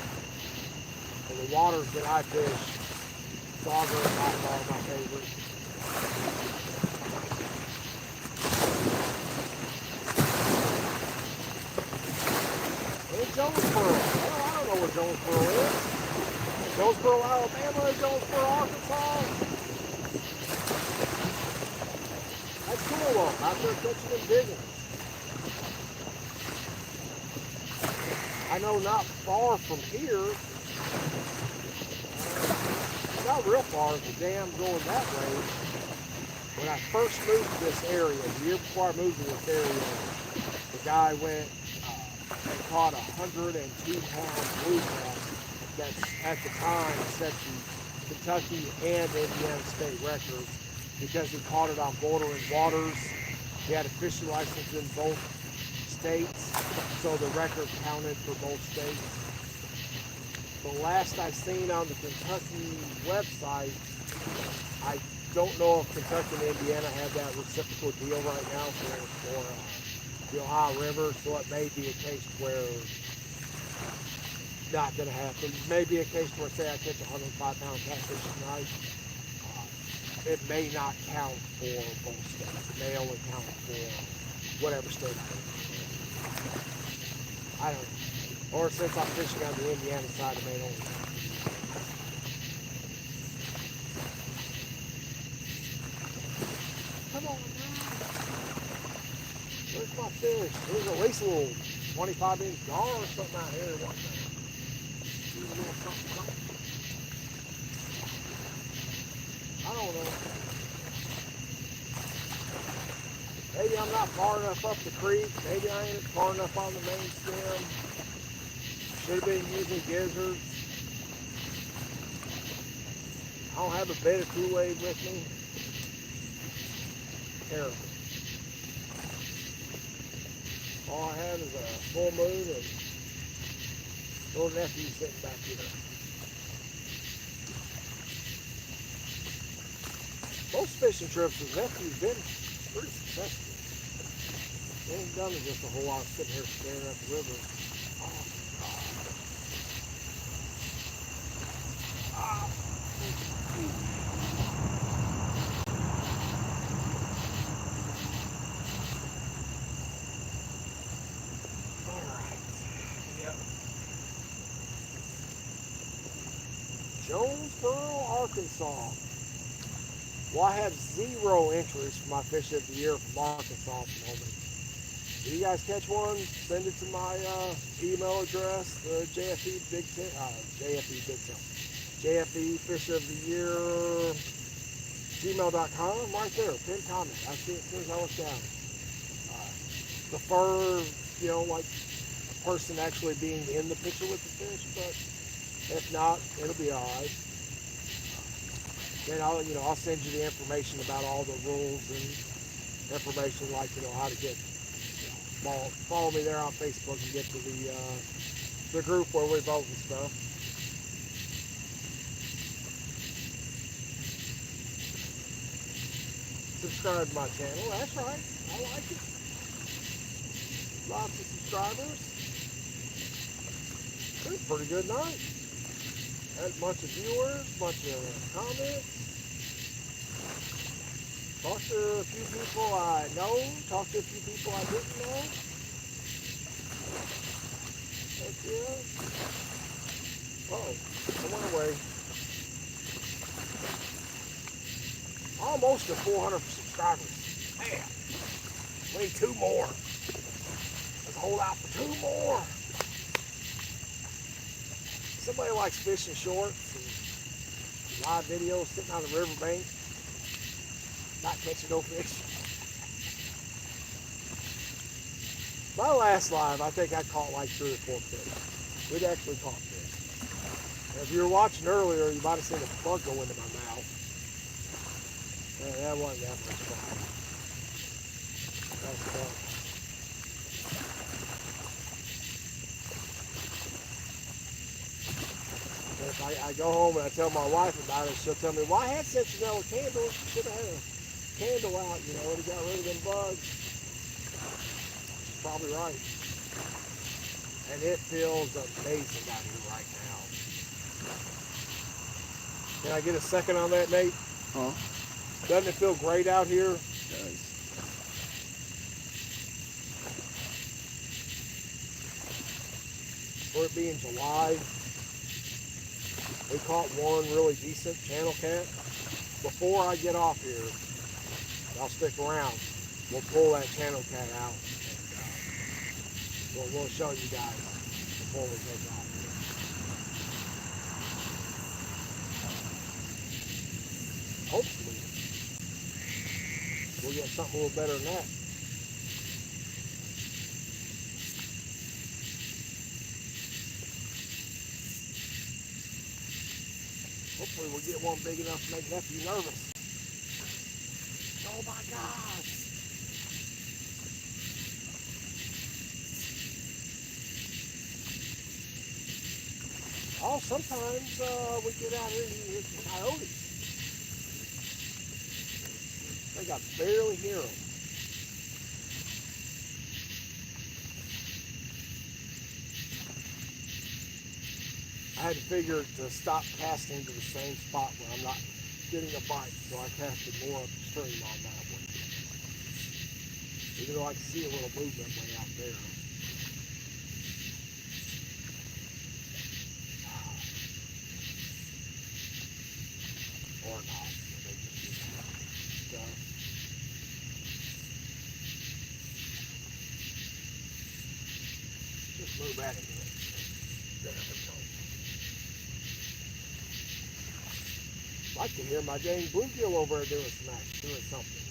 And the waters that I fish, sauger and by far my favorite. And Jonesboro. I don't know where Jonesboro is. Jonesboro, Alabama, Jonesboro, Arkansas. That's cool though. Out there catching them digging. I know not far from here, not real far, the dam going that way. When I first moved to this area, the year before I moved to this area, the guy went and caught 102-pound bluegrass that's at the time set the Kentucky and Indiana state records because he caught it on bordering waters. He had a fishing license in both states, so the record counted for both states. The last I seen on the Kentucky website, I don't know if Kentucky and Indiana have that reciprocal deal right now for the Ohio River, so it may be a case where not going to happen. Maybe a case where, say, I catch a 105-pound catfish tonight, it may not count for both states. It may only count for whatever state I'm in. I don't know. Or since I'm fishing on the Indiana side, it may only count. Come on now. Where's my fish? There's at least a little 25-inch gar or something out here. What the? A little something. I don't know. Maybe I'm not far enough up the creek. Maybe I ain't far enough on the main stem. Should have been using gizzards. I don't have a bait of Kool-Aid with me. Terrible. All I have is a full moon and little nephew sitting back here. Most fishing trips with nephew's been pretty successful. They ain't done just a whole lot of sitting here staring at the river. Oh, God. Ah. All right. Yep. Jonesboro, Arkansas. Well, I have 0 entries for my fish of the year from Arkansas at the moment. If you guys catch one, send it to my email address, the JFE Big Ten, JFE Fish of the Year, gmail.com, right there, pinned comment. I see it as soon as I look down. Prefer, like a person actually being in the picture with the fish, but if not, it'll be all right. Then I'll send you the information about all the rules and information like, how to get, follow me there on Facebook and get to the group where we vote and stuff. Subscribe to my channel, that's right, I like it. Lots of subscribers. It was a pretty good night. Had a bunch of viewers, bunch of comments. Talked to a few people I know, talked to a few people I didn't know. Heck yeah. Oh, I went away. Almost to 400 subscribers. Man, we need 2 more. Let's hold out for 2 more. Somebody likes fishing shorts and live videos sitting on the riverbank, not catching no fish. My last live, I think I caught like 3 or 4 fish. We'd actually caught fish. And if you were watching earlier, you might have seen a bug go into my mouth. Man, that wasn't that much fun. That was fun. And if I go home and I tell my wife about it, she'll tell me, well, I had citronella candles. You should have had a candle out, you know, it got rid of them bugs. She's probably right. And it feels amazing out here right now. Can I get a second on that, Nate? Huh? Doesn't it feel great out here? It does. For it being July, we caught one really decent channel cat. Before I get off here, I'll stick around. We'll pull that channel cat out and we'll show you guys before we take off here. Hopefully, we'll get something a little better than that. Hopefully we'll get one big enough to make nephew nervous. Oh my gosh. Oh, sometimes we get out here and you hear some coyotes. I think I barely hear them. I had to figure to stop casting to the same spot where I'm not getting a bite, so I casted more upstream on that one. Even though I can see a little movement way out there. Or not. They just do stuff. Just move out of here. There we go. I'd like to hear my dang bluegill over there doing something.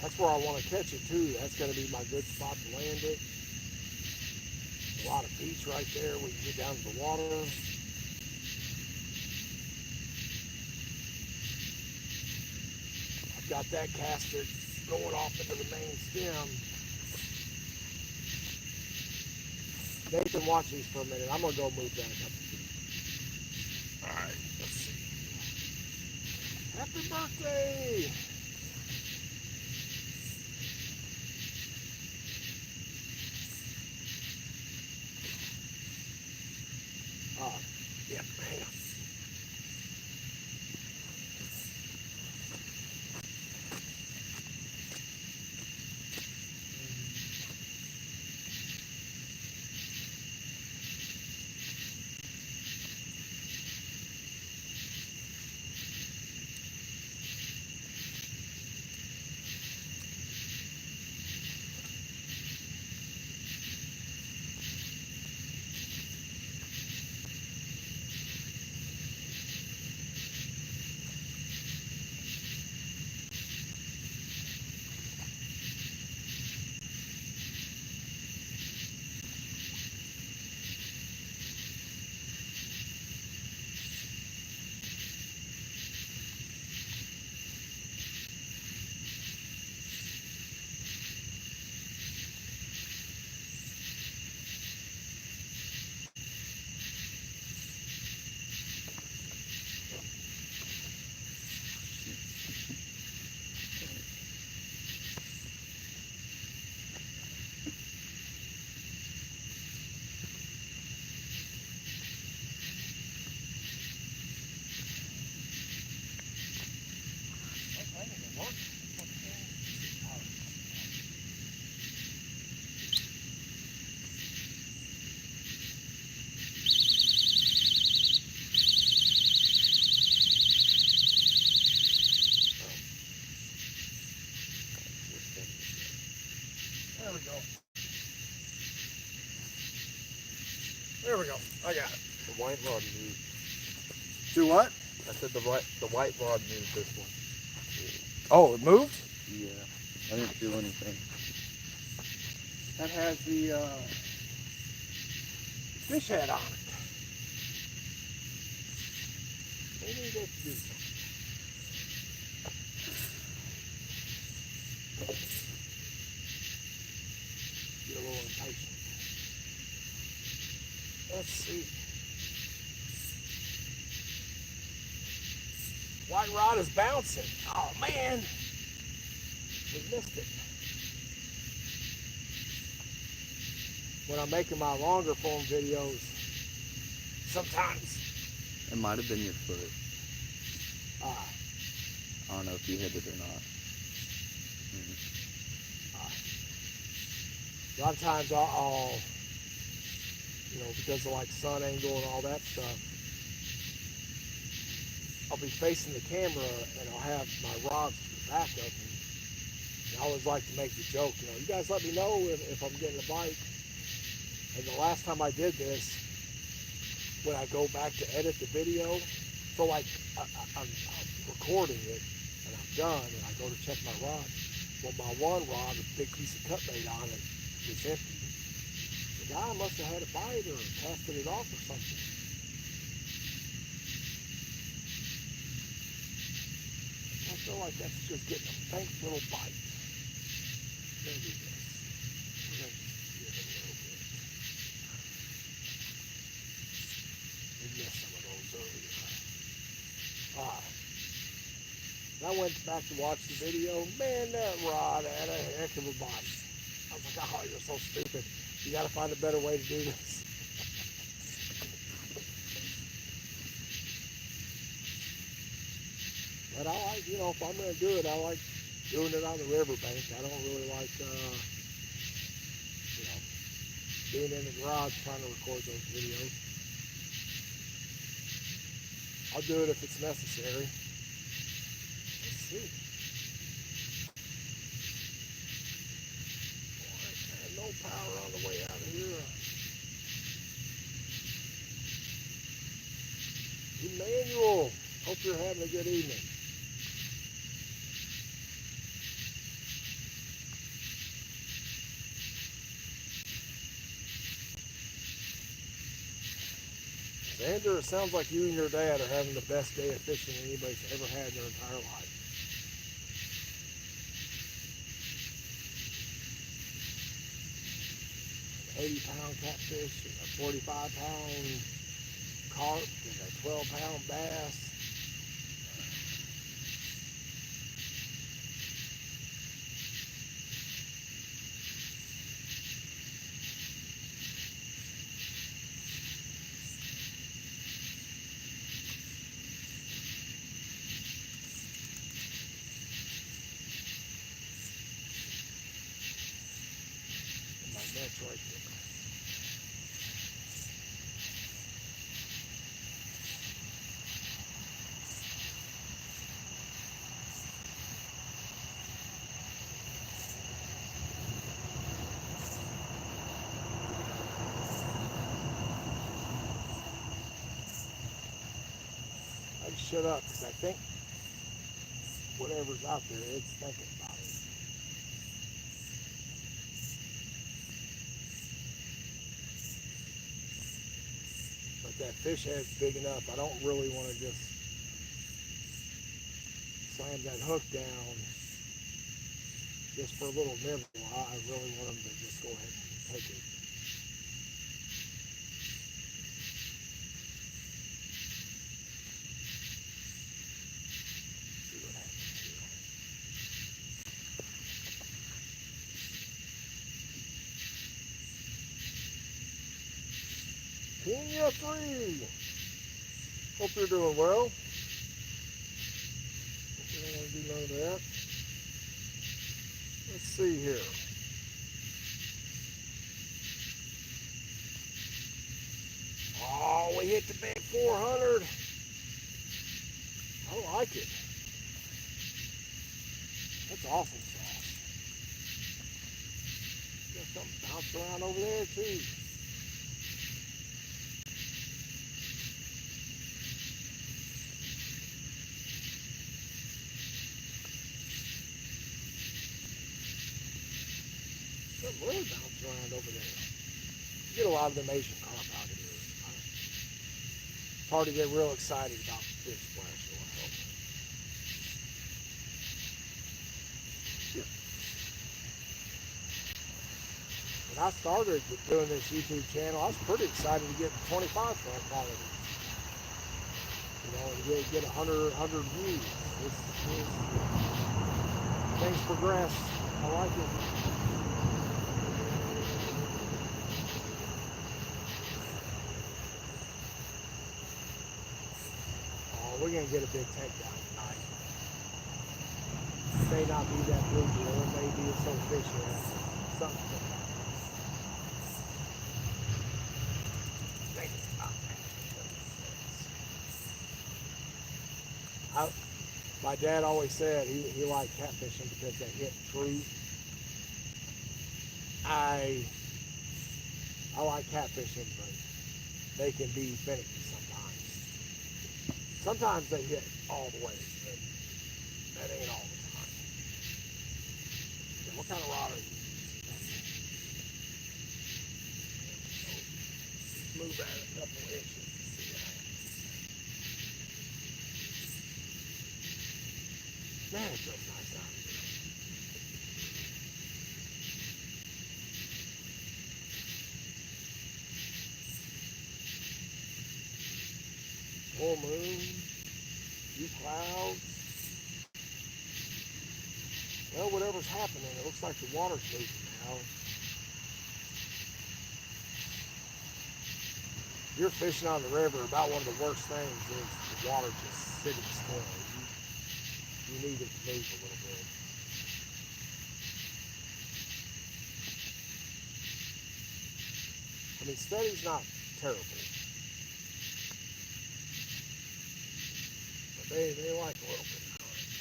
That's where I want to catch it too. That's going to be my good spot to land it. A lot of beach right there. We can get down to the water. I've got that casted going off into the main stem. Nathan, watch these for a minute. I'm going to go move that a couple feet. All right, let's see. Happy birthday! Yeah, hang on. There we go. There we go. I got it. The white rod moved. Do what? I said the white rod moved this one. Oh, it moved? Yeah. I didn't feel anything. That has the fish head on it. Maybe that's do something. Get a little impatient. Let's see. White rod is bouncing. Oh man, we missed it. When I'm making my longer form videos, sometimes It might have been your foot. uh, I don't know if you hit it or not. a lot of times I'll because of like sun angle and all that stuff, I'll be facing the camera and I'll have my rods to the back of me. And I always like to make the joke, you guys let me know if I'm getting a bite. And the last time I did this, when I go back to edit the video, so like I'm recording it and I'm done and I go to check my rod. Well, my one rod, a big piece of cut bait on it, was empty. The guy must have had a bite or casted it off or something. I feel like that's just getting a faint little bite. We're gonna do this. We're gonna just give it a little bit. We missed some of those earlier. And I went back to watch the video. Man, that rod had a heck of a bite. I was like, oh, you're so stupid. You gotta find a better way to do this. But I like, if I'm gonna do it, I like doing it on the riverbank. I don't really like, being in the garage trying to record those videos. I'll do it if it's necessary. Let's see. No power on the way out of here. Emmanuel, hope you're having a good evening. Xander, it sounds like you and your dad are having the best day of fishing anybody's ever had in their entire life. An 80-pound catfish and a 45-pound carp and a 12-pound bass. And my net's right there. I just shut up because I think whatever's out there, it's thinking about it. But that fish head's big enough. I don't really want to just slam that hook down just for a little nibble. I really want them to just go ahead and take it. See what happens here. Kenya 3. Hope you're doing well. Hope you don't want to do none of that. Let's see here. Oh, we hit the big 400. I like it. That's awesome sauce. Got something bounced around over there too. Something really bounced around over there. You get a lot of them Asian carp out here. It's hard to get real excited about big splash oil. When I started doing this YouTube channel, I was pretty excited to get 25 foot quality. You know, and get 100 views. Things progress. I like it. Oh, we're gonna get a big takedown tonight. It may not be that bluegill, it may be some fish here. Something. My dad always said he liked catfishing because they hit true. I like catfishing, but they can be finicky sometimes. Sometimes they hit all the way, but that ain't all the time. And what kind of rod are you using? Move that a couple inches. Man, it feels nice out here. Full moon, few clouds. Well, whatever's happening, it looks like the water's moving now. If you're fishing on the river, about one of the worst things is the water just sitting still. You need it to move a little bit. I mean, steady's not terrible. But they like a little bit of current.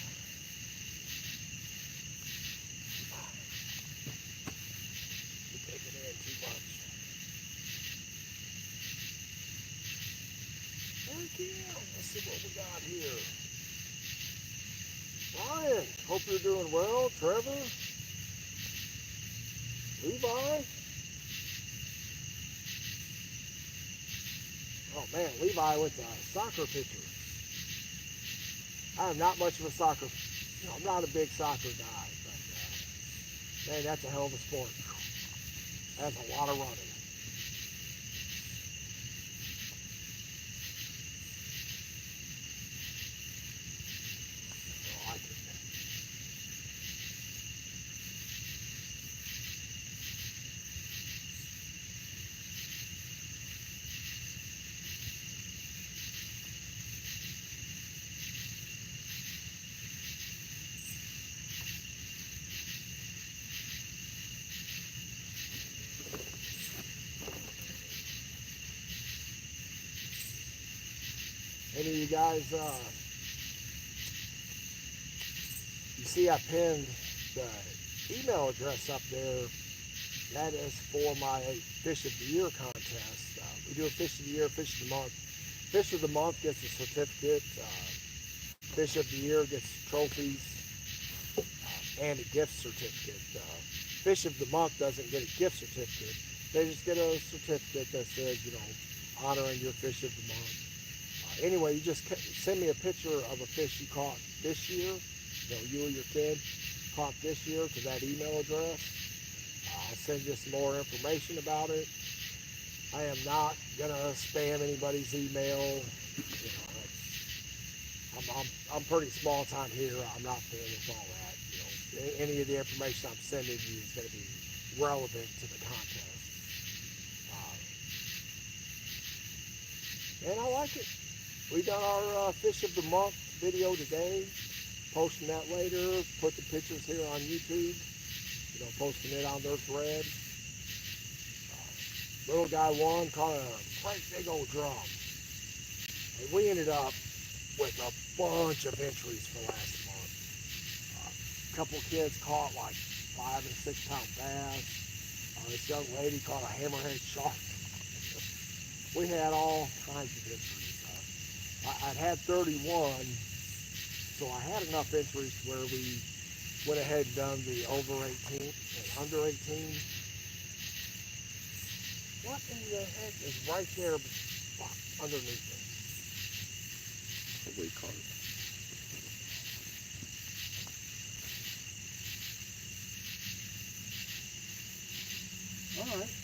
You're taking in too much. Heck yeah, let's see what we got here. Ryan, hope you're doing well. Trevor, Levi. Oh man, Levi with the soccer picture. I am not much of a soccer, I'm not a big soccer guy, but man, that's a hell of a sport. That's a lot of running. I like it. Any of you guys, you see I pinned the email address up there. That is for my Fish of the Year contest. We do a Fish of the Year, Fish of the Month. Fish of the Month gets a certificate. Fish of the Year gets trophies and a gift certificate. Fish of the Month doesn't get a gift certificate. They just get a certificate that says, honoring your Fish of the Month. Anyway, you just send me a picture of a fish you caught this year, you or your kid caught this year, to that email address. I'll send you some more information about it. I am not gonna spam anybody's email. I'm pretty small time here. I'm not feeling with all that. Any of the information I'm sending you is gonna be relevant to the contest. And I like it. We done our Fish of the Month video today. Posting that later. Put the pictures here on YouTube. posting it on their thread. Little guy one caught a great big old drum. And we ended up with a bunch of entries for last month. A couple kids caught like 5 and 6 pound bass. This young lady caught a hammerhead shark. We had all kinds of entries. I'd had 31, so I had enough entries where we went ahead and done the over 18 and under 18. What in the heck is right there underneath it? A weight card. All right.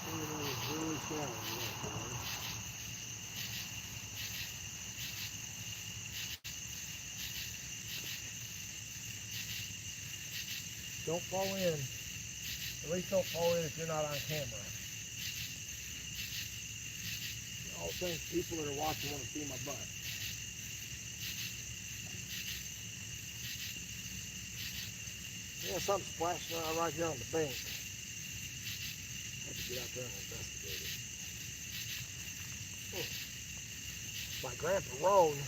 It is really shallow. Don't fall in. At least don't fall in if you're not on camera. All things people that are watching want to see my butt. Yeah, something splashing around right here on the bank. I have to get out there and investigate it. My grandpa Roan,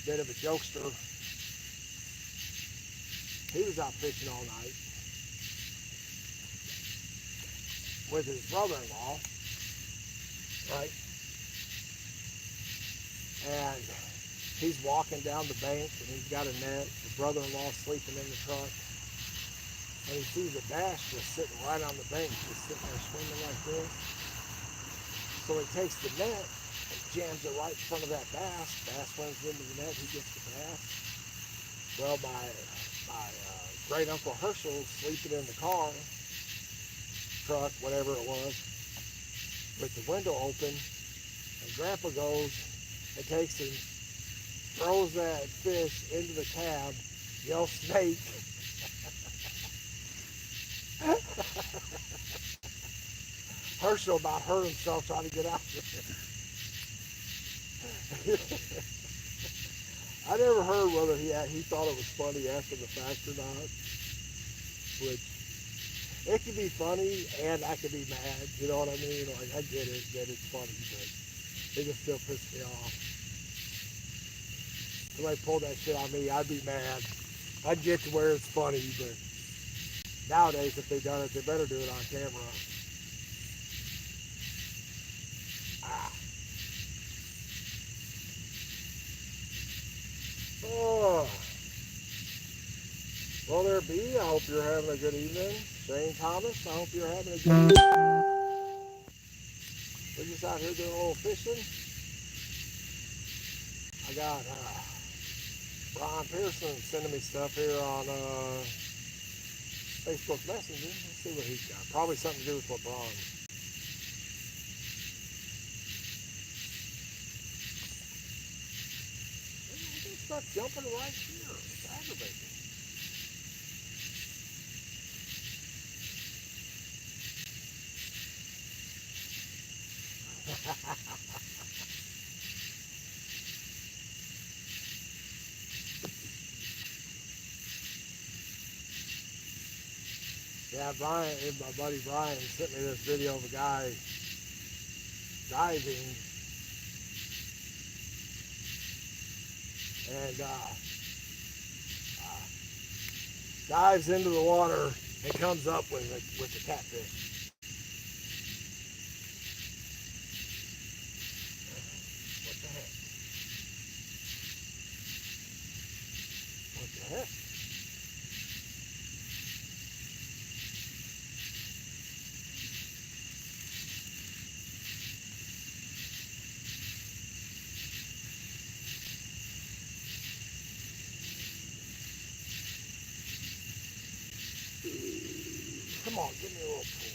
bit of a jokester. He was out fishing all night with his brother-in-law, right? And he's walking down the bank and he's got a net. The brother-in-law's sleeping in the truck. And he sees a bass just sitting right on the bank, just sitting there swimming like this. So he takes the net and jams it right in front of that bass. Bass swims into the net, he gets the bass. Well, my great uncle Herschel's sleeping in the car, truck, whatever it was, with the window open, and Grandpa goes and takes and throws that fish into the cab, yells snake. Herschel about hurt himself trying to get out of there. I never heard whether he thought it was funny after the fact or not. Which, it can be funny and I can be mad, you know what I mean? Like, I get it, that it's funny, but it just still pisses me off. If somebody pulled that shit on me, I'd be mad. I'd get to where it's funny, but nowadays, if they done it, they better do it on camera. Oh. Well, there be. I hope you're having a good evening. Shane Thomas, I hope you're having a good evening. We're just out here doing a little fishing. I got Brian Pearson sending me stuff here on Facebook Messenger. Let's see what he's got. Probably something to do with LeBron. It's not jumping right here. It's aggravating. Yeah, Brian, my buddy Brian sent me this video of a guy diving and dives into the water and comes up with a catfish. What the heck? What the heck? Come on, give me a little pull.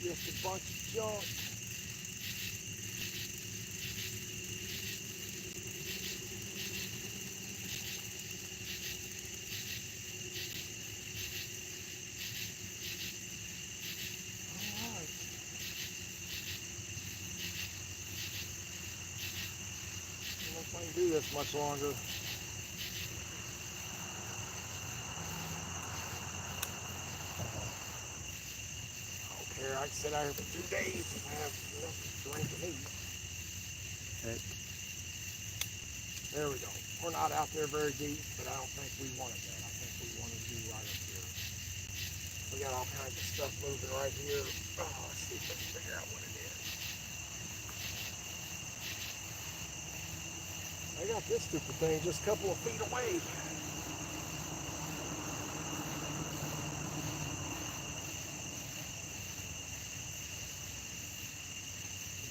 Just a bunch of junk. Alright. I don't know if I can do this much longer. I don't care. I can sit out here for 2 days and have enough to drink and eat. Heck. There we go. We're not out there very deep, but I don't think we wanted that. I think we wanted to be right up here. We got all kinds of stuff moving right here. Oh, let's see if we can figure out what it is. I got this stupid thing just a couple of feet away.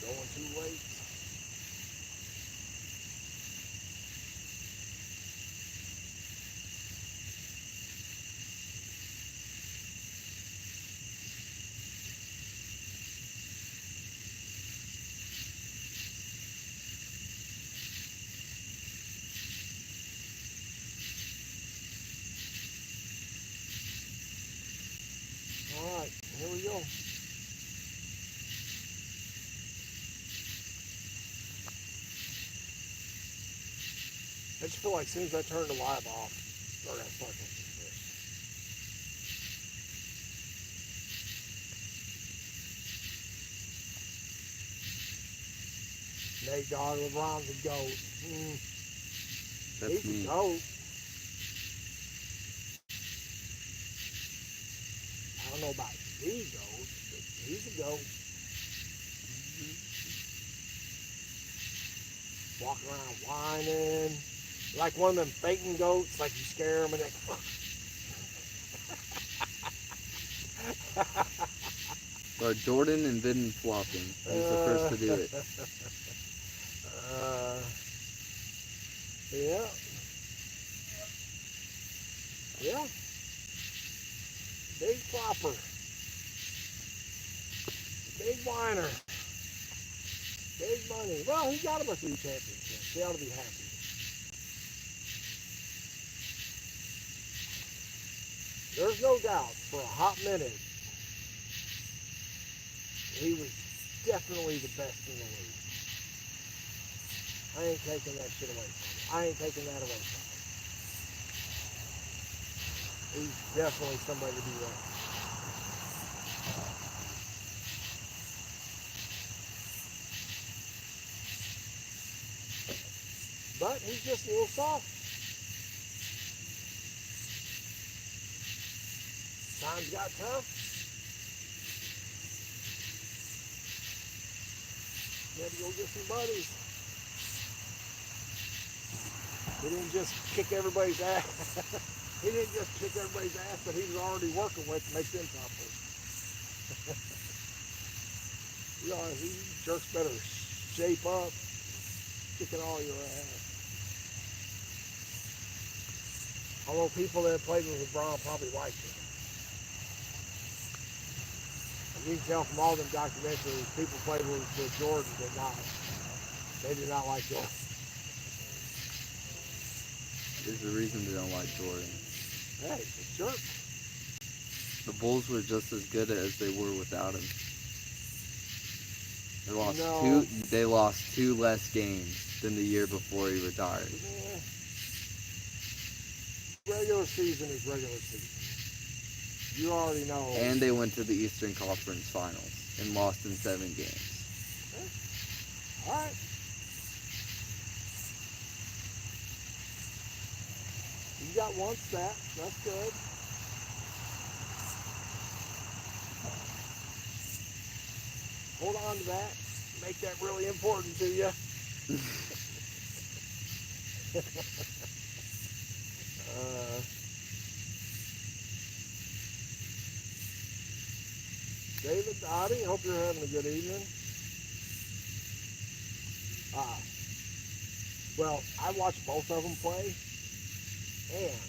Going too late. All right, here we go. I just feel like as soon as I turn the live off, they're gonna fucking fish. Nate Dogg, LeBron's a goat. That's He's me. a goat. I don't know about the goat, but he's a goat. Walking around whining. Like one of them faking goats, like you scare them and they Or Jordan invented flopping. He was the first to do it. Yeah. Yeah. Big flopper. Big whiner. Big money. Well, he got him a few championships. He ought to be happy. There's no doubt for a hot minute, he was definitely the best in the league. I ain't taking that shit away from him. I ain't taking that away from him. He's definitely somebody to be ranked. But he's just a little soft. Times got tough. He had to go get some buddies. He didn't just kick everybody's ass. He didn't just kick everybody's ass that he was already working with to make them tougher. You know, he jerks better shape up, kicking all your ass. Although people that played with LeBron probably liked him. And you can tell from all them documentaries, people played with Jordan did not. They did not like Jordan. There's a reason they don't like Jordan. Hey, he's a jerk. The Bulls were just as good as they were without him. No. They lost 2 less games than the year before he retired. Yeah. Regular season is regular season. You already know. And they went to the Eastern Conference Finals and lost in 7 games. All right. You got one stat. That's good. Hold on to that. Make that really important to you. David Dottie, hope you're having a good evening. Well, I watched both of them play, and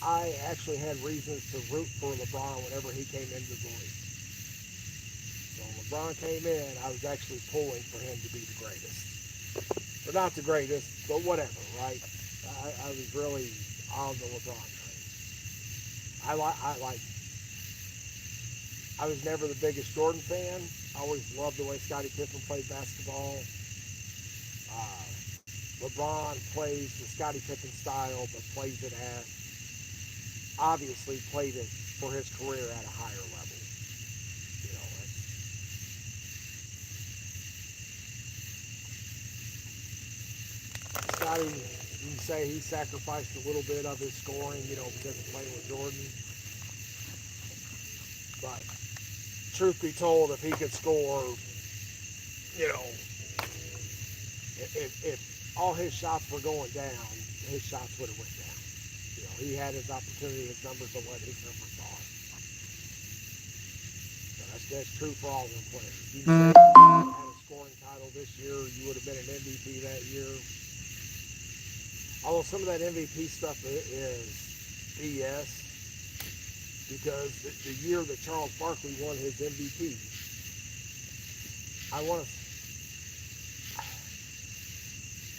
I actually had reasons to root for LeBron whenever he came into the league. So when LeBron came in, I was actually pulling for him to be the greatest. Or not the greatest, but whatever, right? I was really on the LeBron train. I was never the biggest Jordan fan. I always loved the way Scottie Pippen played basketball. Uh, LeBron plays the Scottie Pippen style, but plays it at, obviously played it for his career at a higher level. You know, Scottie, you can say he sacrificed a little bit of his scoring, because of playing with Jordan. But truth be told, if he could score, if all his shots were going down, his shots would have went down. He had his opportunity, his numbers are what his numbers are. So that's true for all them players. You can say if you had a scoring title this year, you would have been an MVP that year. Although some of that MVP stuff is BS, because the year that Charles Barkley won his MVP,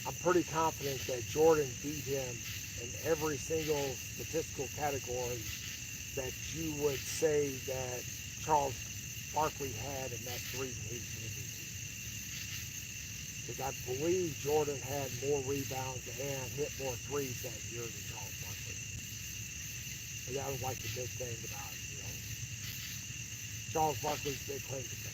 I'm pretty confident that Jordan beat him in every single statistical category that you would say that Charles Barkley had, and that's the reason he was MVP. Because I believe Jordan had more rebounds and hit more threes that year than Charles Barkley. And that was like the big thing about, Charles Barkley's big claim to fame.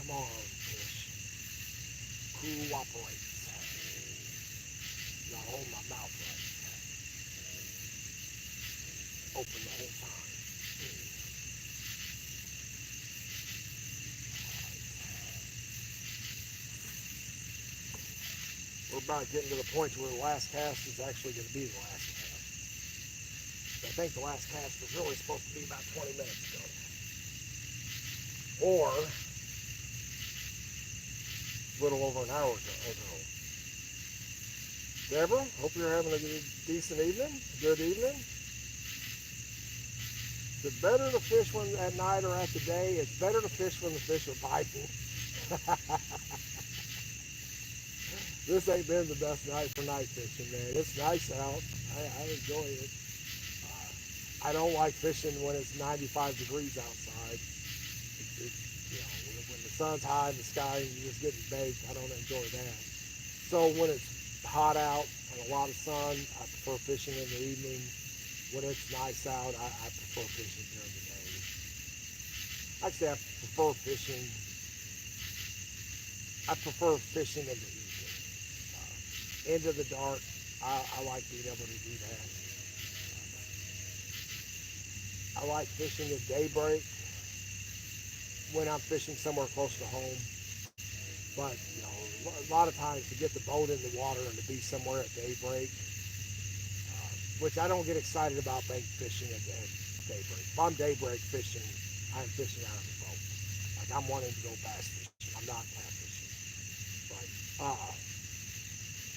Come on, fish. Cooperate. You gotta hold my mouth right. Open the whole time. We're about getting to the point where the last cast is actually going to be the last cast. I think the last cast was really supposed to be about 20 minutes ago. Or a little over an hour ago. Deborah, hope you're having a decent evening, good evening. Is it better to fish when at night or at the day? It's better to fish when the fish are biting. This ain't been the best night for night fishing, man. It's nice out. I enjoy it. I don't like fishing when it's 95 degrees outside. When the sun's high in the sky and you're just getting baked, I don't enjoy that. So when it's hot out and a lot of sun, I prefer fishing in the evening. When it's nice out, I prefer fishing during the day. Actually, I prefer fishing in the evening. Into the dark, I like being able to do that. I like fishing at daybreak when I'm fishing somewhere close to home. But, a lot of times to get the boat in the water and to be somewhere at daybreak, which I don't get excited about bank fishing at daybreak. If I'm daybreak fishing, I'm fishing out of the boat. Like I'm wanting to go bass fishing. I'm not cat fishing. But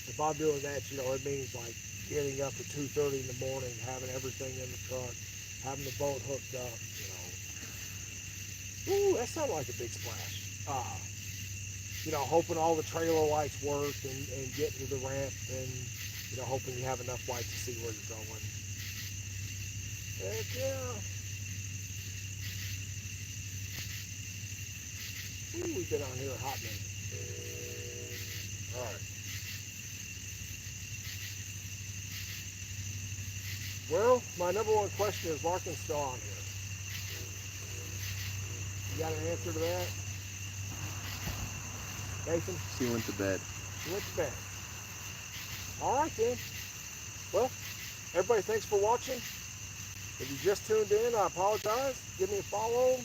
if I'm doing that, it means like getting up at 2:30 in the morning, having everything in the truck, having the boat hooked up, Ooh, that sounded like a big splash. Hoping all the trailer lights work and getting to the ramp and, hoping you have enough light to see where you're going. Heck yeah. Ooh, we've been on here a hot minute. All right. Well, my number one question is Larkin still on here? You got an answer to that? Nathan? She went to bed. She went to bed. All right then. Well, everybody, thanks for watching. If you just tuned in, I apologize. Give me a follow.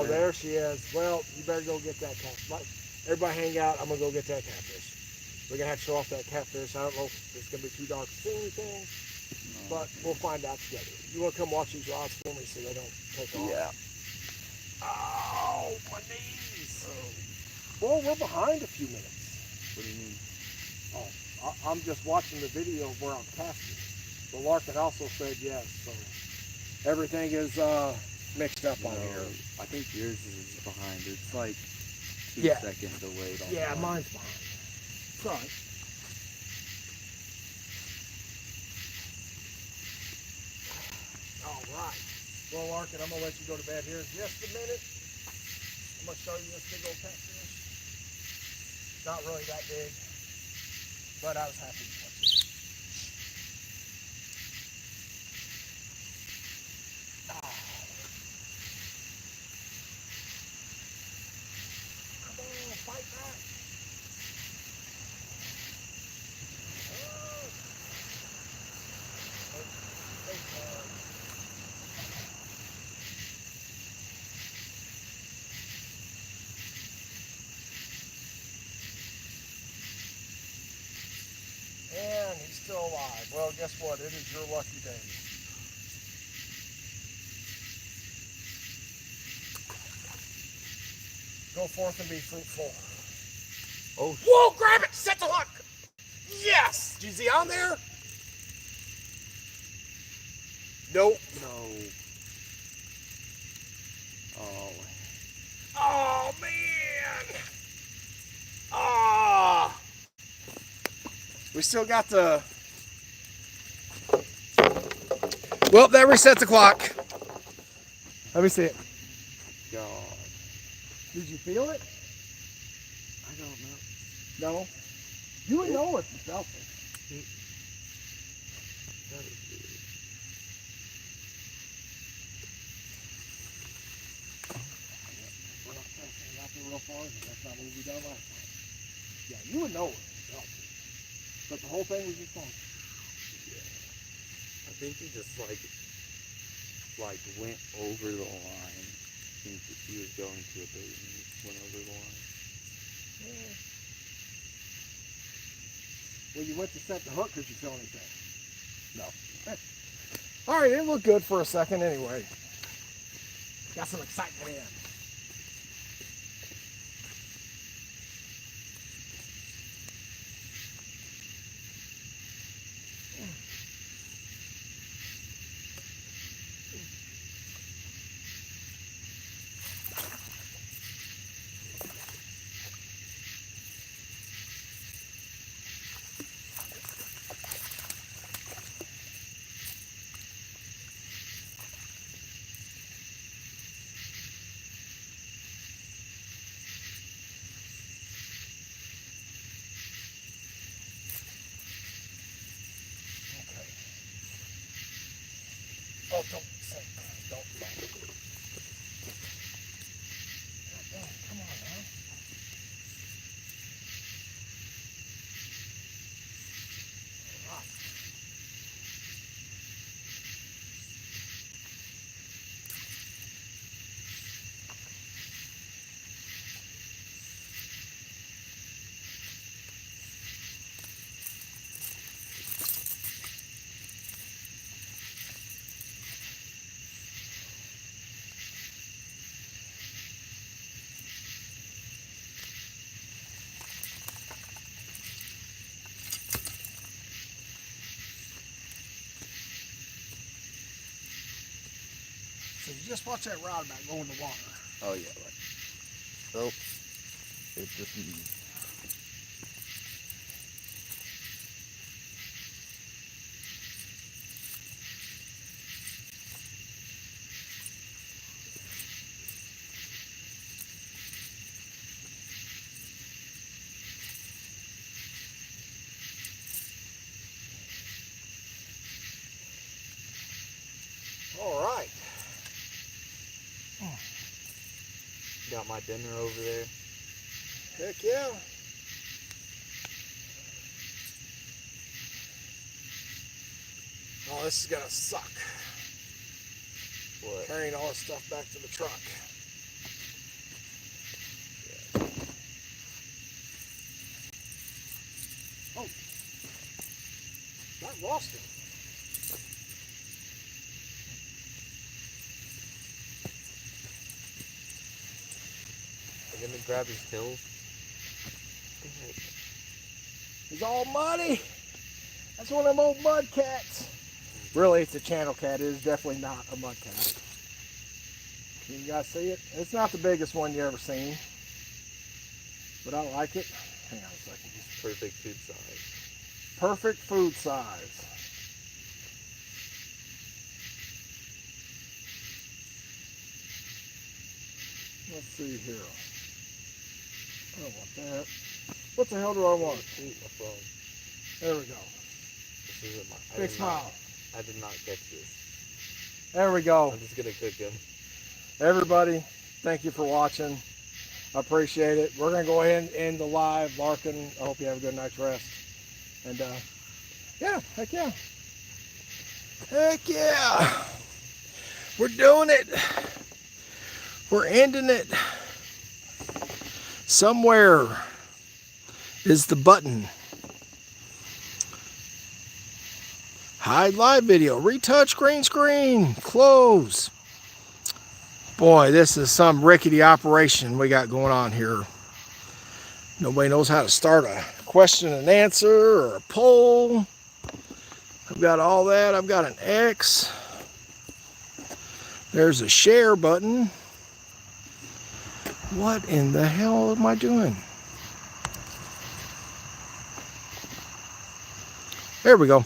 There she is. Well, you better go get that catfish. Everybody hang out. I'm going to go get that catfish. We're going to have to show off that catfish. I don't know if it's going to be too dark to see anything, but we'll find out together. You want to come watch these rods for me so they don't take off? Yeah. Oh, my knees. Well, we're behind a few minutes. What do you mean? Oh, I'm just watching the video of where I'm casting. The Larkin also said yes, so everything is mixed up on No, here. I think yours is behind. It's like 2 Yeah. second delayed on Yeah, mine. mine's behind. Sorry. All right. Well, Larkin, I'm gonna let you go to bed here in just a minute. I'm gonna show you this big old catfish. Not really that big, but I was happy to catch it. Come on, fight back. And he's still alive. Well, guess what? It is your lucky day. Go forth and be fruitful. Oh, Whoa, grab it! Set the hook! Yes! Did you see on there? Nope. no. Oh, Oh, man! Ah! We still got the... Well, that resets the clock. Let me see it. God. Did you feel it? I don't know. No. You would know if you felt it. That is weird. We're not casting out there real far. That's not what we done last time. Yeah, you would know if you felt it. But the whole thing was just fun. I think he just like went over the line. I think that he was going to a bait and he went over the line. Yeah. Well, you went to set the hook. Did you feel anything? No. All right, it looked good for a second anyway. Got some excitement in. Okay. Oh, don't sink. Don't sink. Oh, come on now. Ah. So you just watch that rod back go in the water. Oh yeah, like oh, it just moved. All right. Got my dinner over there. Heck yeah. Oh, this is gonna suck. What? Carrying all this stuff back to the truck. Oh, that lost it. grab his tails. He's all muddy. That's one of them old mud cats. Really, it's a channel cat. It is definitely not a mud cat. Can you guys see it? It's not the biggest one you ever seen, but I like it. Hang on a second. It's perfect food size. Perfect food size. Let's see here. I don't want that. What the hell do I want? Eat my phone. There we go. This isn't my. Big smile. I did not catch this. There we go. I'm just gonna cook him. Everybody, thank you for watching. I appreciate it. We're going to go ahead and end the live. Larkin, I hope you have a good night's rest. And, yeah, heck yeah. Heck yeah. We're doing it. We're ending it. Somewhere is the button. Hide live video. Retouch green screen. Close. Boy, this is some rickety operation we got going on here. Nobody knows how to start a question and answer or a poll. I've got all that. I've got an X. There's a share button. What in the hell am I doing? There we go.